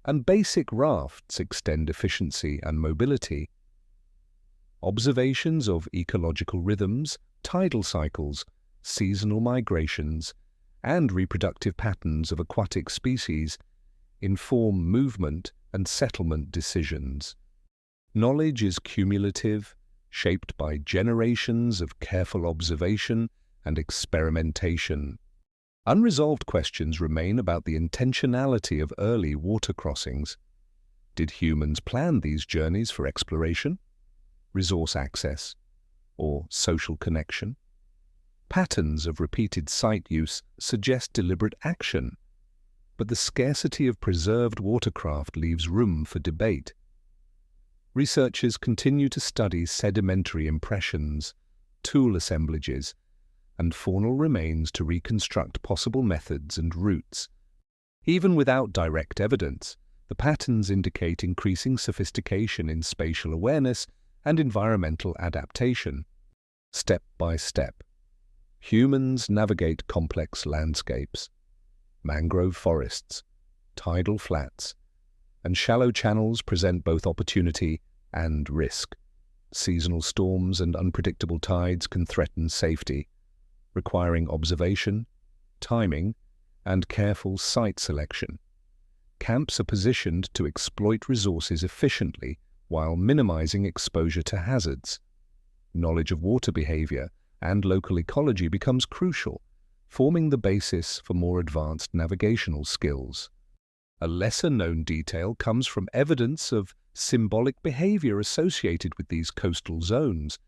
and basic rafts extend efficiency and mobility. Observations of ecological rhythms, tidal cycles, seasonal migrations, and reproductive patterns of aquatic species inform movement and settlement decisions. Knowledge is cumulative, shaped by generations of careful observation and experimentation. Unresolved questions remain about the intentionality of early water crossings. Did humans plan these journeys for exploration, resource access, or social connection? Patterns of repeated site use suggest deliberate action, but the scarcity of preserved watercraft leaves room for debate. Researchers continue to study sedimentary impressions, tool assemblages, and faunal remains to reconstruct possible methods and routes. Even without direct evidence, the patterns indicate increasing sophistication in spatial awareness and environmental adaptation. Step by step, humans navigate complex landscapes. Mangrove forests, tidal flats, and shallow channels present both opportunity and risk. Seasonal storms and unpredictable tides can threaten safety, requiring observation, timing, and careful site selection. Camps are positioned to exploit resources efficiently while minimizing exposure to hazards. Knowledge of water behavior and local ecology becomes crucial, forming the basis for more advanced navigational skills. A lesser-known detail comes from evidence of symbolic behavior associated with these coastal zones.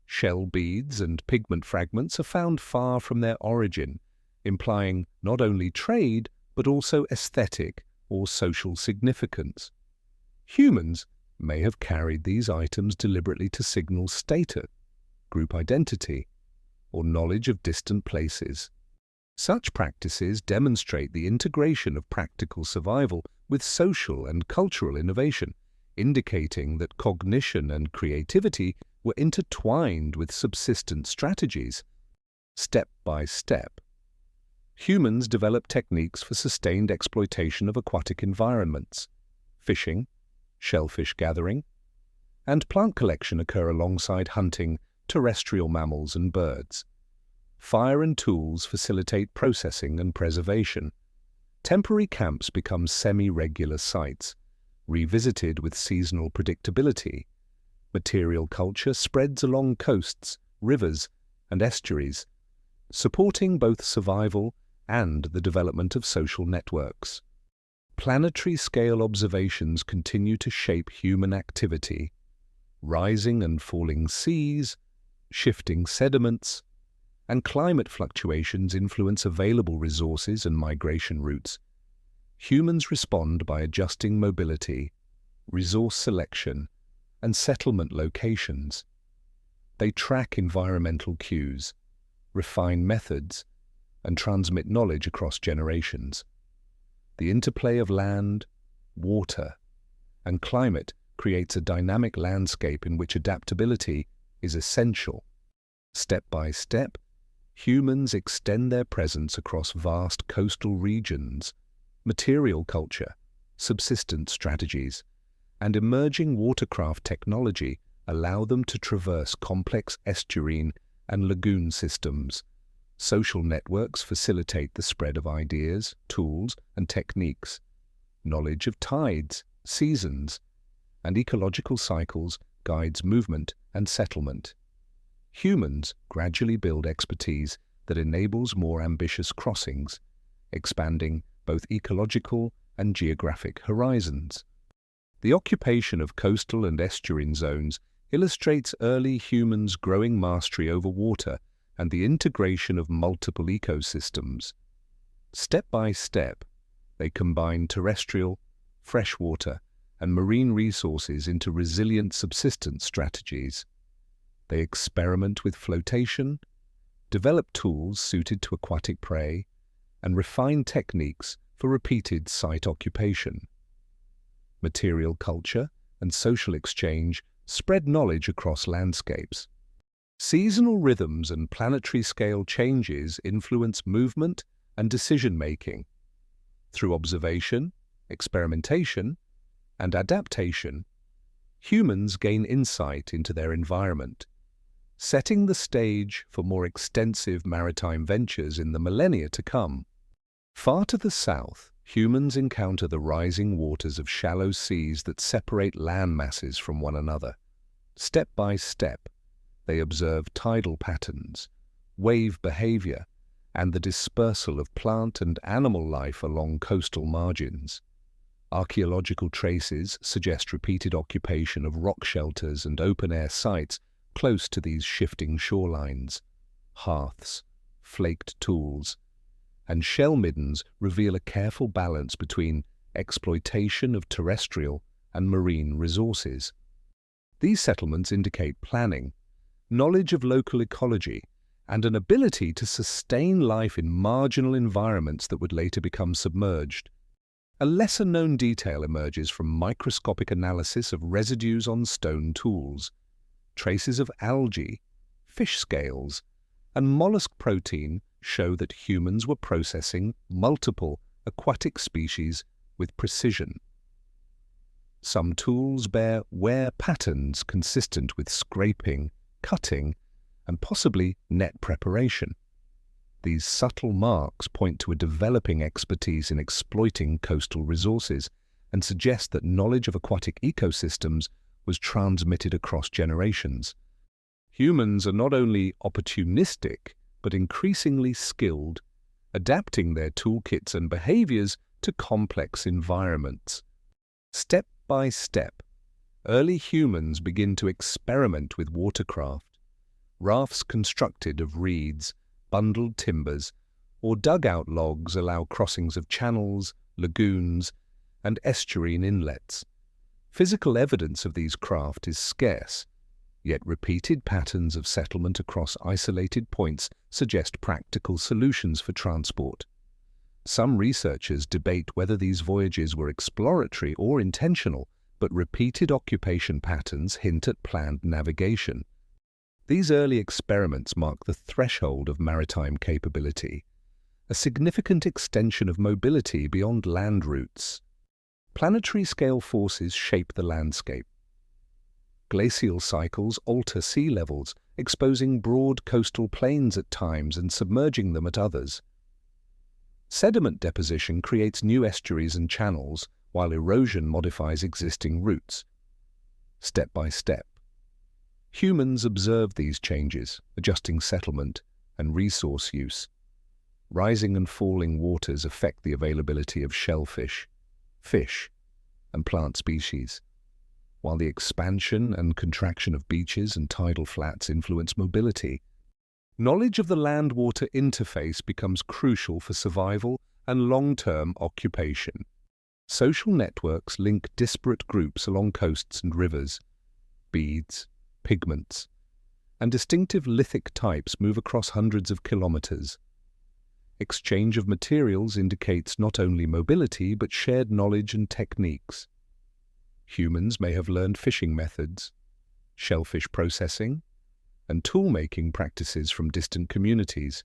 Shell beads and pigment fragments are found far from their origin, implying not only trade but also aesthetic or social significance. Humans may have carried these items deliberately to signal status, group identity, or knowledge of distant places. Such practices demonstrate the integration of practical survival with social and cultural innovation, indicating that cognition and creativity were intertwined with subsistence strategies. Step by step, humans developed techniques for sustained exploitation of aquatic environments. Fishing, shellfish gathering, and plant collection occur alongside hunting terrestrial mammals and birds. Fire and tools facilitate processing and preservation. Temporary camps become semi-regular sites, revisited with seasonal predictability. Material culture spreads along coasts, rivers, and estuaries, supporting both survival and the development of social networks. Planetary-scale observations continue to shape human activity. Rising and falling seas, shifting sediments, and climate fluctuations influence available resources and migration routes. Humans respond by adjusting mobility, resource selection, and settlement locations. They track environmental cues, refine methods, and transmit knowledge across generations. The interplay of land, water, and climate creates a dynamic landscape in which adaptability is essential. Step by step, humans extend their presence across vast coastal regions. Material culture, subsistence strategies, and emerging watercraft technology allow them to traverse complex estuarine and lagoon systems. Social networks facilitate the spread of ideas, tools, and techniques. Knowledge of tides, seasons, and ecological cycles guides movement and settlement. Humans gradually build expertise that enables more ambitious crossings, expanding both ecological and geographic horizons. The occupation of coastal and estuarine zones illustrates early humans' growing mastery over water and the integration of multiple ecosystems. Step by step, they combine terrestrial, freshwater, and marine resources into resilient subsistence strategies. They experiment with flotation, develop tools suited to aquatic prey, and refine techniques for repeated site occupation. Material culture and social exchange spread knowledge across landscapes. Seasonal rhythms and planetary-scale changes influence movement and decision-making. Through observation, experimentation, and adaptation, humans gain insight into their environment, setting the stage for more extensive maritime ventures in the millennia to come. Far to the south, humans encounter the rising waters of shallow seas that separate land masses from one another. Step by step, they observe tidal patterns, wave behavior, and the dispersal of plant and animal life along coastal margins. Archaeological traces suggest repeated occupation of rock shelters and open-air sites close to these shifting shorelines. Hearths, flaked tools, and shell middens reveal a careful balance between exploitation of terrestrial and marine resources. These settlements indicate planning, knowledge of local ecology, and an ability to sustain life in marginal environments that would later become submerged. A lesser-known detail emerges from microscopic analysis of residues on stone tools. Traces of algae, fish scales, and mollusk protein show that humans were processing multiple aquatic species with precision. Some tools bear wear patterns consistent with scraping, cutting, and possibly net preparation. These subtle marks point to a developing expertise in exploiting coastal resources and suggest that knowledge of aquatic ecosystems was transmitted across generations. Humans are not only opportunistic, but increasingly skilled, adapting their toolkits and behaviors to complex environments. Step by step, early humans begin to experiment with watercraft. Rafts constructed of reeds, bundled timbers, or dugout logs allow crossings of channels, lagoons, and estuarine inlets. Physical evidence of these craft is scarce, Yet repeated patterns of settlement across isolated points suggest practical solutions for transport. Some researchers debate whether these voyages were exploratory or intentional, but repeated occupation patterns hint at planned navigation. These early experiments mark the threshold of maritime capability, a significant extension of mobility beyond land routes. Planetary-scale forces shape the landscape. Glacial cycles alter sea levels, exposing broad coastal plains at times and submerging them at others. Sediment deposition creates new estuaries and channels, while erosion modifies existing routes. Step by step, humans observe these changes, adjusting settlement and resource use. Rising and falling waters affect the availability of shellfish, fish, and plant species, while the expansion and contraction of beaches and tidal flats influence mobility. Knowledge of the land-water interface becomes crucial for survival and long-term occupation. Social networks link disparate groups along coasts and rivers. Beads, pigments, and distinctive lithic types move across hundreds of kilometers. Exchange of materials indicates not only mobility but shared knowledge and techniques. Humans may have learned fishing methods, shellfish processing, and tool-making practices from distant communities,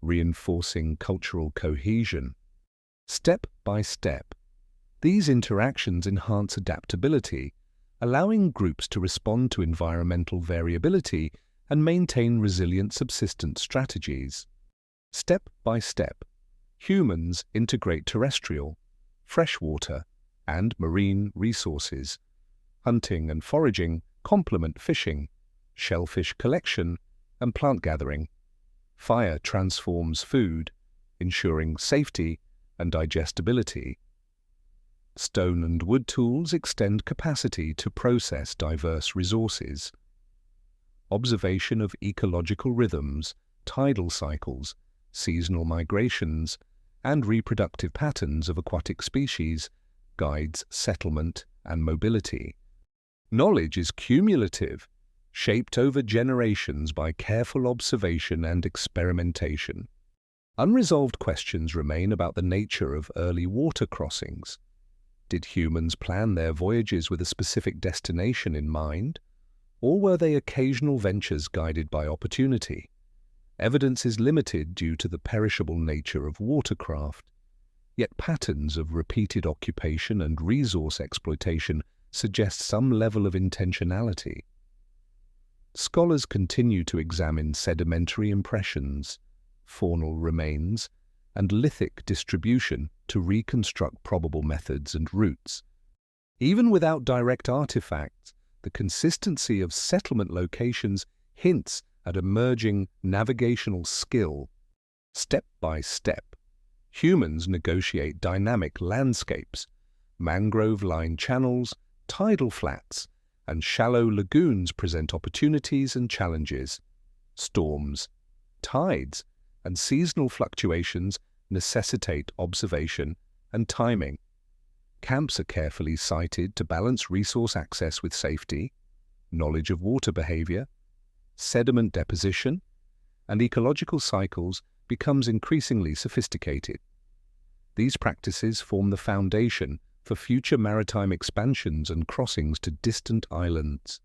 reinforcing cultural cohesion. Step by step, these interactions enhance adaptability, allowing groups to respond to environmental variability and maintain resilient subsistence strategies. Step by step, humans integrate terrestrial, freshwater, and marine resources. Hunting and foraging complement fishing, shellfish collection, and plant gathering. Fire transforms food, ensuring safety and digestibility. Stone and wood tools extend capacity to process diverse resources. Observation of ecological rhythms, tidal cycles, seasonal migrations, and reproductive patterns of aquatic species guides settlement and mobility. Knowledge is cumulative, shaped over generations by careful observation and experimentation. Unresolved questions remain about the nature of early water crossings. Did humans plan their voyages with a specific destination in mind, or were they occasional ventures guided by opportunity? Evidence is limited due to the perishable nature of watercraft, yet patterns of repeated occupation and resource exploitation suggest some level of intentionality. Scholars continue to examine sedimentary impressions, faunal remains, and lithic distribution to reconstruct probable methods and routes. Even without direct artifacts, the consistency of settlement locations hints at emerging navigational skill. Step by step, humans negotiate dynamic landscapes, mangrove-lined channels, tidal flats, and shallow lagoons present opportunities and challenges. Storms, tides, and seasonal fluctuations necessitate observation and timing. Camps are carefully sited to balance resource access with safety, knowledge of water behavior, sediment deposition, and ecological cycles becomes increasingly sophisticated. These practices form the foundation for future maritime expansions and crossings to distant islands.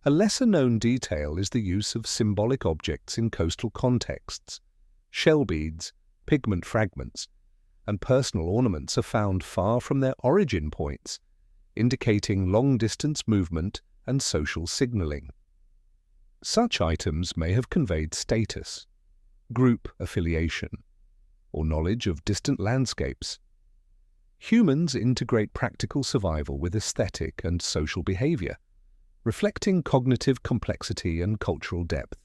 A lesser-known detail is the use of symbolic objects in coastal contexts. Shell beads, pigment fragments, and personal ornaments are found far from their origin points, indicating long-distance movement and social signaling. Such items may have conveyed status, group affiliation, or knowledge of distant landscapes. Humans integrate practical survival with aesthetic and social behavior, reflecting cognitive complexity and cultural depth.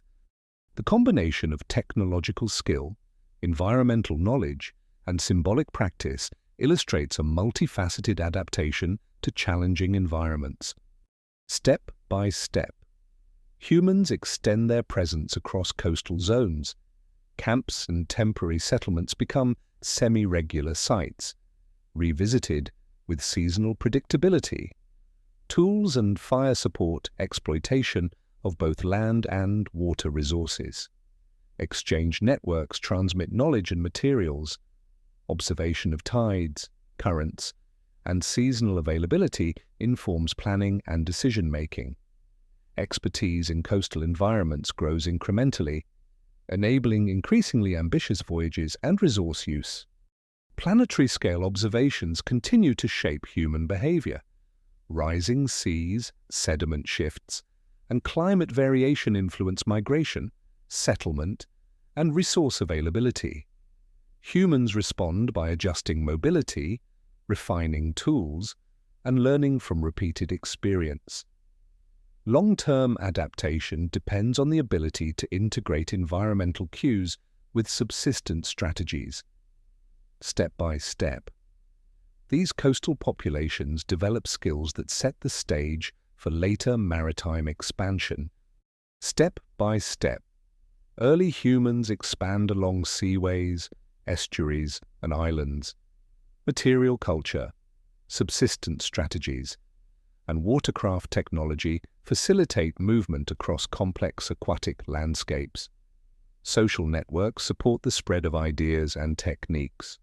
The combination of technological skill, environmental knowledge, and symbolic practice illustrates a multifaceted adaptation to challenging environments. Step by step, humans extend their presence across coastal zones. Camps and temporary settlements become semi-regular sites, revisited with seasonal predictability. Tools and fire support exploitation of both land and water resources. Exchange networks transmit knowledge and materials. Observation of tides, currents, and seasonal availability informs planning and decision-making. Expertise in coastal environments grows incrementally, enabling increasingly ambitious voyages and resource use. Planetary-scale observations continue to shape human behavior. Rising seas, sediment shifts, and climate variation influence migration, settlement, and resource availability. Humans respond by adjusting mobility, refining tools, and learning from repeated experience. Long-term adaptation depends on the ability to integrate environmental cues with subsistence strategies. Step by step, these coastal populations develop skills that set the stage for later maritime expansion. Step by step, early humans expand along seaways, estuaries, and islands. Material culture, subsistence strategies, and watercraft technology facilitate movement across complex aquatic landscapes. Social networks support the spread of ideas and techniques.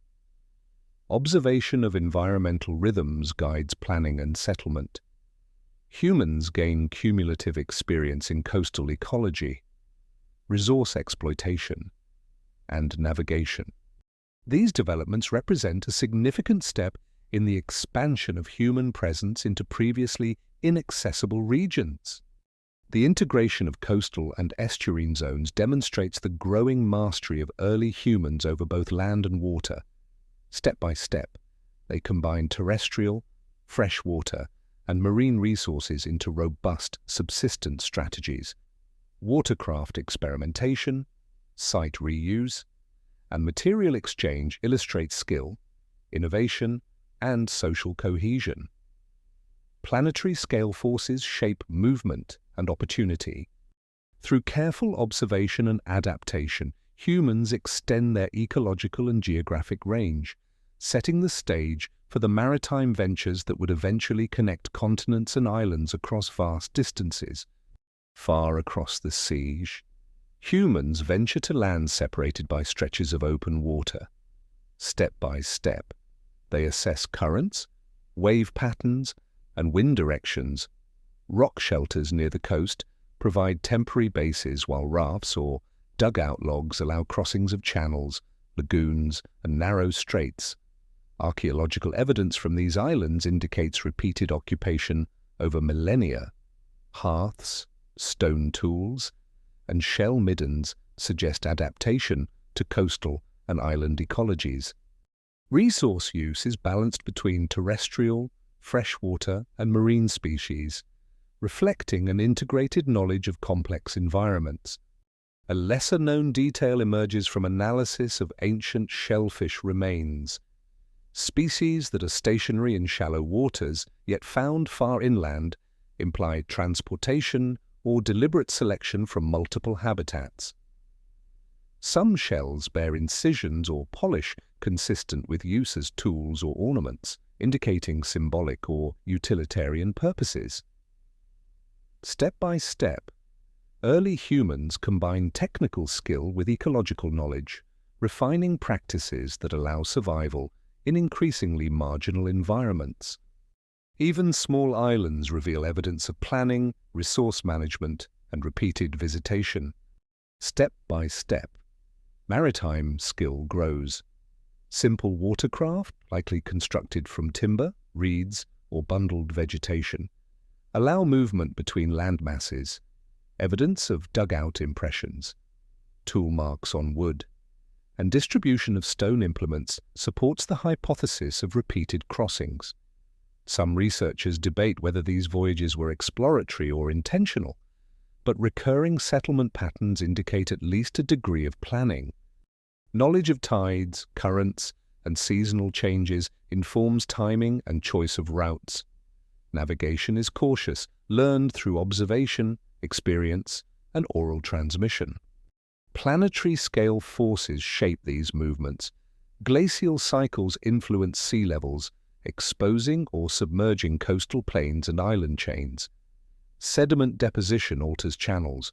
Observation of environmental rhythms guides planning and settlement. Humans gain cumulative experience in coastal ecology, resource exploitation, and navigation. These developments represent a significant step in the expansion of human presence into previously inaccessible regions. The integration of coastal and estuarine zones demonstrates the growing mastery of early humans over both land and water. Step by step, they combine terrestrial, freshwater, and marine resources into robust subsistence strategies. Watercraft experimentation, site reuse, and material exchange illustrate skill, innovation, and social cohesion. Planetary-scale forces shape movement and opportunity. Through careful observation and adaptation, humans extend their ecological and geographic range, setting the stage for the maritime ventures that would eventually connect continents and islands across vast distances. Far across the sea, humans venture to lands separated by stretches of open water. Step by step, they assess currents, wave patterns, and wind directions. Rock shelters near the coast provide temporary bases, while rafts or dugout logs allow crossings of channels, lagoons, and narrow straits. Archaeological evidence from these islands indicates repeated occupation over millennia. Hearths, stone tools, and shell middens suggest adaptation to coastal and island ecologies. Resource use is balanced between terrestrial, freshwater, and marine species, reflecting an integrated knowledge of complex environments. A lesser-known detail emerges from analysis of ancient shellfish remains. Species that are stationary in shallow waters, yet found far inland, imply transportation or deliberate selection from multiple habitats. Some shells bear incisions or polish consistent with use as tools or ornaments, indicating symbolic or utilitarian purposes. Step by step, early humans combine technical skill with ecological knowledge, refining practices that allow survival in increasingly marginal environments. Even small islands reveal evidence of planning, resource management, and repeated visitation. Step by step, maritime skill grows. Simple watercraft, likely constructed from timber, reeds, or bundled vegetation, allow movement between landmasses. Evidence of dugout impressions, tool marks on wood, and distribution of stone implements supports the hypothesis of repeated crossings. Some researchers debate whether these voyages were exploratory or intentional, but recurring settlement patterns indicate at least a degree of planning. Knowledge of tides, currents, and seasonal changes informs timing and choice of routes. Navigation is cautious, learned through observation, experience, and oral transmission. Planetary-scale forces shape these movements. Glacial cycles influence sea levels, exposing or submerging coastal plains and island chains. Sediment deposition alters channels,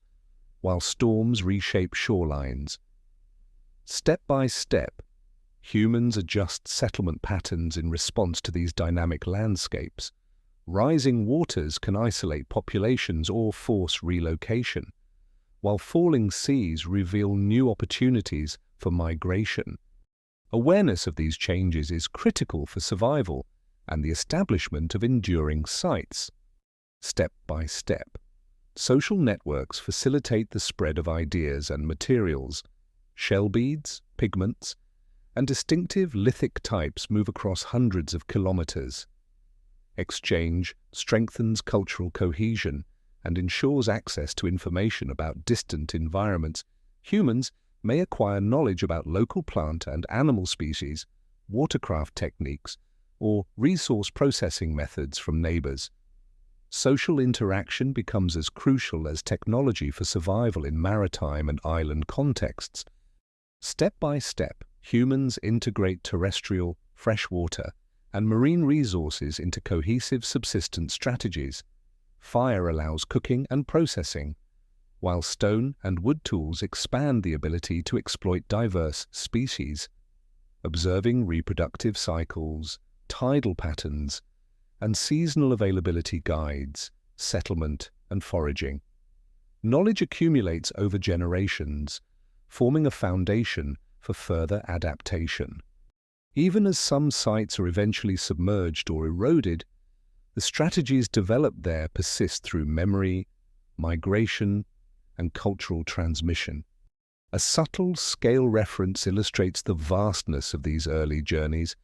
while storms reshape shorelines. Step by step, humans adjust settlement patterns in response to these dynamic landscapes. Rising waters can isolate populations or force relocation, while falling seas reveal new opportunities for migration. Awareness of these changes is critical for survival and the establishment of enduring sites. Step by step, social networks facilitate the spread of ideas and materials. Shell beads, pigments, and distinctive lithic types move across hundreds of kilometers. Exchange strengthens cultural cohesion and ensures access to information about distant environments. Humans may acquire knowledge about local plant and animal species, watercraft techniques, or resource processing methods from neighbors. Social interaction becomes as crucial as technology for survival in maritime and island contexts. Step by step, humans integrate terrestrial, freshwater, and marine resources into cohesive subsistence strategies. Fire allows cooking and processing, while stone and wood tools expand the ability to exploit diverse species. Observing reproductive cycles, tidal patterns, and seasonal availability guides settlement and foraging. Knowledge accumulates over generations, forming a foundation for further adaptation. Even as some sites are eventually submerged or eroded, the strategies developed there persist through memory, migration, and cultural transmission. A subtle scale reference illustrates the vastness of these early journeys.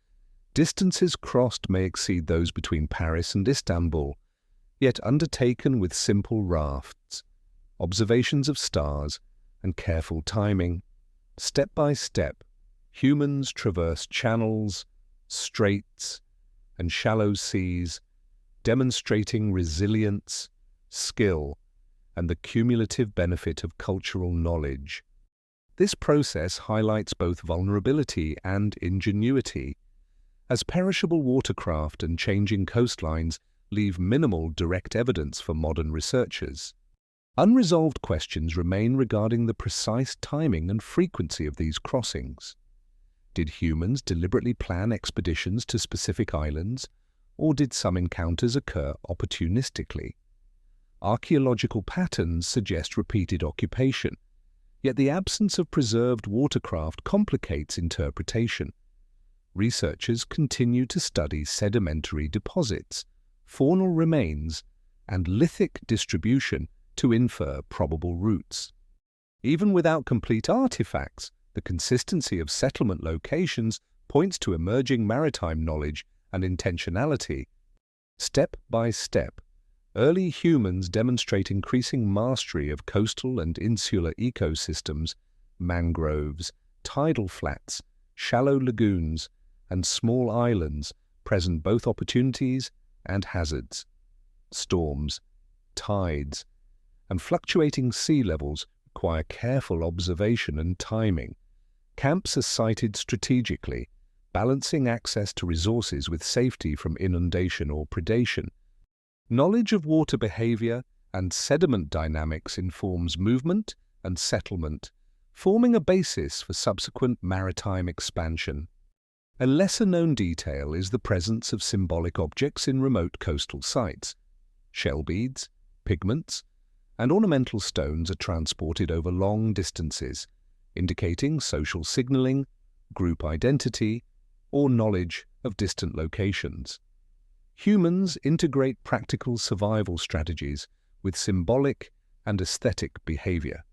Distances crossed may exceed those between Paris and Istanbul, yet undertaken with simple rafts, observations of stars, and careful timing. Step by step, humans traverse channels, straits, and shallow seas, demonstrating resilience, skill, and the cumulative benefit of cultural knowledge. This process highlights both vulnerability and ingenuity, as perishable watercraft and changing coastlines leave minimal direct evidence for modern researchers. Unresolved questions remain regarding the precise timing and frequency of these crossings. Did humans deliberately plan expeditions to specific islands, or did some encounters occur opportunistically? Archaeological patterns suggest repeated occupation, yet the absence of preserved watercraft complicates interpretation. Researchers continue to study sedimentary deposits, faunal remains, and lithic distribution to infer probable routes. Even without complete artifacts, the consistency of settlement locations points to emerging maritime knowledge and intentionality. Step by step, early humans demonstrate increasing mastery of coastal and insular ecosystems, mangroves, tidal flats, shallow lagoons, and small islands present both opportunities and hazards. Storms, tides, and fluctuating sea levels require careful observation and timing. Camps are sited strategically, balancing access to resources with safety from inundation or predation. Knowledge of water behavior and sediment dynamics informs movement and settlement, forming a basis for subsequent maritime expansion. A lesser-known detail is the presence of symbolic objects in remote coastal sites. Shell beads, pigments, and ornamental stones are transported over long distances, indicating social signaling, group identity, or knowledge of distant locations. Humans integrate practical survival strategies with symbolic and aesthetic behavior.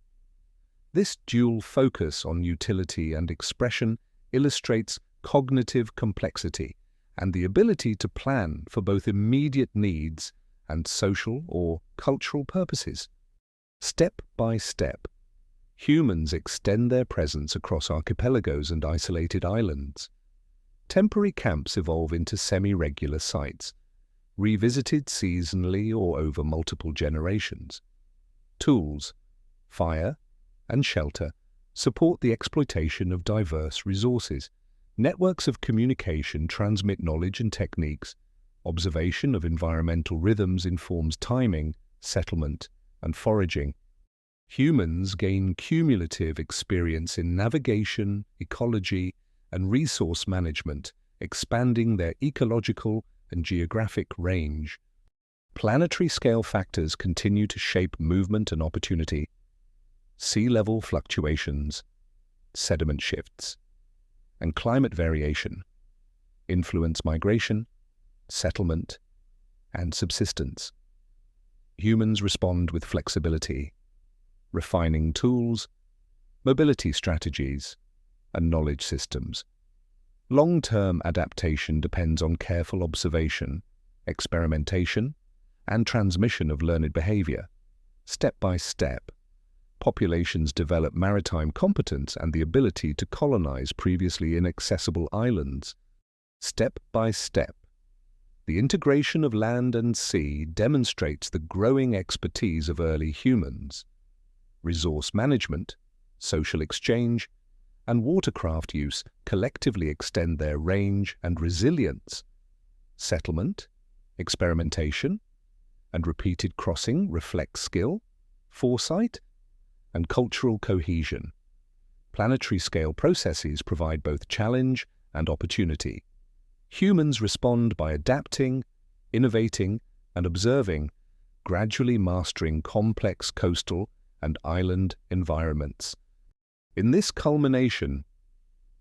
This dual focus on utility and expression illustrates cognitive complexity and the ability to plan for both immediate needs and social or cultural purposes. Step by step, humans extend their presence across archipelagos and isolated islands. Temporary camps evolve into semi-regular sites, revisited seasonally or over multiple generations. Tools, fire, and shelter support the exploitation of diverse resources. Networks of communication transmit knowledge and techniques. Observation of environmental rhythms informs timing, settlement, and foraging. Humans gain cumulative experience in navigation, ecology, and resource management, expanding their ecological and geographic range. Planetary scale factors continue to shape movement and opportunity. Sea level fluctuations, sediment shifts, and climate variation influence migration, settlement, and subsistence. Humans respond with flexibility, refining tools, mobility strategies, and knowledge systems. Long-term adaptation depends on careful observation, experimentation, and transmission of learned behavior. Step by step, populations develop maritime competence and the ability to colonize previously inaccessible islands. Step by step, the integration of land and sea demonstrates the growing expertise of early humans. Resource management, social exchange, and watercraft use collectively extend their range and resilience. Settlement, experimentation, and repeated crossing reflect skill, foresight, and cultural cohesion. Planetary scale processes provide both challenge and opportunity. Humans respond by adapting, innovating, and observing, gradually mastering complex coastal and island environments. In this culmination,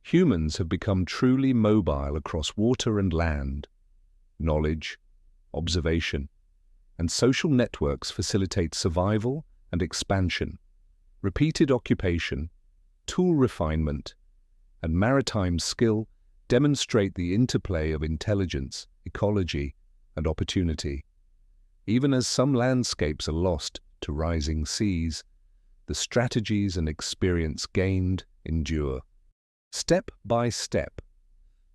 humans have become truly mobile across water and land. Knowledge, observation, and social networks facilitate survival and expansion. Repeated occupation, tool refinement, and maritime skill demonstrate the interplay of intelligence, ecology, and opportunity. Even as some landscapes are lost to rising seas, the strategies and experience gained endure. Step by step,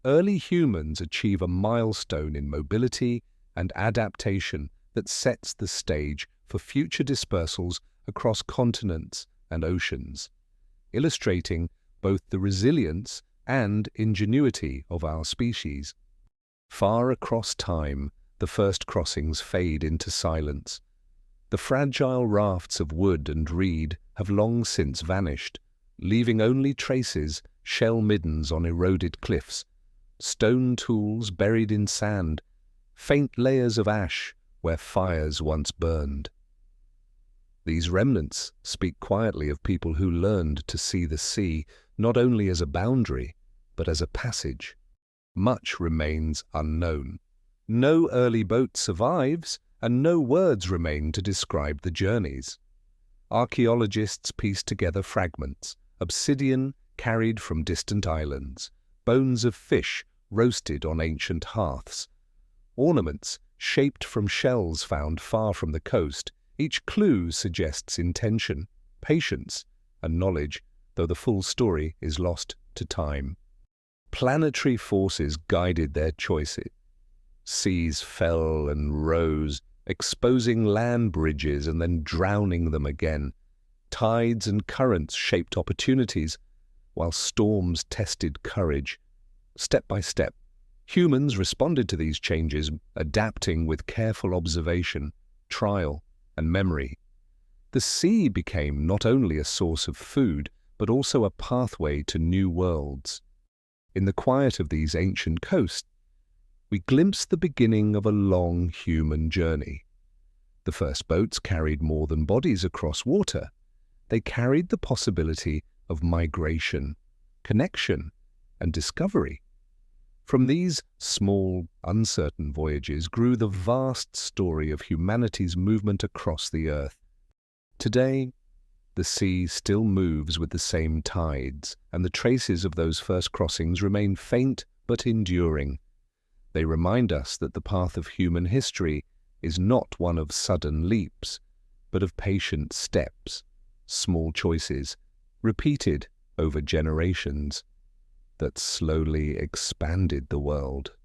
early humans achieve a milestone in mobility and adaptation that sets the stage for future dispersals across continents and oceans, illustrating both the resilience and ingenuity of our species. Far across time, the first crossings fade into silence. The fragile rafts of wood and reed have long since vanished, leaving only traces, shell middens on eroded cliffs, stone tools buried in sand, faint layers of ash where fires once burned. These remnants speak quietly of people who learned to see the sea not only as a boundary, but as a passage. Much remains unknown. No early boat survives, and no words remain to describe the journeys. Archaeologists piece together fragments, obsidian carried from distant islands, bones of fish roasted on ancient hearths, ornaments shaped from shells found far from the coast. Each clue suggests intention, patience, and knowledge, though the full story is lost to time. Planetary forces guided their choices. Seas fell and rose, exposing land bridges and then drowning them again. Tides and currents shaped opportunities, while storms tested courage. Step by step, humans responded to these changes, adapting with careful observation, trial, and memory. The sea became not only a source of food, but also a pathway to new worlds. In the quiet of these ancient coasts, we glimpse the beginning of a long human journey. The first boats carried more than bodies across water. They carried the possibility of migration, connection, and discovery. From these small, uncertain voyages grew the vast story of humanity's movement across the earth. Today, the sea still moves with the same tides, and the traces of those first crossings remain faint but enduring. They remind us that the path of human history is not one of sudden leaps, but of patient steps, small choices, repeated over generations, that slowly expanded the world.